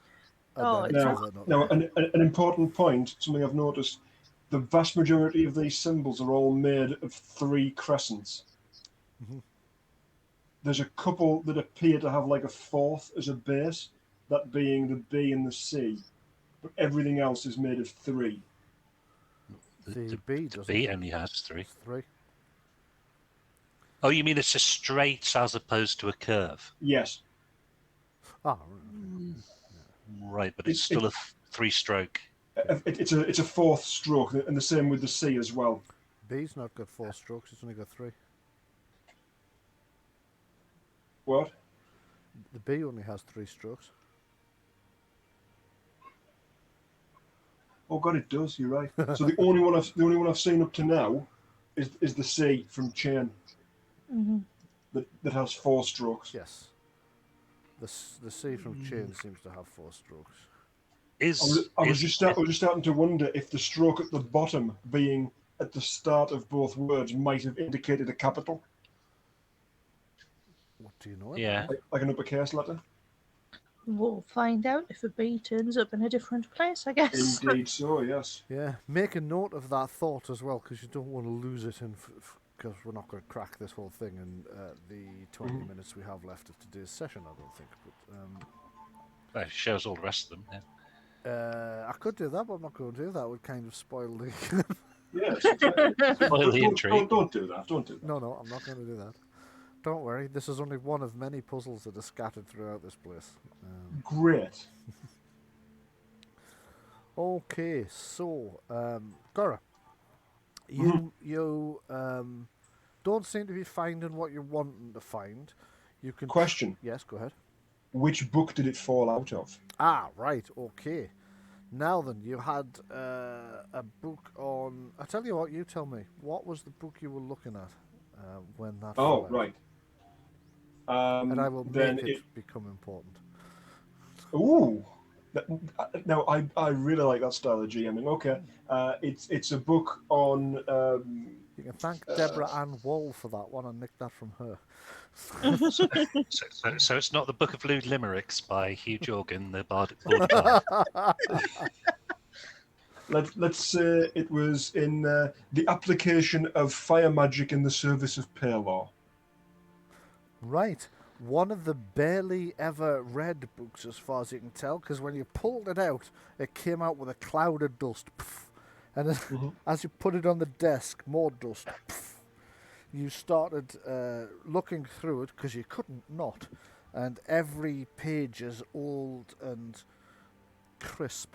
Now, an important point, something I've noticed, the vast majority of these symbols are all made of 3 crescents. There's a couple that appear to have like a 4th as a base, that being the B and the C, but everything else is made of 3. The B only has 3. 3. Oh, you mean it's a straight as opposed to a curve? Yes. Right, but it's still a 3-stroke. It's a 4th stroke, and the same with the C as well. B's not got 4 strokes, it's only got 3. What? The B only has 3 strokes. Oh God, it does. You're right. So the only one I've seen up to now is the C from Chain. That has 4 strokes. Yes. The C from Chain seems to have 4 strokes. I was just starting to wonder if the stroke at the bottom, being at the start of both words, might have indicated a capital. What do you know? Yeah. Like an uppercase letter. We'll find out if a bee turns up in a different place, I guess. Indeed, so yes. Yeah, make a note of that thought as well, because you don't want to lose it, because we're not going to crack this whole thing in the 20 minutes we have left of today's session, I don't think. But It shows all the rest of them. Yeah. I could do that, but I'm not going to do that. It would kind of spoil the... Yes, exactly. Spoil the intrigue. Don't do that. Don't do that. No, I'm not going to do that. Don't worry, this is only one of many puzzles that are scattered throughout this place. Great. Okay, so, Gorra, you don't seem to be finding what you're wanting to find. You can... Question. Yes, go ahead. Which book did it fall out of? Ah, right, okay. Now then, you had a book on... I tell you what, you tell me. What was the book you were looking at when that fell out? Right. And I will then make it become important. Ooh. Now, I really like that style of GMing. Okay. It's a book on... You can thank Deborah Ann Wall for that one and nick that from her. So it's not the Book of Lewd Limericks by Hugh Jorgen, the Bard. Let's say it was in the application of fire magic in the service of Paylor. Right. One of the barely ever read books, as far as you can tell, because when you pulled it out, it came out with a cloud of dust. And as you put it on the desk, more dust. You started looking through it, because you couldn't not. And every page is old and crisp.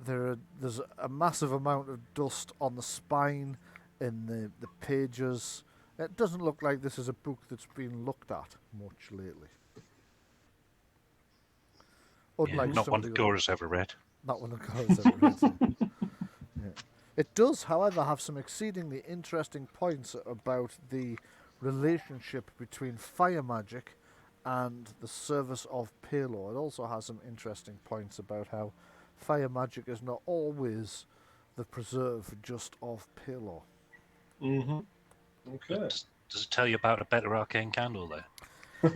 There's a massive amount of dust on the spine, in the pages. It doesn't look like this is a book that's been looked at much lately. Unlike Not one that Gorra's ever read. Not one that Gorra's ever read. Yeah. It does, however, have some exceedingly interesting points about the relationship between fire magic and the service of Paylor. It also has some interesting points about how fire magic is not always the preserve just of Paylor. Mm-hmm. Okay. Does it tell you about a better arcane candle there? Do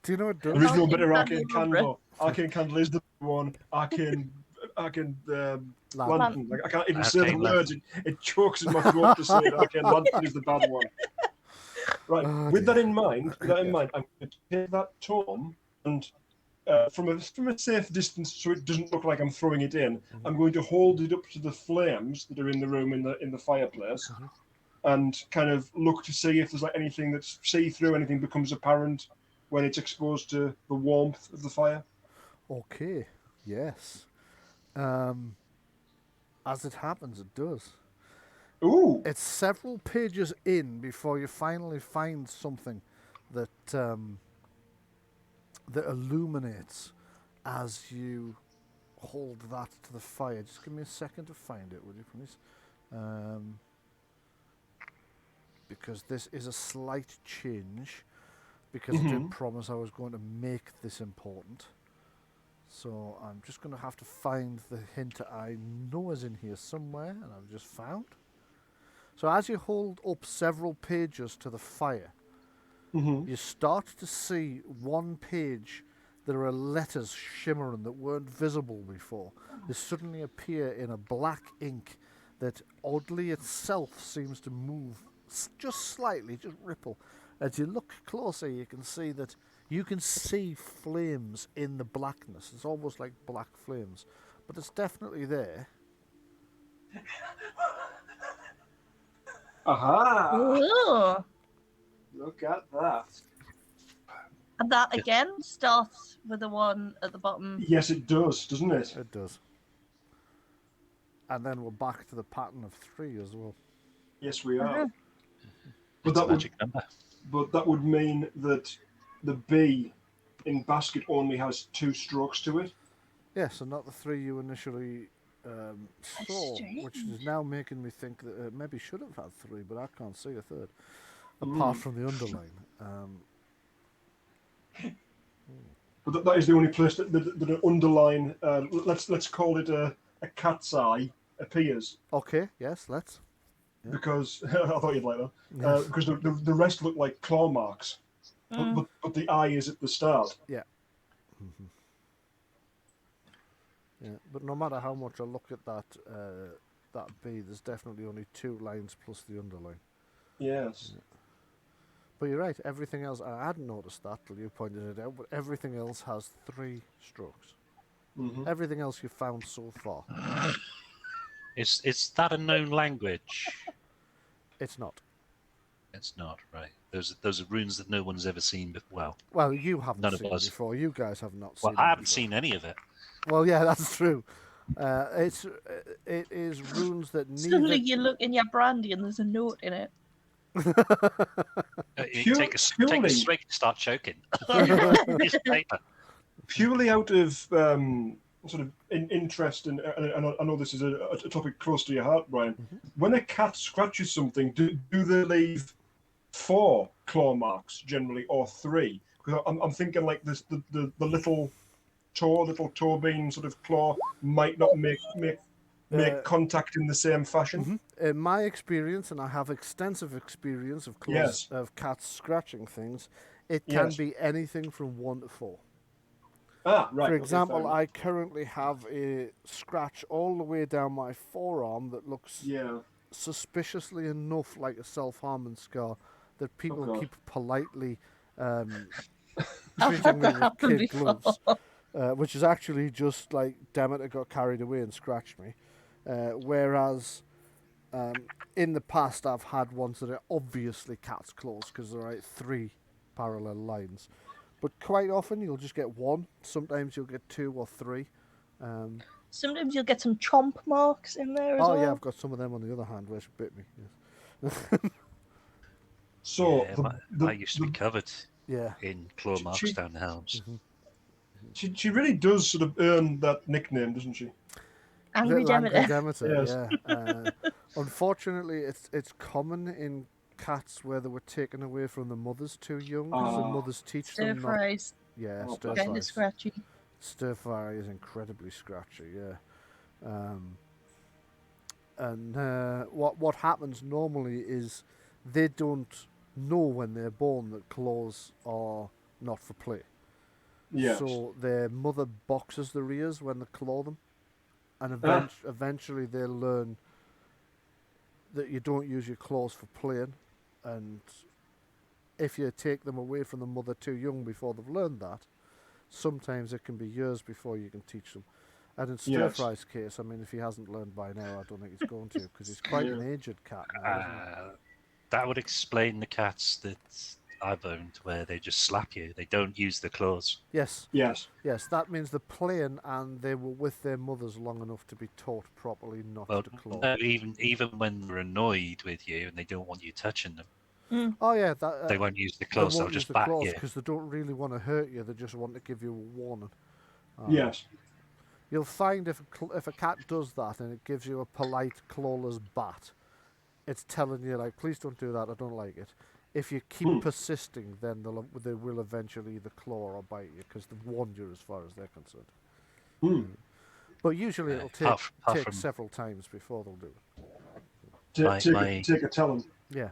you know what it does? There is no better arcane candle. Arcane candle is the one. Arcane lantern. Like, I can't even say the words. It chokes in my throat to say it. Arcane lantern is the bad one. Right. With that in mind, I'm going to take that tome and from a safe distance, so it doesn't look like I'm throwing it in. I'm going to hold it up to the flames that are in the room in the fireplace, and kind of look to see if there's like anything that's see-through, anything becomes apparent when it's exposed to the warmth of the fire. Okay. Yes. As it happens, it does. Ooh. It's several pages in before you finally find something that that illuminates as you hold that to the fire. Just give me a second to find it, would you please? Because this is a slight change, because I did promise I was going to make this important. So I'm just going to have to find the hint I know is in here somewhere, and I've just found. So as you hold up several pages to the fire, you start to see one page. There are letters shimmering that weren't visible before. They suddenly appear in a black ink that oddly itself seems to move just slightly, just ripple. As you look closer, you can see that you can see flames in the blackness. It's almost like black flames, but it's definitely there. Aha! Ooh. Look at that. And that again starts with the one at the bottom. Yes, it does, doesn't it? It does. And then we're back to the pattern of 3 as well. Yes, we are. But that magic number. But that would mean that the B in basket only has 2 strokes to it. Yes, and not the 3 you initially saw, which is now making me think that it maybe should have had 3, but I can't see a third, apart from the underline. But that is the only place that an underline, let's call it a cat's eye, appears. Okay, yes, let's. Yeah. Because I thought you'd like that. Because the rest look like claw marks. but the eye is at the start. Yeah. Yeah, but no matter how much I look at that B, there's definitely only 2 lines plus the underline. Yes. But you're right, everything else, I hadn't noticed that till you pointed it out, but everything else has 3 strokes. Mm-hmm. Everything else you've found so far. Is that a known language? It's not. It's not, right. Those are runes that no one's ever seen before. Well, you haven't None of seen it us. before. You guys have not Well, seen it I haven't before. seen any of it. Well, yeah, that's true. It is runes that Suddenly neither... you look in your brandy and there's a note in it. You take a purely- swig and start choking. Piece of paper. Purely out of sort of interest, and I know this is a topic close to your heart, Brian. When a cat scratches something, do they leave 4 claw marks generally, or 3? Because I'm thinking like this, the little toe bean sort of claw might not make contact in the same fashion. In my experience, and I have extensive experience of claws, of cats scratching things, it can be anything from 1 to 4. Ah, right. For okay, example, fair I currently have a scratch all the way down my forearm that looks suspiciously enough like a self-harming scar that people keep politely treating me with kid gloves, which is actually just like Demeter got carried away and scratched me. Whereas in the past I've had ones that are obviously cat's claws because there are 3 parallel lines. But quite often you'll just get 1. Sometimes you'll get 2 or 3. Sometimes you'll get some chomp marks in there as well. Oh yeah, I've got some of them on the other hand where she bit me. Yes. So I used to be covered in claw marks down the helms. She really does sort of earn that nickname, doesn't she? Angry Demeter. Yeah. Unfortunately, it's common in cats where they were taken away from the mothers too young, because the mothers teach them not. Stir-fries. Yeah, Oh, stir Kind of fries. scratchy. Stir fry is incredibly scratchy. Yeah. And what happens normally is they don't know when they're born that claws are not for play. Yes. So their mother boxes their ears when they claw them, and eventually they'll learn that you don't use your claws for playing, and if you take them away from the mother too young before they've learned that, sometimes it can be years before you can teach them. And in Stir Fry's case, I mean, if he hasn't learned by now, I don't think he's going to, because he's quite an aged cat now, isn't he? That would explain the cats that I've owned, where they just slap you. They don't use the claws. Yes. Yes. Yes, that means they're playing and they were with their mothers long enough to be taught properly not to claw. No, even when they're annoyed with you and they don't want you touching them. Oh yeah, they won't use the claws. They'll just bat you because they don't really want to hurt you. They just want to give you a warning. Yes. You'll find if a cat does that and it gives you a polite clawless bat, it's telling you like, please don't do that. I don't like it. If you keep persisting, then they will eventually either claw or bite you because they've warned you as far as they're concerned. But usually it'll take several times before they'll do it. Take a talon. Yeah.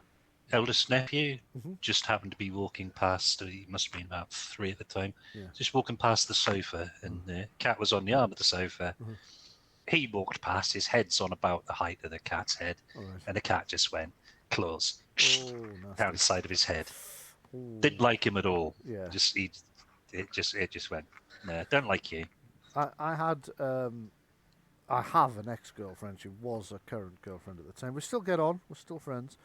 Eldest nephew just happened to be walking past. He must have been about 3 at the time. Yeah. Just walking past the sofa, and the cat was on the arm of the sofa. He walked past. His head's on about the height of the cat's head, and the cat just went claws down the side of his head. Didn't like him at all. Yeah. It just went. No, don't like you. I have an ex-girlfriend. She was a current girlfriend at the time. We still get on. We're still friends.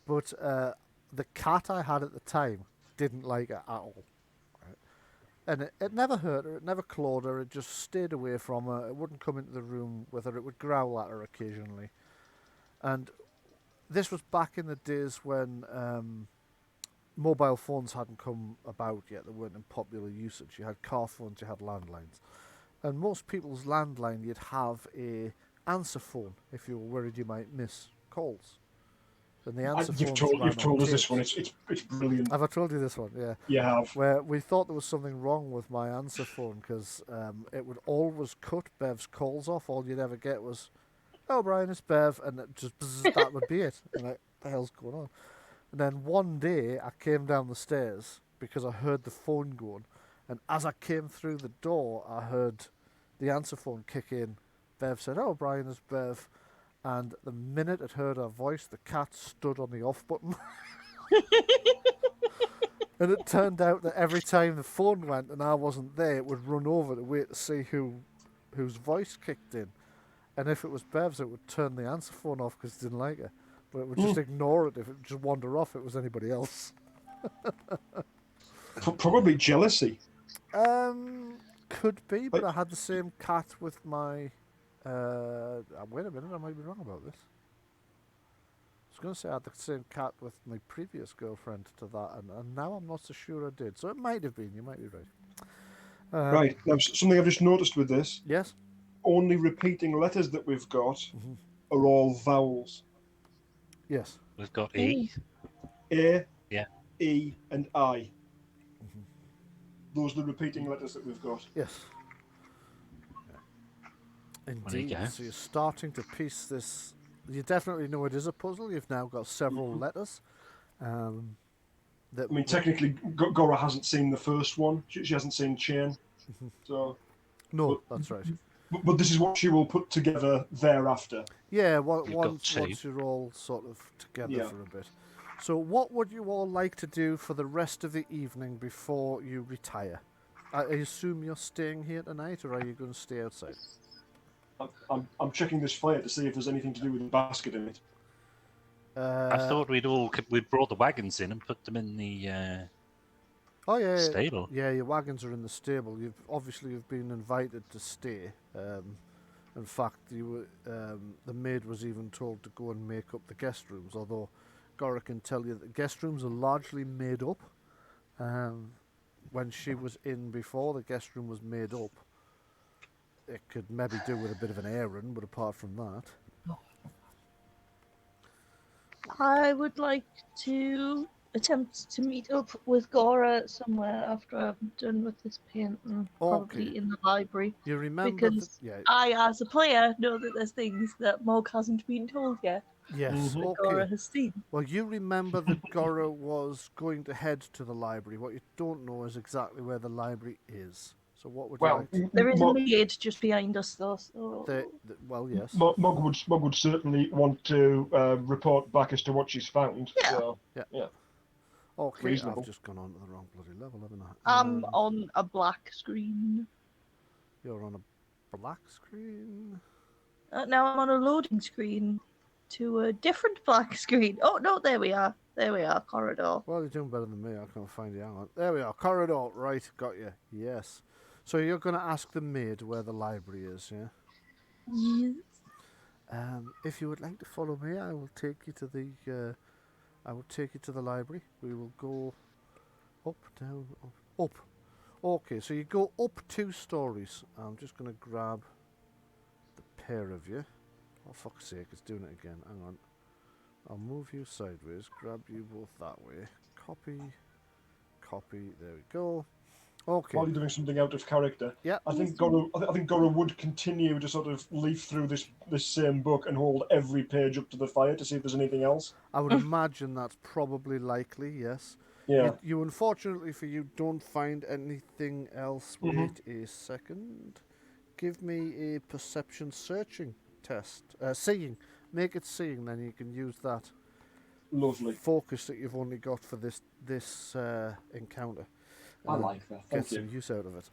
But the cat I had at the time didn't like her at all. Right? And it never hurt her. It never clawed her. It just stayed away from her. It wouldn't come into the room with her. It would growl at her occasionally. And this was back in the days when mobile phones hadn't come about yet. They weren't in popular usage. You had car phones, you had landlines. And most people's landline, you'd have a answer phone if you were worried you might miss calls. And the answer You've told us this one. It's brilliant. Have I told you this one? Yeah. You have. Where we thought there was something wrong with my answer phone because it would always cut Bev's calls off. All you'd ever get was, "Oh, Brian, it's Bev," and it just that would be it. And like, what the hell's going on? And then one day I came down the stairs because I heard the phone going, and as I came through the door, I heard the answer phone kick in. Bev said, "Oh, Brian, it's Bev," and the minute it heard her voice, the cat stood on the off button. And it turned out that every time the phone went and I wasn't there, it would run over to wait to see whose voice kicked in. And if it was Bev's, it would turn the answer phone off because it didn't like it. But it would just ignore it if it would just wander off. It was anybody else. Probably jealousy. Could be, but I had the same cat with my. Wait a minute, I might be wrong about this. I was going to say I had the same cat with my previous girlfriend to that, and now I'm not so sure I did. So it might have been. You might be right. Right. Now, something I've just noticed with this: Yes. only repeating letters that we've got are all vowels. Yes. We've got E. A, Yeah. E, and I. Those are the repeating letters that we've got. Yes. There you Indeed. go. So you're starting to piece this. You definitely know it is a puzzle. You've now got several letters. That I mean, technically, Gorra hasn't seen the first one. She hasn't seen Chain. So, no, that's right. but this is what she will put together thereafter. Yeah, You've got once two. you're all sort of together Yeah. for a bit. So what would you all like to do for the rest of the evening before you retire? I assume you're staying here tonight, or are you going to stay outside? I'm checking this fire to see if there's anything to do with the basket in it. I thought we'd brought the wagons in and put them in the Oh yeah, stable. yeah. Your wagons are in the stable. You've been invited to stay. In fact, the maid was even told to go and make up the guest rooms. Although, Gorra can tell you that the guest rooms are largely made up. When she was in before, the guest room was made up. It could maybe do with a bit of an airing, but apart from that, I would like to attempt to meet up with Gorra somewhere after I'm done with this painting, probably in the library. you remember Because yeah. I, as a player, know that there's things that Mog hasn't been told yet. Yes, That okay. Gorra has seen. Well, you remember that Gorra was going to head to the library. What you don't know is exactly where the library is. So what would you like to... There is a maid just behind us, though. So... well, yes. Mog would certainly want to report back as to what she's found. Yeah. So, yeah. Okay, reasonable. I've just gone on to the wrong bloody level, haven't I? I'm on a black screen. You're on a black screen? Now I'm on a loading screen to a different black screen. Oh, no, there we are. There we are, corridor. Well, you're doing better than me. I can't find you. Hang on. There we are, corridor. Right, got you. Yes. So you're going to ask the maid where the library is, yeah? Yes. If you would like to follow me, I will take you to the... I will take you to the library. We will go up, down, up. Okay, so you go up 2 stories. I'm just going to grab the pair of you. Oh, fuck's sake, it's doing it again. Hang on. I'll move you sideways, grab you both that way. Copy, there we go. Okay. While you're doing something out of character, yeah. I think Gorra would continue to sort of leaf through this same book and hold every page up to the fire to see if there's anything else. I would imagine that's probably likely, yes. Yeah. You unfortunately for you don't find anything else. Wait a second. Give me a perception searching test. Seeing. Make it seeing, then you can use that Lovely focus that you've only got for this encounter. I like that. Get some use out of it.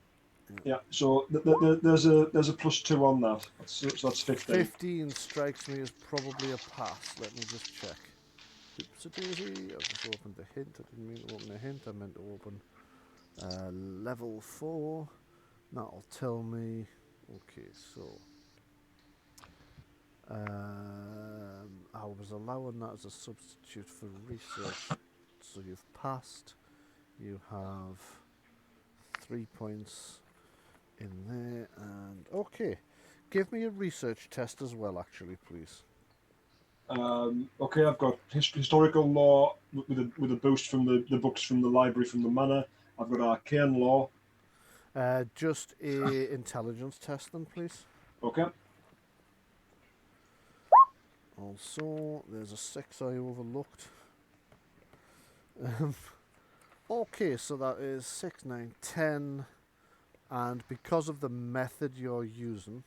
Yeah. So there's a +2 on that. So that's 15. 15 strikes me as probably a pass. Let me just check. Oops, a daisy. I've just opened the hint. I didn't mean to open a hint. I meant to open level 4. That'll tell me. Okay, so I was allowing that as a substitute for research. So you've passed. You have 3 points in there, and okay. Give me a research test as well, actually, please. Okay, I've got historical law with a boost from the books from the library from the manor. I've got arcane law. Just a intelligence test, then, please. Okay. Also, there's a 6 I overlooked. Okay, so that is 6, 9, 10. And because of the method you're using,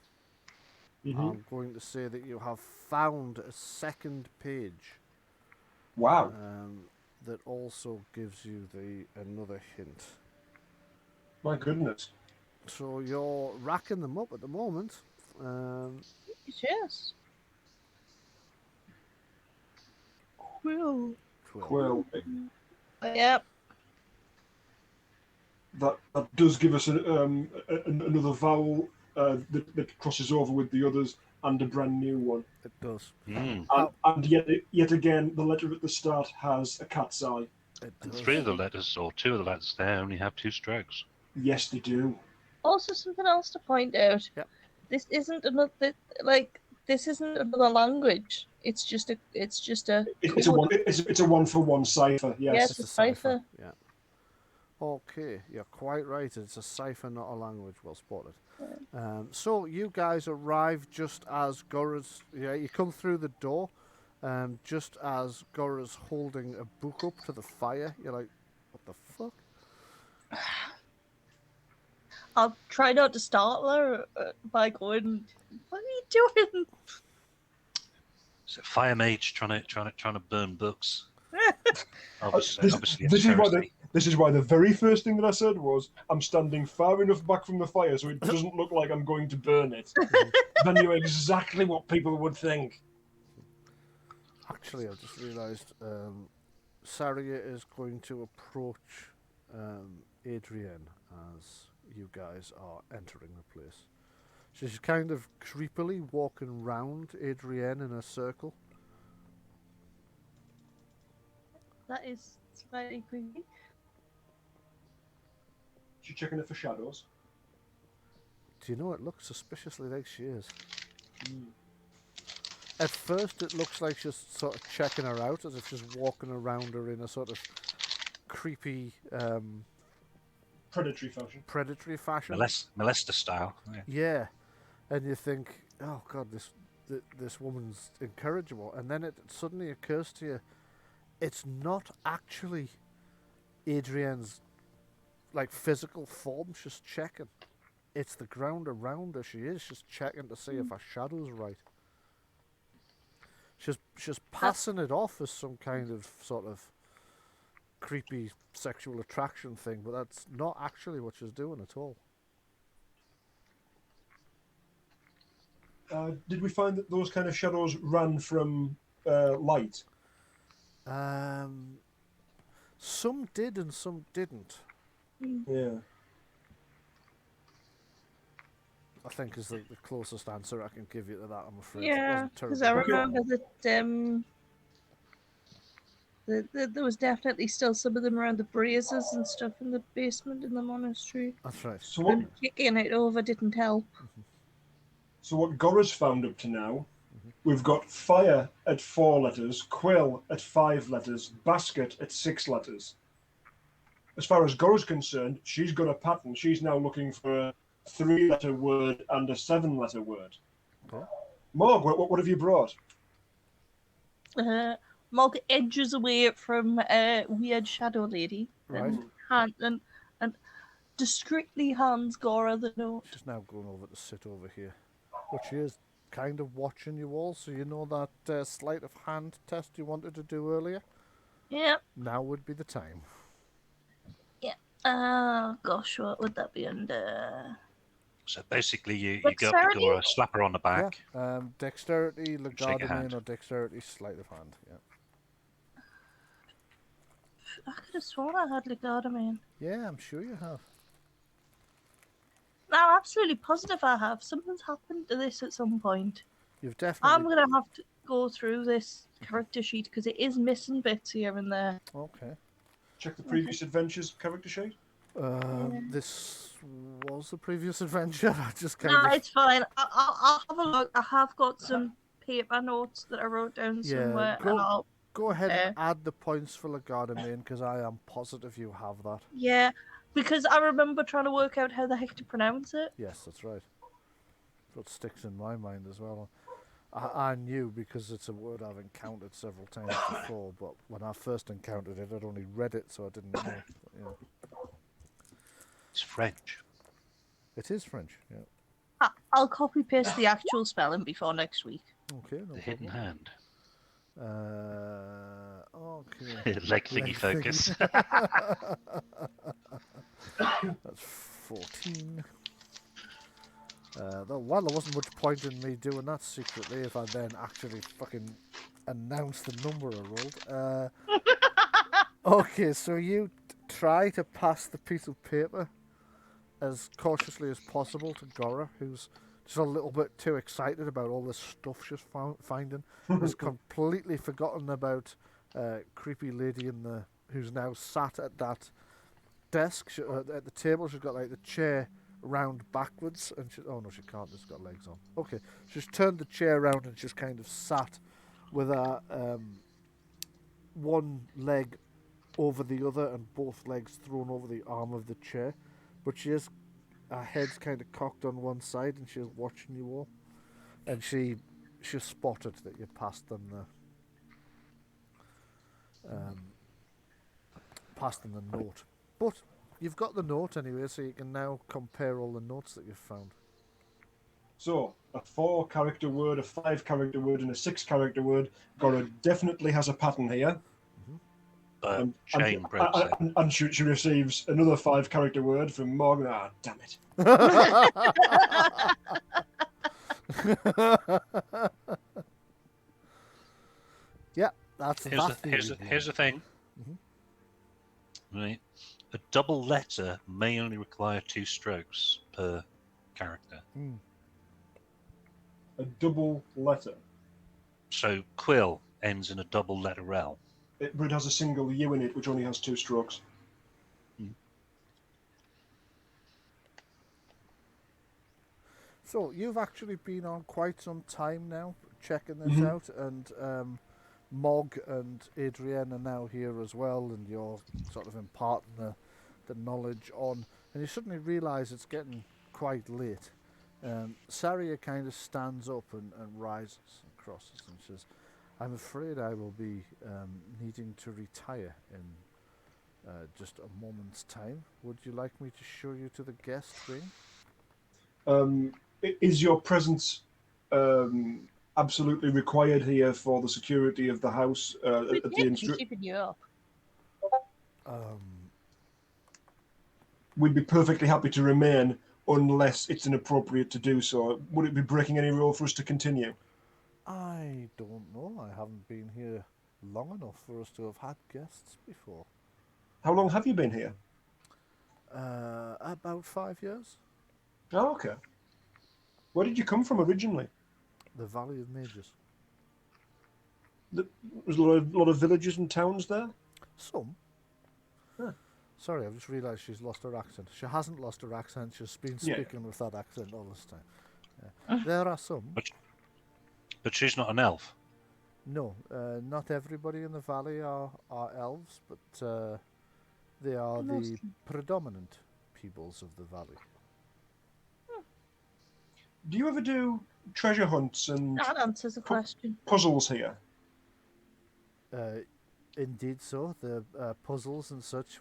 I'm going to say that you have found a second page Wow. that also gives you another hint. My goodness. So you're racking them up at the moment. Yes. Quill. Well, Yep. that does give us another vowel that crosses over with the others and a brand new one. It does. Mm. And yet again, the letter at the start has a cat's eye. It And does. 3 of the letters, or 2 of the letters there, only have 2 strokes. Yes, they do. Also, something else to point out. Yep. This isn't another This isn't another language. It's just a. It's a one. It's a one-for-one cipher. Yeah, Yes. it's a cipher. Yeah. Okay, you're quite right. It's a cipher, not a language. Well spotted. So you guys arrive just as Gorra's. Yeah, you come through the door, just as Gorra's holding a book up to the fire. You're like, what the fuck? I'll try not to startle her by going, "What are you doing?" So fire mage trying to burn books. Obviously, This is why the very first thing that I said was, I'm standing far enough back from the fire so it doesn't look like I'm going to burn it. Then you know exactly what people would think. Actually, I've just realised Saria is going to approach Adrienne as you guys are entering the place. She's kind of creepily walking round Adrienne in a circle. That is slightly creepy. She's checking it for shadows. Do you know, it looks suspiciously like she is. At first it looks like she's sort of checking her out, as if she's walking around her in a sort of creepy predatory fashion. Molester style. Yeah. And you think, oh god, this woman's incorrigible, and then it suddenly occurs to you, it's not actually Adrienne's like physical form she's checking. It's the ground around her. She's checking to see if her shadow's right. She's passing it off as some kind of sort of creepy sexual attraction thing, but that's not actually what she's doing at all. Did we find that those kind of shadows ran from light? Some did and some didn't. Yeah. I think is the closest answer I can give you to that, I'm afraid. Yeah, because I remember that there was definitely still some of them around the braziers and stuff in the basement in the monastery. That's right. So kicking it over didn't help. So what Gorra's found up to now, we've got fire at 4 letters, quill at 5 letters, basket at 6 letters. As far as Gorra's concerned, she's got a pattern. She's now looking for a 3-letter word and a 7-letter word. Okay. Morg, what have you brought? Morg edges away from weird shadow lady. Right. And discreetly hands Gorra the note. She's now going over to sit over here. But she is kind of watching you all, so you know that sleight of hand test you wanted to do earlier? Yep. Now would be the time. Yeah. Oh, gosh, what would that be under? So basically, you go up to Gorra, slap her on the back. Yeah. Dexterity, legardemain, or dexterity, sleight of hand. Yeah. I could have sworn I had legardemain. Yeah, I'm sure you have. No, I'm absolutely positive I have. Something's happened to this at some point. You've definitely... I'm going to have to go through this character sheet because it is missing bits here and there. Okay. Check the previous adventures character sheet. This was the previous adventure. I just kind No, it's fine. I'll have a look. I have got some paper notes that I wrote down somewhere. Go ahead and add the points for legardemain because I am positive you have that. Yeah, because I remember trying to work out how the heck to pronounce it. Yes, that's right. What sticks in my mind as well. I knew because it's a word I've encountered several times before, but when I first encountered it, I'd only read it, so I didn't know. But, yeah. It's French. It is French, yeah. I'll copy paste the actual spelling before next week. Okay, no The hidden problem. hand. Okay. Leg thingy focus. That's 14. Well, there wasn't much point in me doing that secretly if I then actually fucking announced the number I rolled. Okay, so you try to pass the piece of paper as cautiously as possible to Gorra, who's just a little bit too excited about all this stuff she's finding. Has completely forgotten about creepy lady who's now sat at that desk at the table. She's got like the chair round backwards, and oh no, she can't. It's got legs on. Okay, she's turned the chair around and she's kind of sat with her one leg over the other and both legs thrown over the arm of the chair, but her head's kind of cocked on one side and she's watching you all, and she spotted that you passed them the note, but you've got the note anyway, so you can now compare all the notes that you've found. So, a 4-character word, a 5-character word, and a 6-character word. Gorra definitely has a pattern here. But Shane broke it. And she receives another 5-character word from Morgan. Ah, damn it. Yeah, here's the thing. Right, a double letter may only require 2 strokes per character. A double letter. So quill ends in a double letter L. But it has a single U in it, which only has 2 strokes. So you've actually been on quite some time now, checking this out, and Mog and Adrienne are now here as well, and you're sort of imparting the knowledge on, and you suddenly realise it's getting quite late. Saria kind of stands up and rises and crosses and says, "I'm afraid I will be needing to retire in just a moment's time. Would you like me to show you to the guest wing?" Is your presence absolutely required here for the security of the house? Keeping you up. We'd be perfectly happy to remain unless it's inappropriate to do so. Would it be breaking any rule for us to continue? I don't know. I haven't been here long enough for us to have had guests before. How long have you been here? About 5 years. Oh, okay. Where did you come from originally? The Valley of Mages. There's a lot of villages and towns there? Some. Huh. Sorry, I've just realised she's lost her accent. She hasn't lost her accent. She's been speaking with that accent all this time. Yeah. There are some. But she's not an elf. No, not everybody in the valley are elves, but they are the predominant peoples of the valley. Do you ever do treasure hunts and That answers the question. puzzles here? Indeed so. The puzzles and such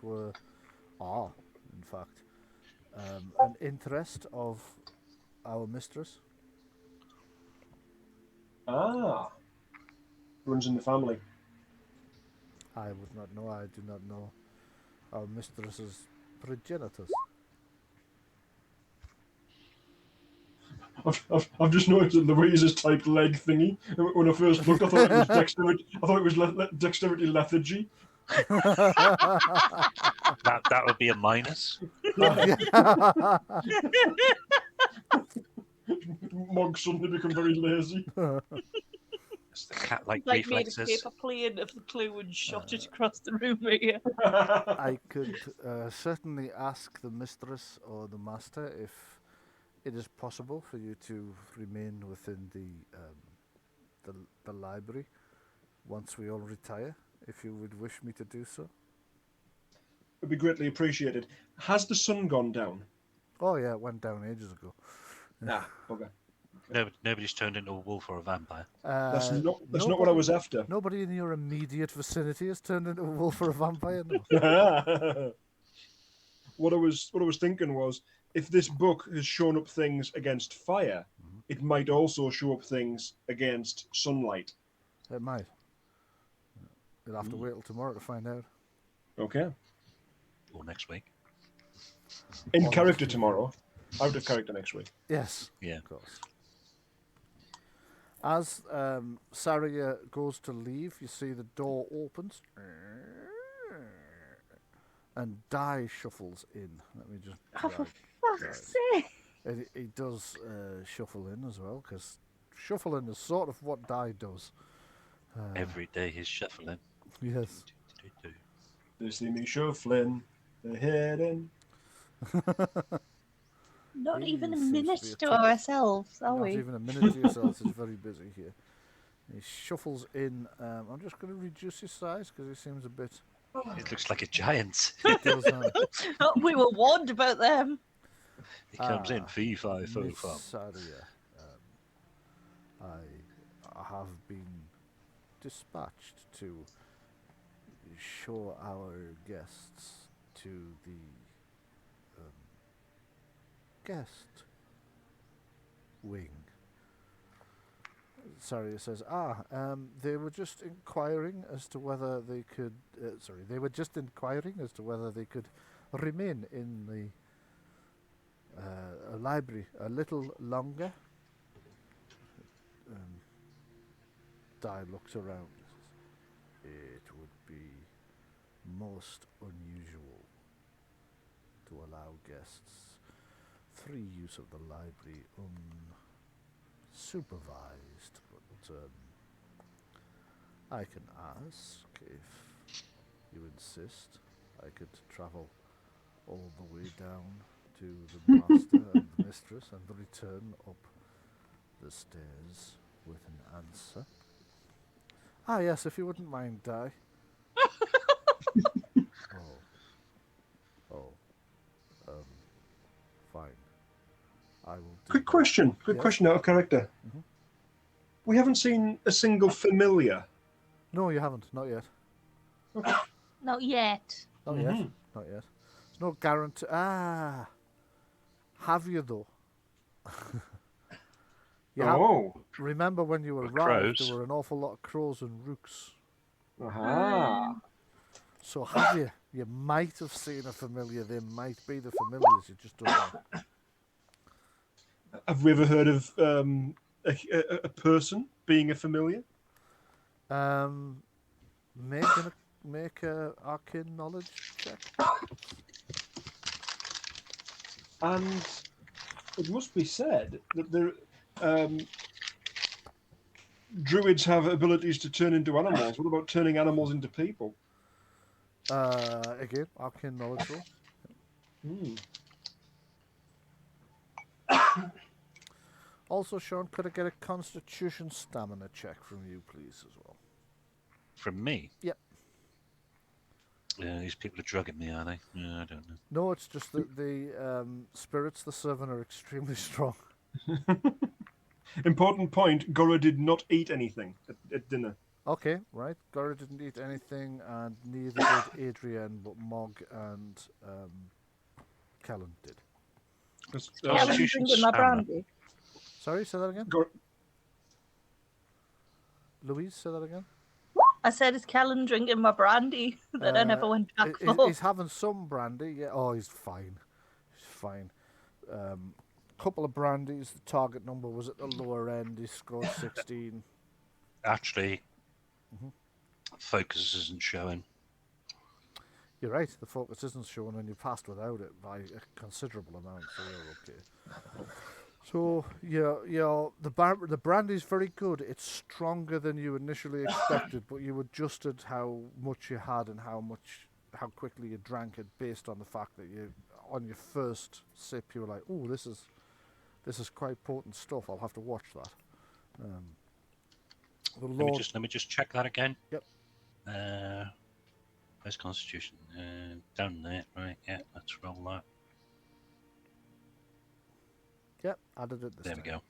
are, in fact, an interest of our mistress. Ah. Runs in the family. I would not know. I do not know our mistress's progenitors. I've just noticed that Louise's typed leg thingy. When I first looked, I thought it was dexterity. I thought it was dexterity lethargy. That would be a minus. Mog suddenly become very lazy. It's the cat-like Like made a reflexes. paper plane of the clue and shot it across the room here. I could certainly ask the mistress or the master if it is possible for you to remain within the library once we all retire, if you would wish me to do so. It'd be greatly appreciated. Has the sun gone down? Oh yeah, it went down ages ago. Ah, okay. Nobody's turned into a wolf or a vampire. That's not what I was after. Nobody in your immediate vicinity has turned into a wolf or a vampire. No. What I was thinking was, if this book has shown up things against fire, it might also show up things against sunlight. It might. You'll have to wait till tomorrow to find out. Okay. Or next week. In character tomorrow, out of character next week. Yes. Yeah. Of course. As Saria goes to leave, you see the door opens and Dai shuffles in. Let me just. Oh, for drag fuck's Dai. sake! He does shuffle in as well, because shuffling is sort of what Dai does. Every day he's shuffling. Yes. They see me shuffling, they're heading. Not He even a seems to be minute a to tough- ourselves, are Not we? even a minute to yourselves. It's very busy here. He shuffles in. I'm just going to reduce his size because he seems a bit. It looks like a giant. It does, Oh, we were warned about them. He comes in, fee, fi, fo, Miss fum. Saria, I have been dispatched to show our guests to the guest wing. Saria says, they were just inquiring as to whether they could. They were just inquiring as to whether they could remain in the library a little longer. Dai looks around. It would be most unusual to allow guests free use of the library unsupervised, but I can ask if you insist. I could travel all the way down to the master and the mistress and return up the stairs with an answer. Ah, yes, if you wouldn't mind, Dai. Fine. I will do Quick that. question. Quick Yes? question out of character. Mhm. We haven't seen a single familiar. No, you haven't. Not yet. Not yet. Not yet. Not yet. There's no guarantee. Have you though? You have- Oh. remember when you Well, arrived, crows. there were an awful lot of crows and rooks. Aha. So have you? You might have seen a familiar. They might be the familiars. You just don't know. Have we ever heard of a person being a familiar? Make a arcane knowledge check. And it must be said that there, druids have abilities to turn into animals. What about turning animals into people? Again, arcane knowledge roll. Also, Sean, could I get a Constitution stamina check from you, please, as well? From me? Yep. Yeah, these people are drugging me, are they? Yeah, I don't know. No, it's just that the spirits they're serving are extremely strong. Important point, Gorra did not eat anything at dinner. Okay, right. Gorra didn't eat anything, and neither did Adrian, but Mog and Kellen did. Because, Kellen's Constitution drinking my stamina. brandy. Sorry, say that again? Gor- Louise, say that again? I said, is Kellen drinking my brandy that I never went back for? He's having some brandy, yeah. Oh, he's fine. He's fine. Couple of brandies, the target number was at the lower end, he scored 16. Actually, focus isn't showing. You're right, the focus isn't showing and you passed without it by a considerable amount, so you're okay. So, yeah, the brandy's very good. It's stronger than you initially expected, but you adjusted how much you had and how quickly you drank it based on the fact that on your first sip, you were like, "Oh, this is quite potent stuff. I'll have to watch that." Let me just check that again. Yep. Where's Constitution? Down there, right? Yeah, let's roll that. Yep, added it this There time. we go.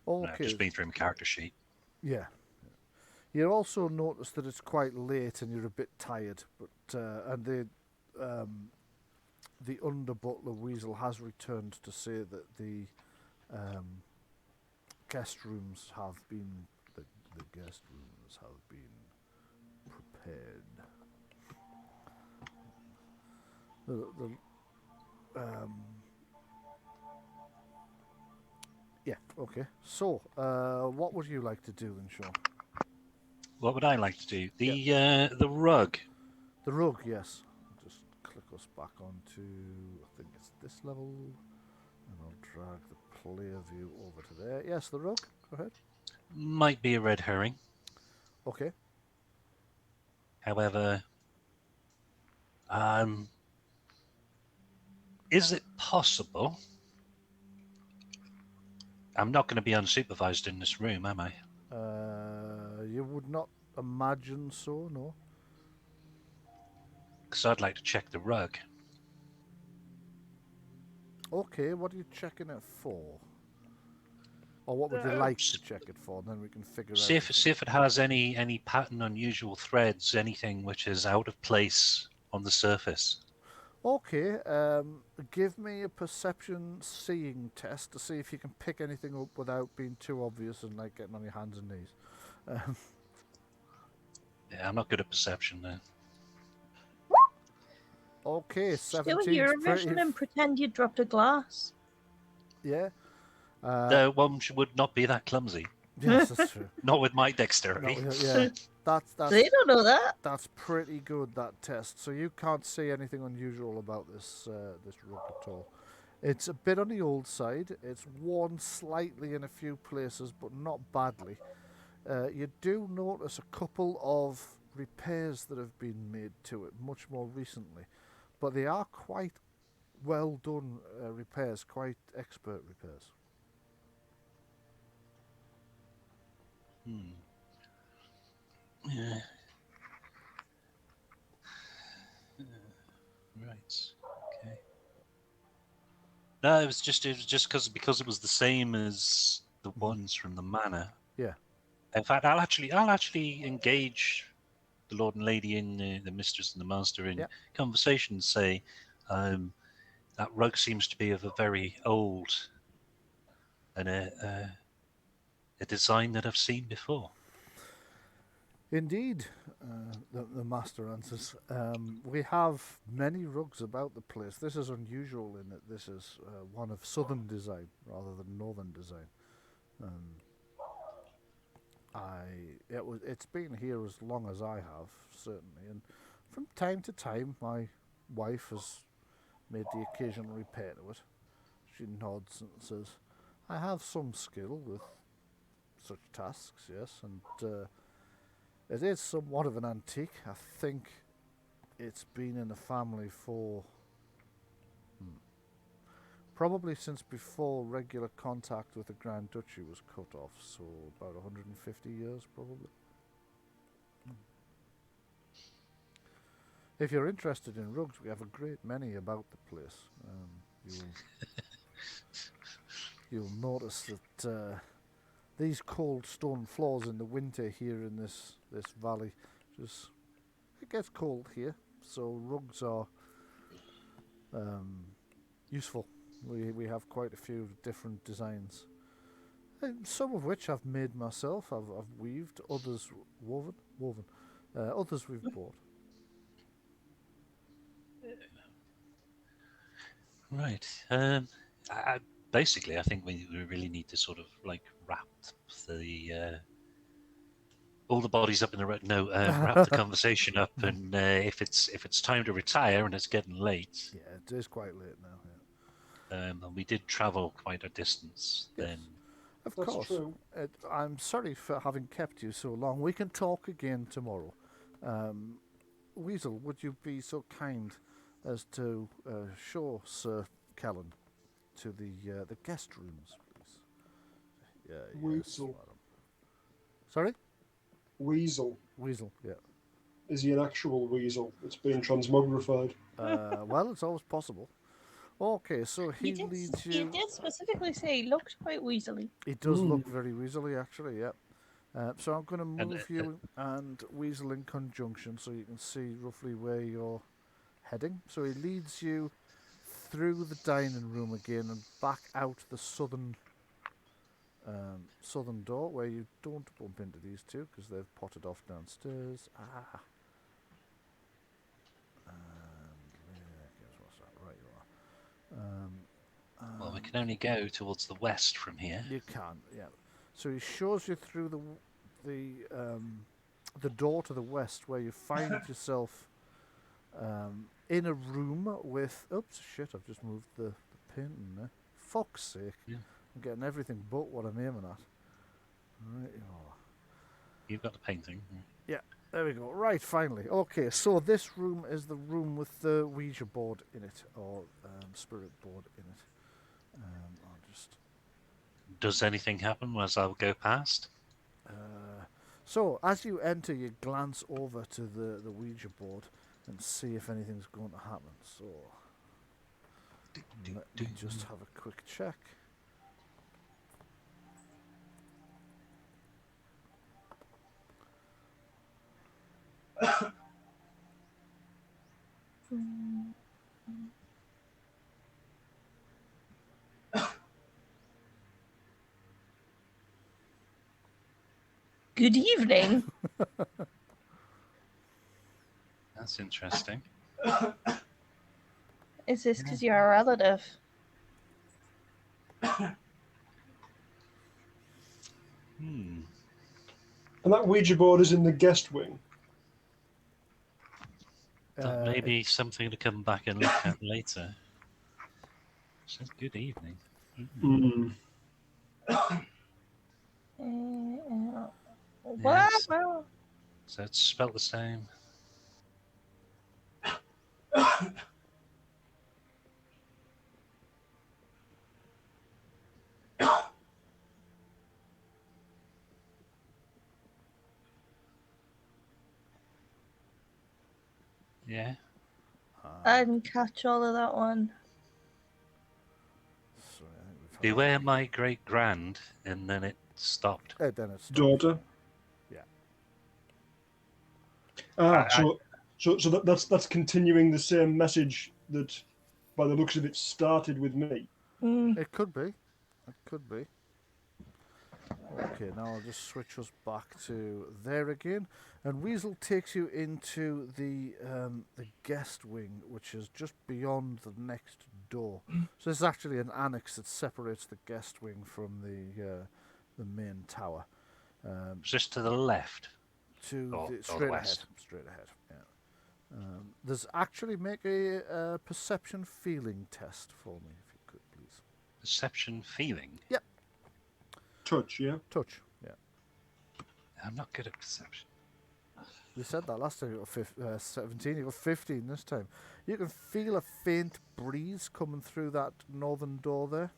No, I've Okay. just been through my character sheet. Yeah. You also notice that it's quite late and you're a bit tired, but and the under butler Weasel has returned to say that the guest rooms have been the guest rooms have been prepared. Yeah. Okay. So, what would you like to do then, Sean? What would I like to do? The rug. The rug, yes. Just click us back onto, I think it's this level, and I'll drag the player view over to there. Yes, the rug. Go ahead. Might be a red herring. Okay. However, is it possible? I'm not going to be unsupervised in this room, am I? You would not imagine so, no. Because I'd like to check the rug. Okay, what are you checking it for? Or what would you like to check it for? And then we can figure See out. if it has any pattern, unusual threads, anything which is out of place on the surface. Okay, give me a perception seeing test to see if you can pick anything up without being too obvious and like getting on your hands and knees. Yeah, I'm not good at perception there. Okay, Do a 17. Eurovision and pretend you dropped a glass. Yeah. One would not be that clumsy. Yes, that's true. Not with my dexterity. No, yeah, that's They don't know that. that's pretty good, that test. So you can't see anything unusual about this this rug at all. It's a bit on the old side. It's worn slightly in a few places, but not badly. You do notice a couple of repairs that have been made to it much more recently, but they are quite well done repairs, quite expert repairs. Yeah. Right. Okay. No, it was just because it was the same as the ones from the manor. Yeah. In fact, I'll actually engage the lord and lady in the mistress and the master in conversation. Say, that rug seems to be of a very old and a design that I've seen before. Indeed, the master answers. We have many rugs about the place. This is unusual in that this is one of southern design rather than northern design. It's been here as long as I have, certainly, and from time to time my wife has made the occasional repair to it. She nods and says, "I have some skill with such tasks, yes, and it is somewhat of an antique. I think it's been in the family for probably since before regular contact with the Grand Duchy was cut off, so about 150 years probably. If you're interested in rugs, we have a great many about the place. You'll notice that these cold stone floors in the winter here in this valley, it gets cold here, so rugs are useful. We have quite a few different designs, and some of which I've made myself. I've weaved, others woven, others we've bought. Right. Basically, I think we really need to sort of like wrap the all the bodies up in the wrap the conversation up, and if it's time to retire and it's getting late. Yeah, it is quite late now. Yeah. And we did travel quite a distance. Yes. Then Of That's course. true. I'm sorry for having kept you so long. We can talk again tomorrow. Weasel, would you be so kind as to show Sir Callan to the guest rooms, please? Yeah, Weasel. yes, madam. Sorry? Weasel. Weasel, yeah. Is he an actual weasel? It's been transmogrified. Well, it's always possible. Okay, so he leads He you. did specifically say he looked quite weaselly. He does look very weaselly, actually. Yep. So I'm going to move you and Weasel in conjunction, so you can see roughly where you're heading. So he leads you through the dining room again and back out the southern door, where you don't bump into these two because they've potted off downstairs. What's that? Right, you are. Well, we can only go towards the west from here. You can, yeah. So he shows you through the door to the west, where you find yourself in a room with. Oops, shit! I've just moved the painting there. Fuck's sake! Yeah. I'm getting everything but what I'm aiming at. Right, you are. You've got the painting. Yeah, there we go. Right, finally. Okay, so this room is the room with the Ouija board in it, or spirit board in it. I'll just. Does anything happen as I'll go past? So, as you enter, you glance over to the Ouija board and see if anything's going to happen. So, let me just have a quick check. Good evening. That's interesting. Is this because you're a relative? And that Ouija board is in the guest wing. That may be something to come back and look at later. Says good evening. Yes. Well. So it's spelled the same. Yeah. I didn't catch all of that one. Sorry, I think we've had Beware my great grand, and then it stopped. then it's Daughter. Yeah. So that's continuing the same message that, by the looks of it, started with me. It could be. It could be. Okay, now I'll just switch us back to there again, and Weasel takes you into the guest wing, which is just beyond the next door. So there's actually an annex that separates the guest wing from the main tower. Just to the left. Straight west. ahead. Straight ahead. Yeah. There's actually make a perception feeling test for me, if you could, please. Perception feeling. Yep. Touch, yeah? Touch, yeah. I'm not good at perception. You said that last time. You got 17. You got 15 this time. You can feel a faint breeze coming through that northern door there.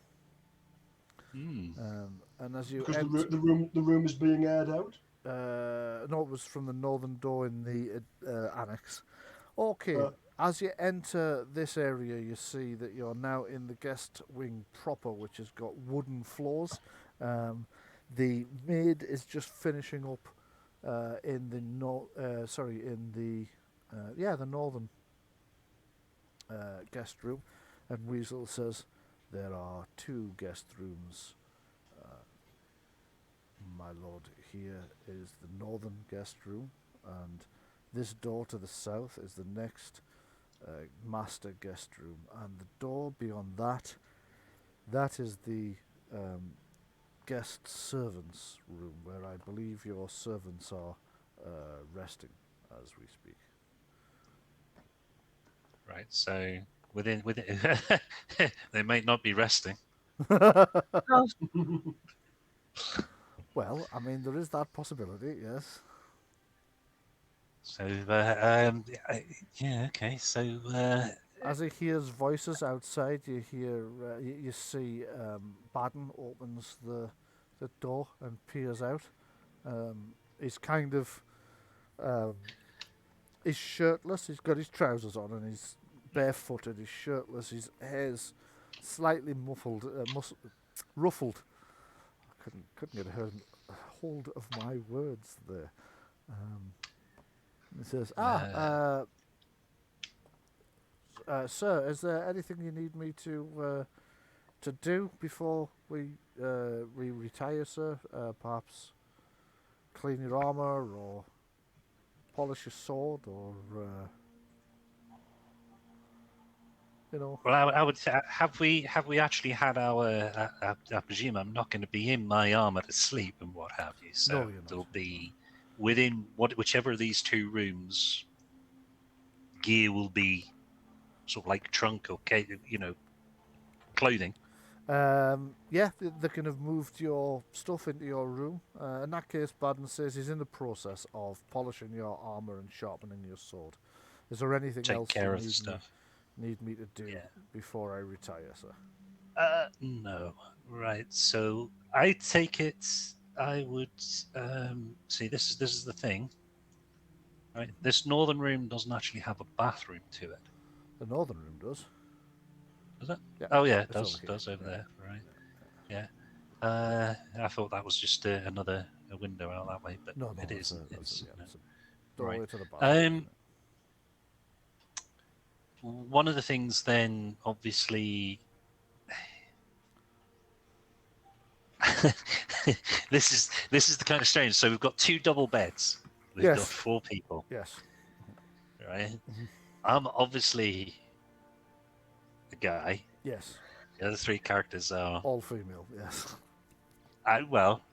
And as you because the room is being aired out. No, it was from the northern door in the annex. Okay. As you enter this area, you see that you're now in the guest wing proper, which has got wooden floors. The maid is just finishing up in the northern guest room, and Weasel says there are 2 guest rooms. My lord, here is the northern guest room, and this door to the south is the next master guest room, and the door beyond that is the guest servants room, where I believe your servants are resting as we speak. Right, so within they might not be resting. Well, I mean, there is that possibility, yes. So okay. So as he hears voices outside, you hear you see Baden opens the door and peers out. He's kind of he's shirtless. He's got his trousers on and he's barefooted, he's shirtless, his hair's slightly ruffled. I couldn't get a hold of my words there. He says, sir, is there anything you need me to do before we retire, sir? Perhaps clean your armor, or polish your sword, or you know. Well, I would say, have we actually had our? I presume I'm not going to be in my armor to sleep and what have you. So No, you're not. there'll be within whichever of these two rooms, gear will be sort of like trunk or clothing. Yeah, they can have moved your stuff into your room. In that case, Baden says he's in the process of polishing your armor and sharpening your sword. Is there anything Take else care you of the stuff. need me to do Yeah. before I retire, sir? No. Right. So I take it. I would see. This is the thing. Right. This northern room doesn't actually have a bathroom to it. The northern room does. Does it? Yeah. Oh yeah, it It's does. over here. Does over there. Right. Yeah. I thought that was just another window out that way, but No, it it's isn't. it's No. a doorway Right. to the bathroom. One of the things then, obviously, this is the kind of strange. So we've got two double beds. We've Yes. got 4 people. Yes. Right. Mm-hmm. I'm obviously the guy. Yes. The other 3 characters are. All female. Yes. I'm not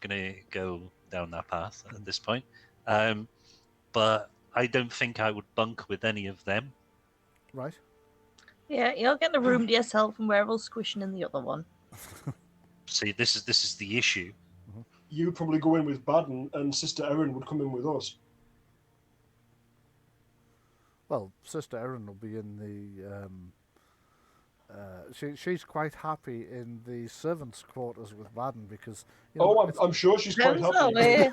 going to go down that path at this point. But I don't think I would bunk with any of them. Right. Yeah, you'll get the room to yourself and we're all squishing in the other one. See, this is the issue. You would probably go in with Baden, and Sister Erin would come in with us. Well, Sister Erin will be in the. She's quite happy in the servants' quarters with Baden because. I'm sure she's quite happy.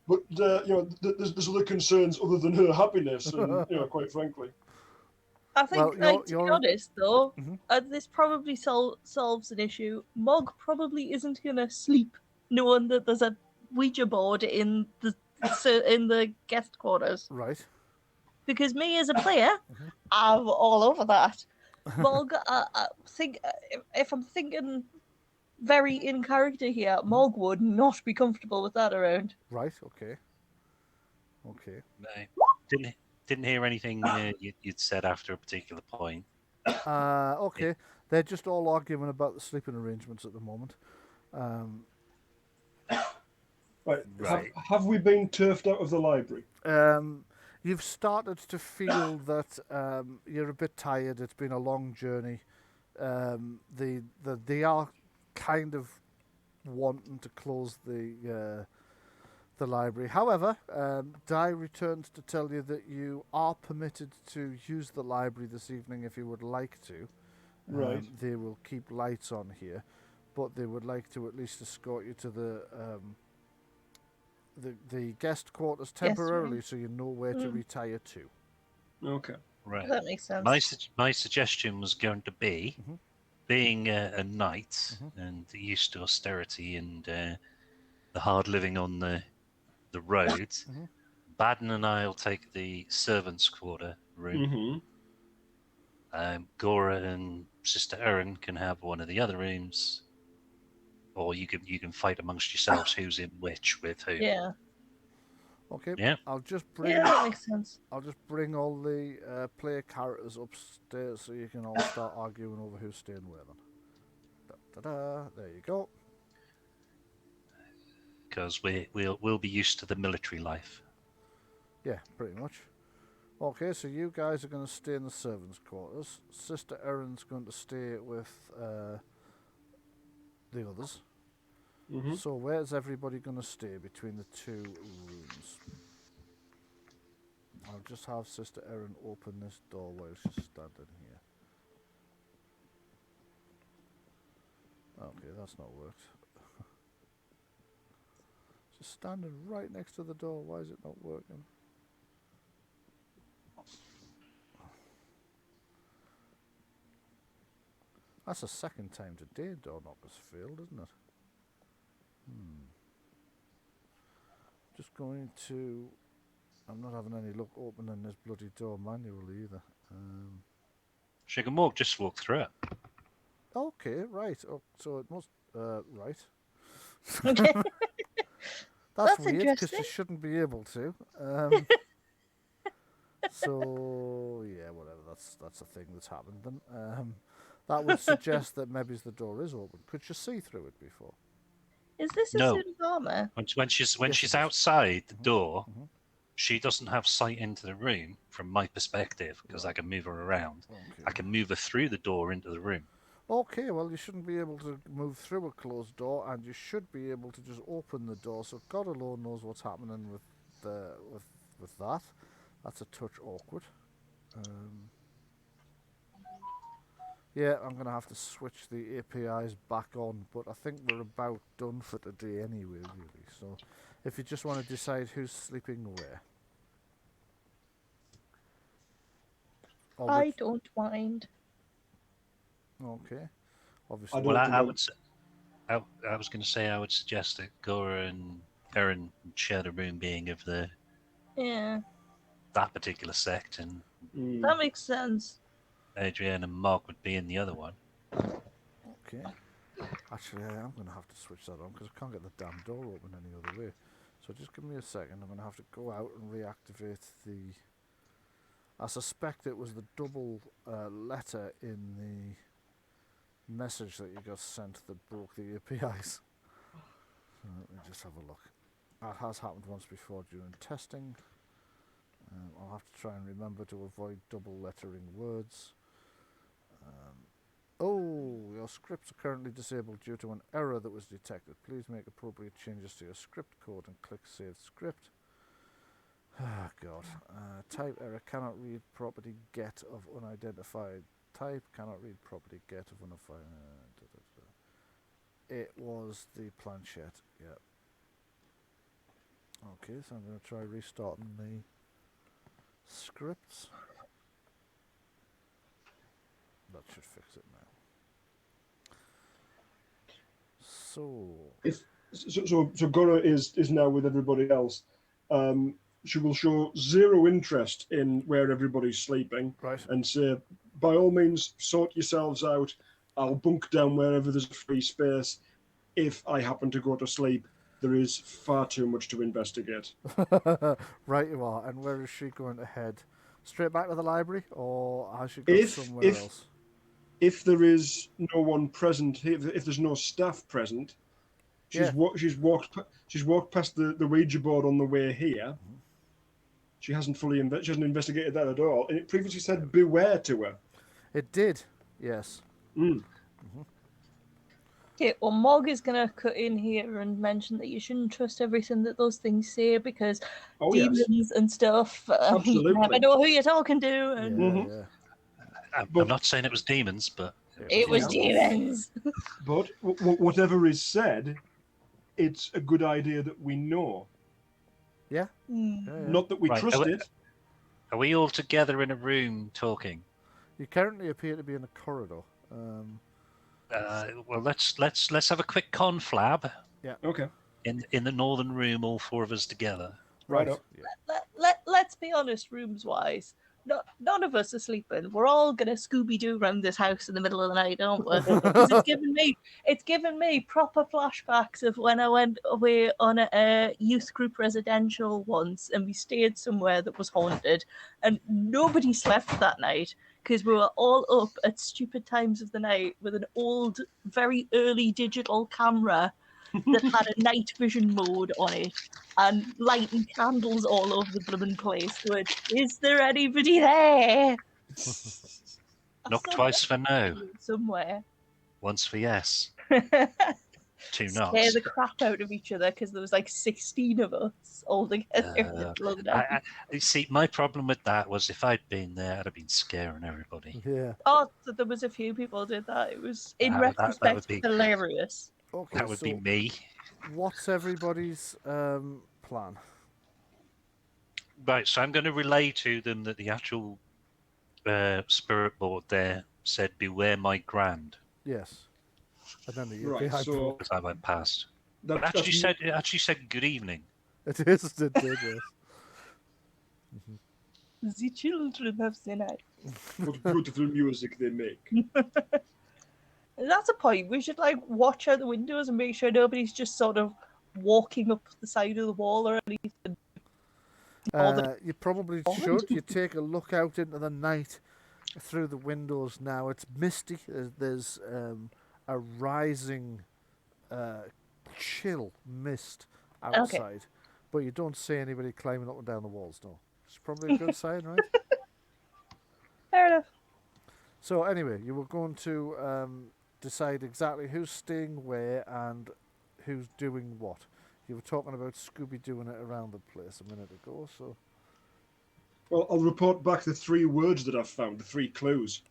But there's other concerns other than her happiness, and quite frankly. I think, to be honest, though, Mm-hmm. This probably solves an issue. Mog probably isn't going to sleep knowing that there's a Ouija board in the guest quarters. Right. Because me as a player, I'm all over that. Mog, if I'm thinking very in character here, Mog would not be comfortable with that around. Right. Okay. No, didn't hear anything you'd said after a particular point. Okay. They're just all arguing about the sleeping arrangements at the moment. Right. Have we been turfed out of the library? You've started to feel that you're a bit tired. It's been a long journey. They are kind of wanting to close the library. However, Di returns to tell you that you are permitted to use the library this evening if you would like to. Right. They will keep lights on here, but they would like to at least escort you to the guest quarters temporarily, so you know where to retire to. Okay. Right. That makes sense. My suggestion was going to be, being a knight and used to austerity and the hard living on the road, Baden and I'll take the servants' quarter room. Gorra and Sister Erin can have one of the other rooms, or you can fight amongst yourselves who's in which with who. Yeah. Okay. Yeah. I'll just bring. Yeah, that makes sense. I'll just bring all the player characters upstairs so you can all start arguing over who's staying where. Then. There you go. Because we'll be used to the military life. Yeah, pretty much. Okay, so you guys are going to stay in the servants' quarters. Sister Erin's going to stay with the others. So where's everybody going to stay between the 2 rooms? I'll just have Sister Erin open this door while she's standing here. Okay, that's not worked. She's standing right next to the door. Why is it not working? That's the second time today door knock has failed, isn't it? Just going to... I'm not having any luck opening this bloody door manually either. She can just walk through it. Okay, right. Oh, so it must... right. Okay. That's That's weird, because interesting. she shouldn't be able to. So, yeah, whatever. That's a thing that's happened then. That would suggest that maybe the door is open. Could you see through it before? Is this a No. suit of armor? When she's Yes, it she's is. outside the door, Mhm. she doesn't have sight into the room from my perspective because I can move her around. Okay. I can move her through the door into the room. Okay, well, you shouldn't be able to move through a closed door, and you should be able to just open the door. So God alone knows what's happening with that. That's a touch awkward. Yeah, I'm going to have to switch the APIs back on, but I think we're about done for today anyway, really. So if you just want to decide who's sleeping where. Or I which- don't mind. Okay. Obviously. I don't Well, think I I'm- would. I was going to say I would suggest that Gorra and Erin share the room, being of Yeah, that particular sect, and that makes sense. Adrienne and Mark would be in the other one. Okay. Actually, I am going to have to switch that on because I can't get the damn door open any other way. So just give me a second. I'm going to have to go out and reactivate the... I suspect it was the double letter in the message that you got sent that broke the APIs. So let me just have a look. That has happened once before during testing. I'll have to try and remember to avoid double lettering words. Oh, your scripts are currently disabled due to an error that was detected. Please make appropriate changes to your script code and click Save Script. Ah, God. Type error, cannot read property get of unidentified type, cannot read property get of unidentified... It was the planchette, yeah. Okay, so I'm going to try restarting the scripts. That should fix it now. So Gorra is now with everybody else. She will show zero interest in where everybody's sleeping, Right. and say, by all means, sort yourselves out. I'll bunk down wherever there's a free space. If I happen to go to sleep, there is far too much to investigate. Right, you are. And where is she going to head? Straight back to the library, or has she got somewhere else? If there is no one present, if there's no staff present, she's walked past the Ouija board on the way here. She hasn't investigated that at all. And it previously said beware to her. It did, yes. Okay, well, Mog is going to cut in here and mention that you shouldn't trust everything that those things say because demons and stuff, you never know who you're talking to. And Yeah. I'm not saying it was demons, but it was demons. But whatever is said, it's a good idea that we know. Yeah. Not that we trust it. Are we all together in a room talking? You currently appear to be in a corridor. Well, let's have a quick conflab. Yeah. Okay. In the northern room, all four of us together. Right up. Yeah. Let's be honest, rooms wise. None of us are sleeping. We're all gonna Scooby Doo around this house in the middle of the night, aren't we? Because it's given me proper flashbacks of when I went away on a youth group residential once, and we stayed somewhere that was haunted, and nobody slept that night because we were all up at stupid times of the night with an old, very early digital camera that had a night vision mode on it and lighting candles all over the blooming place. Which, is there anybody there? Knock twice for no. Somewhere. Once for yes. 2 knocks. Scare the crap out of each other because there was like 16 of us all together in the middle of the night. You see, my problem with that was if I'd been there, I'd have been scaring everybody. Yeah. Oh, so there was a few people did that. It was, in That retrospect, would be hilarious. Okay, That would be me. What's everybody's plan? Right, so I'm going to relay to them that the actual spirit board there said, beware my grand. Yes. And then the Right, API so broke. As I went past. that, It actually said good evening. It is, it did, yes. The children have the night. what beautiful music they make. That's a point. We should like watch out the windows and make sure nobody's just sort of walking up the side of the wall or anything. You probably should. You take a look out into the night through the windows now. It's misty. There's a rising chill mist outside. But you don't see anybody climbing up and down the walls, no. It's probably a good sign, right? Fair enough. So anyway, you were going to decide exactly who's staying where and who's doing what. You were talking about Scooby doing it around the place a minute ago, so... Well, I'll report back the 3 words that I've found, the 3 clues.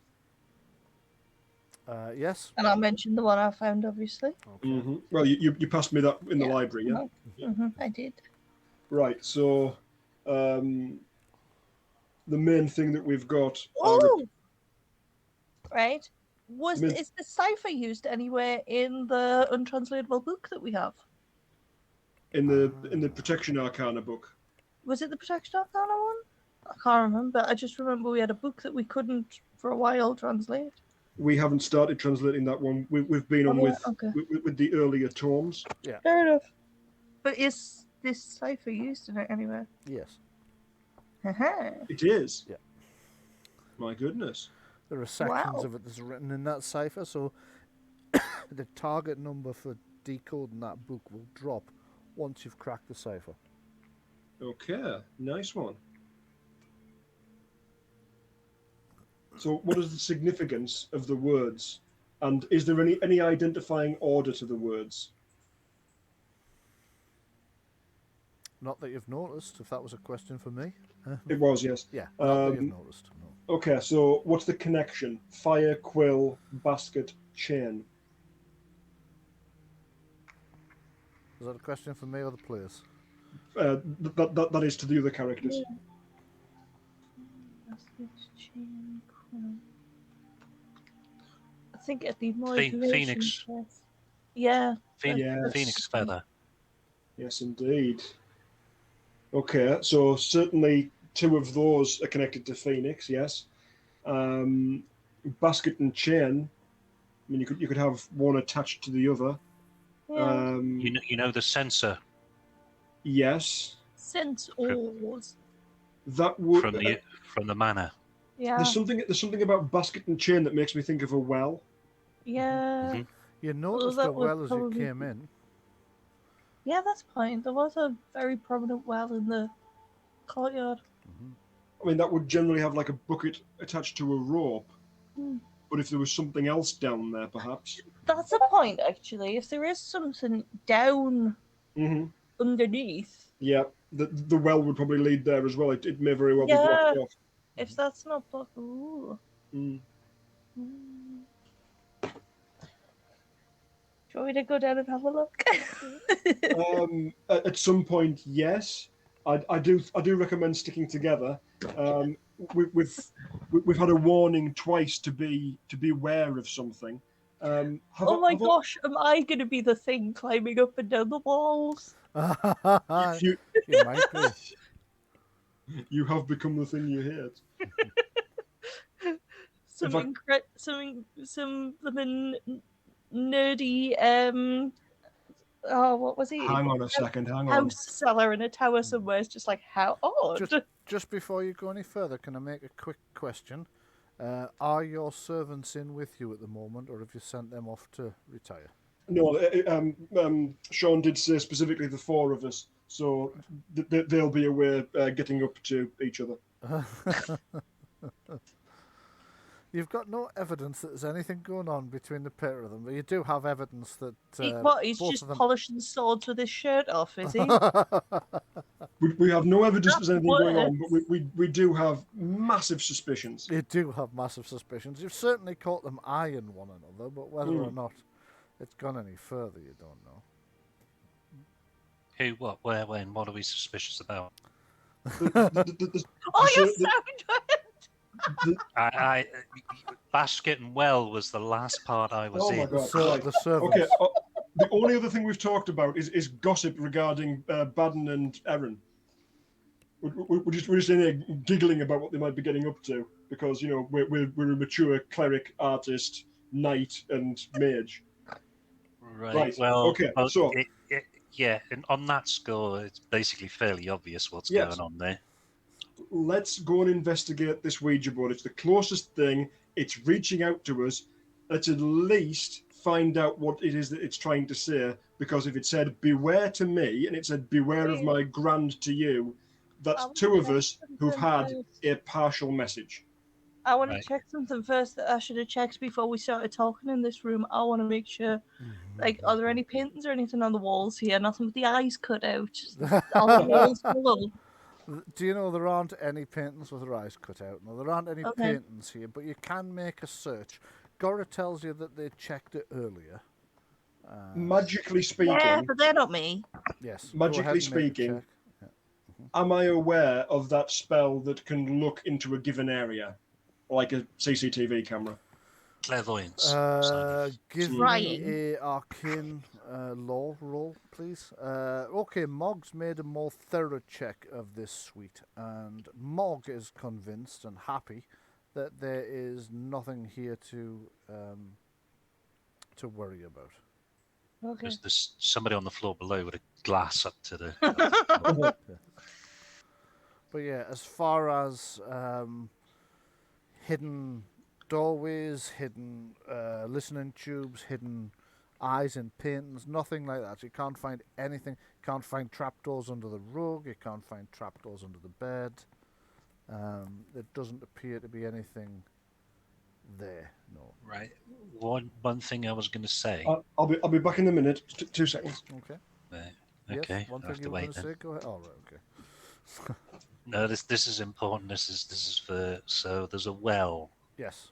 Yes? And I'll mention the one I found, obviously. Okay. Well, you passed me that in the library, yeah? I did. Right, so the main thing that we've got... Oh! Right. I mean- Is the cipher used anywhere in the untranslatable book that we have? in the Protection Arcana book. Was it the Protection Arcana one? I can't remember. I just remember we had a book that we couldn't for a while translate. We haven't started translating that one. We've been on with the earlier tomes. Fair enough. But is this cipher used in it anywhere? Yes. It is. Yeah. My goodness. There are sections of it that's written in that cipher, so the target number for decoding that book will drop once you've cracked the cipher. Okay, nice one. So what is the significance of the words? And is there any identifying order to the words? Not that you've noticed, if that was a question for me. It was, yes. Yeah, not that you've noticed. No. Okay, so what's the connection? Fire, quill, basket, chain. Is that a question for me or the players? That is to the other characters. I think it'd be more Phoenix. Yeah. Phoenix feather. Yes, indeed. Okay, so certainly 2 of those are connected to Phoenix. Yes. Basket and chain. I mean, you could have one attached to the other. Yeah. You know the sensor Yes. Sense oars. That would from the manor. Yeah. There's something about basket and chain that makes me think of a well. Yeah. Mhm. You noticed that the would well as you probably came in. Yeah, that's fine. There was a very prominent well in the courtyard. I mean, that would generally have like a bucket attached to a rope. Hmm. But if there was something else down there, perhaps. That's a point, actually. If there is something down underneath, Yeah, the well would probably lead there as well. It may very well be blocked off. if that's not blocked, ooh. Mm. Do you want me to go down and have a look? At some point, yes. I do recommend sticking together. We've had a warning twice to be aware of something. Oh my gosh, am I going to be the thing climbing up and down the walls? You might be. You have become the thing you hate. Some nerdy what was he? Hang on a second, hang on. House cellar in a tower somewhere. It's just like, how odd. Just before you go any further, can I make a quick question? Are your servants in with you at the moment, or have you sent them off to retire? No, Sean did say specifically the 4 of us, so they'll be aware getting up to each other. You've got no evidence that there's anything going on between the pair of them, but you do have evidence that He's both just of them... polishing swords with his shirt off, is he? We have no evidence there's anything going on, works. but we do have massive suspicions. You do have massive suspicions. You've certainly caught them eyeing one another, but whether or not it's gone any further, you don't know. Who, what, where, when? What are we suspicious about? The Oh, you sound I basket and well was the last part I was Oh my in. God! The Right. servants. Okay. The only other thing we've talked about is gossip regarding Baden and Erin. We're just in here giggling about what they might be getting up to because we're a mature cleric, artist, knight, and mage. Right. Well, Okay. So yeah, and on that score, it's basically fairly obvious what's yes, going on there. let's go and investigate this Ouija board. It's the closest thing. It's reaching out to us. Let's at least find out what it is that it's trying to say. Because if it said "beware" to me and it said "beware of my grand" to you, that's I wanna two of check us who've something had first. a partial message. I want to Right. check something first that I should have checked before we started talking in this room. I want to make sure, like, are there any paintings or anything on the walls here? Nothing with the eyes cut out. Are the walls full? Do you know there aren't any paintings with their eyes cut out? No, there aren't any Okay. paintings here, but you can make a search. Gorra tells you that they checked it earlier. Magically speaking, Yeah, but they're not me. Yes. Magically go ahead and make a speaking, check. am I aware of that spell that can look into a given area, like a CCTV camera? Clairvoyance. Simon. Give me Trying. a arcane law roll, please. Okay, Mog's made a more thorough check of this suite, and Mog is convinced and happy that there is nothing here to worry about. Okay. There's somebody on the floor below with a glass up to the. But yeah, as far as hidden doorways, hidden listening tubes, hidden eyes in paintings, nothing like that. You can't find anything. You can't find trapdoors under the rug. You can't find trapdoors under the bed. There doesn't appear to be anything there. No. Right. One thing I was going to say. I'll be back in a minute. 2 seconds. Okay. Okay. Yes, one I have thing to you were going wait to then. say. Go ahead. Oh, right. Okay. No, this is important. This is for so there's a well Yes.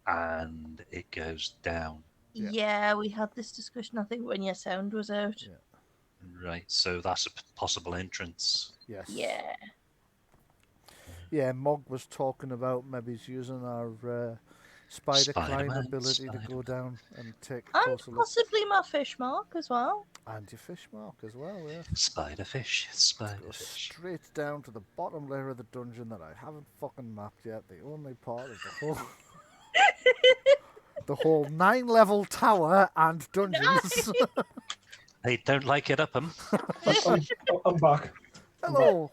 and it goes down. Yeah. Yeah, we had this discussion, I think, when your sound was out. Yeah. Right. So that's a possible entrance. Yes. Yeah. Yeah, Mog was talking about maybe he's using our spider climb Spider-Man, ability to go Spider-Man. down and take a And closer look. possibly my fish mark as well. And your fish mark as well, yeah. Spiderfish. Go Spiderfish. straight down to the bottom layer of the dungeon that I haven't fucking mapped yet. The only part of the whole the whole 9-level tower and dungeons. They don't like it up 'em. I'm back. Hello.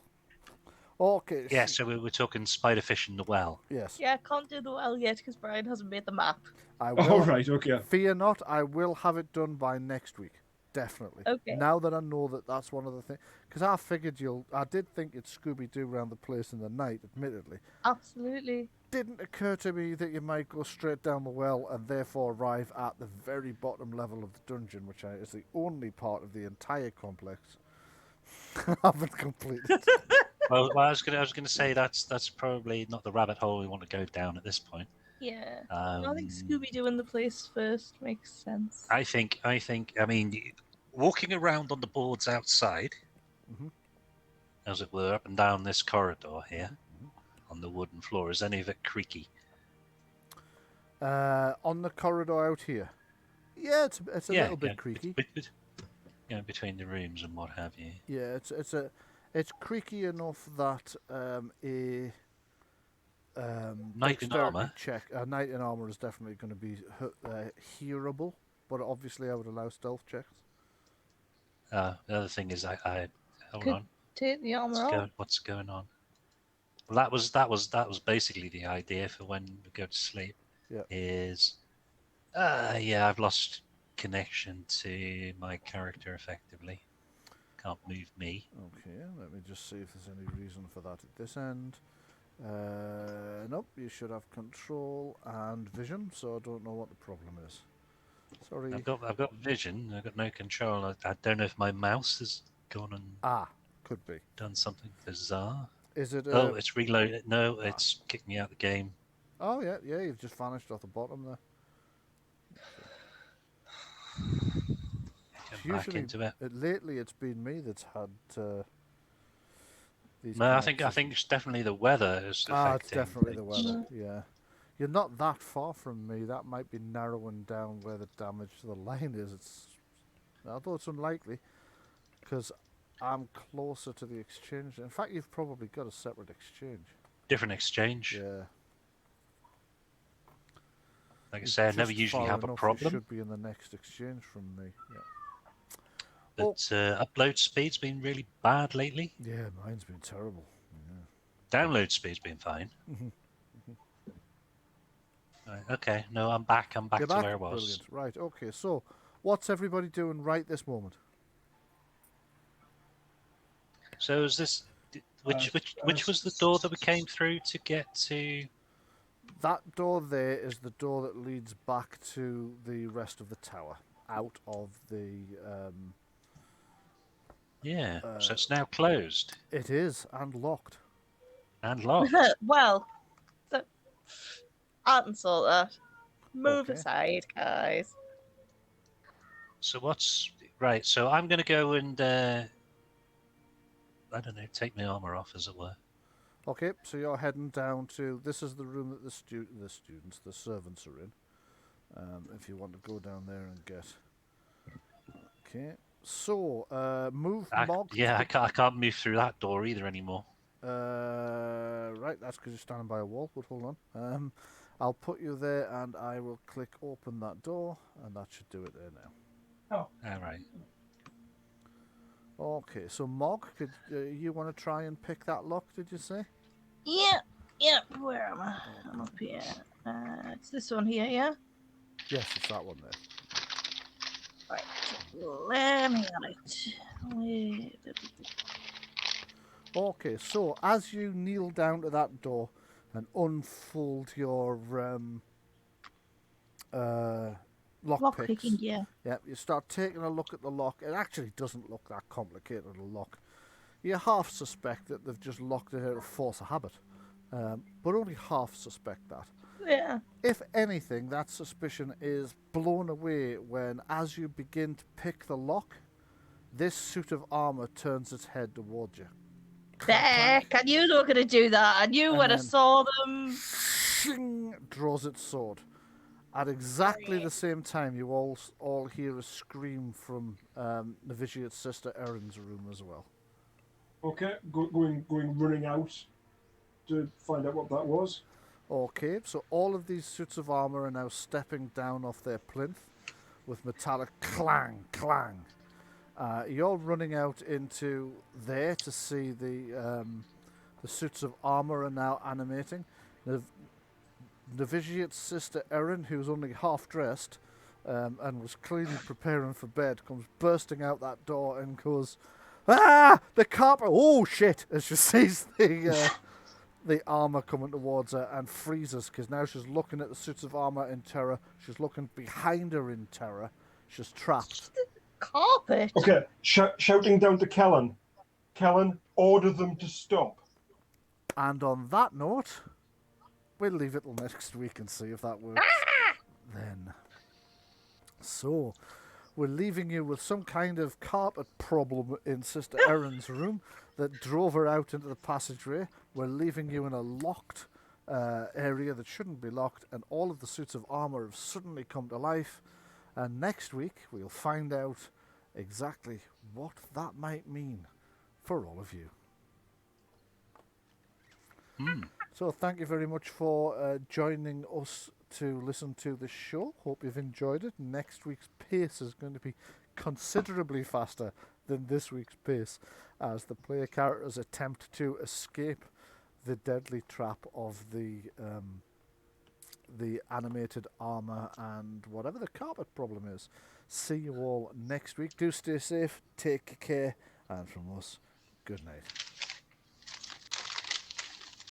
Okay. Yeah. So we're talking spiderfish in the well. Yes. Yeah, I can't do the well yet because Brian hasn't made the map. I will. All right. Okay. Fear not, I will have it done by next week. Definitely. Okay. Now that I know that that's one of the things, because I figured I did think it's Scooby-Doo around the place in the night. Admittedly, Absolutely. didn't occur to me that you might go straight down the well and therefore arrive at the very bottom level of the dungeon, which is the only part of the entire complex I haven't completed. Well, I was gonna say that's probably not the rabbit hole we want to go down at this point. Yeah. I think Um, Scooby doing the place first makes sense. I think. I mean, walking around on the boards outside, Mhm. as it were, up and down this corridor here, on the wooden floor, is any of it creaky? On the corridor out here, yeah, it's a little bit creaky. Between the rooms and what have you. Yeah, it's creaky enough that a Knight in dexterity armour? check. A knight in armor is definitely going to be hearable, but obviously I would allow stealth checks. The other thing is, I hold Could on. take the armor off. What's going on? Well, that was basically the idea for when we go to sleep. Yeah. Is I've lost connection to my character effectively. Can't move me. Okay, let me just see if there's any reason for that at this end. Nope, you should have control and vision, so I don't know what the problem is. Sorry. I've got vision. I've got no control. I don't know if my mouse has gone and Could be. done something bizarre. Is it? Oh, it's reloaded. No, it's kicked me out of the game. Oh yeah, you've just vanished off the bottom there. Get back into it. Lately it's been me that's had these No, I connections. think it's definitely the weather is Ah, it's affecting definitely the things. weather. Yeah, you're not that far from me. That might be narrowing down where the damage to the line is. Although it's unlikely, because I'm closer to the exchange. In fact, you've probably got a separate exchange. Different exchange. Yeah. Like I You're say, I never just usually far have a enough. You problem. should be in the next exchange from me. Yeah. But upload speed's been really bad lately. Yeah, mine's been terrible. Download speed's been fine. Right, okay, no, I'm back. I'm back You're to back? where I was. Brilliant. Right, okay. So, what's everybody doing right this moment? So is this which was the door that we came through to get to? That door there is the door that leads back to the rest of the tower, out of the. Yeah, so it's now closed It is, and locked. and locked. Well, I can sort that. Move Okay. aside, guys. So what's right? So I'm going to go and I don't know, take my armor off, as it were. Okay, so you're heading down to. This is the room that the servants are in. If you want to go down there and get. Okay, so move Mog. Yeah, I can't move through that door either anymore. Right, that's because you're standing by a wall, but hold on. I'll put you there and I will click open that door, and that should do it there now. Oh. All right. Okay, so Mog, could you want to try and pick that lock, did you say? Yeah, where am I? I'm up here. It's this one here, yeah? Yes, it's that one there. Right, let me on it. Okay, so as you kneel down to that door and unfold your lock picks, picking, yeah. yeah, you start taking a look at the lock. It actually doesn't look that complicated, a lock. You half suspect that they've just locked it out of force of habit, but only half suspect that. Yeah. If anything, that suspicion is blown away when, as you begin to pick the lock, this suit of armour turns its head towards you. Beck, I knew they were going to do that. I knew And when I then- saw them. Shing, draws its sword. At exactly the same time, you all hear a scream from Novitiate's sister Erin's room as well. Okay, going running out to find out what that was. Okay, so all of these suits of armour are now stepping down off their plinth with metallic clang, clang. You're running out into there to see the suits of armour are now animating. Novitiate's sister Erin, who's only half dressed and was clearly preparing for bed, comes bursting out that door and goes, "Ah, the carpet! Oh shit!" As she sees the armour coming towards her and freezes, because now she's looking at the suits of armour in terror. She's looking behind her in terror. She's trapped. Carpet? Okay, shouting down to Kellen. Kellen, order them to stop. And on that note, we'll leave it till next week and see if that works then. So, we're leaving you with some kind of carpet problem in Sister Erin's room that drove her out into the passageway. We're leaving you in a locked area that shouldn't be locked, and all of the suits of armour have suddenly come to life. And next week, we'll find out exactly what that might mean for all of you. So thank you very much for joining us to listen to the show. Hope you've enjoyed it. Next week's pace is going to be considerably faster than this week's pace as the player characters attempt to escape the deadly trap of the animated armour and whatever the carpet problem is. See you all next week. Do stay safe, take care, and from us, good night.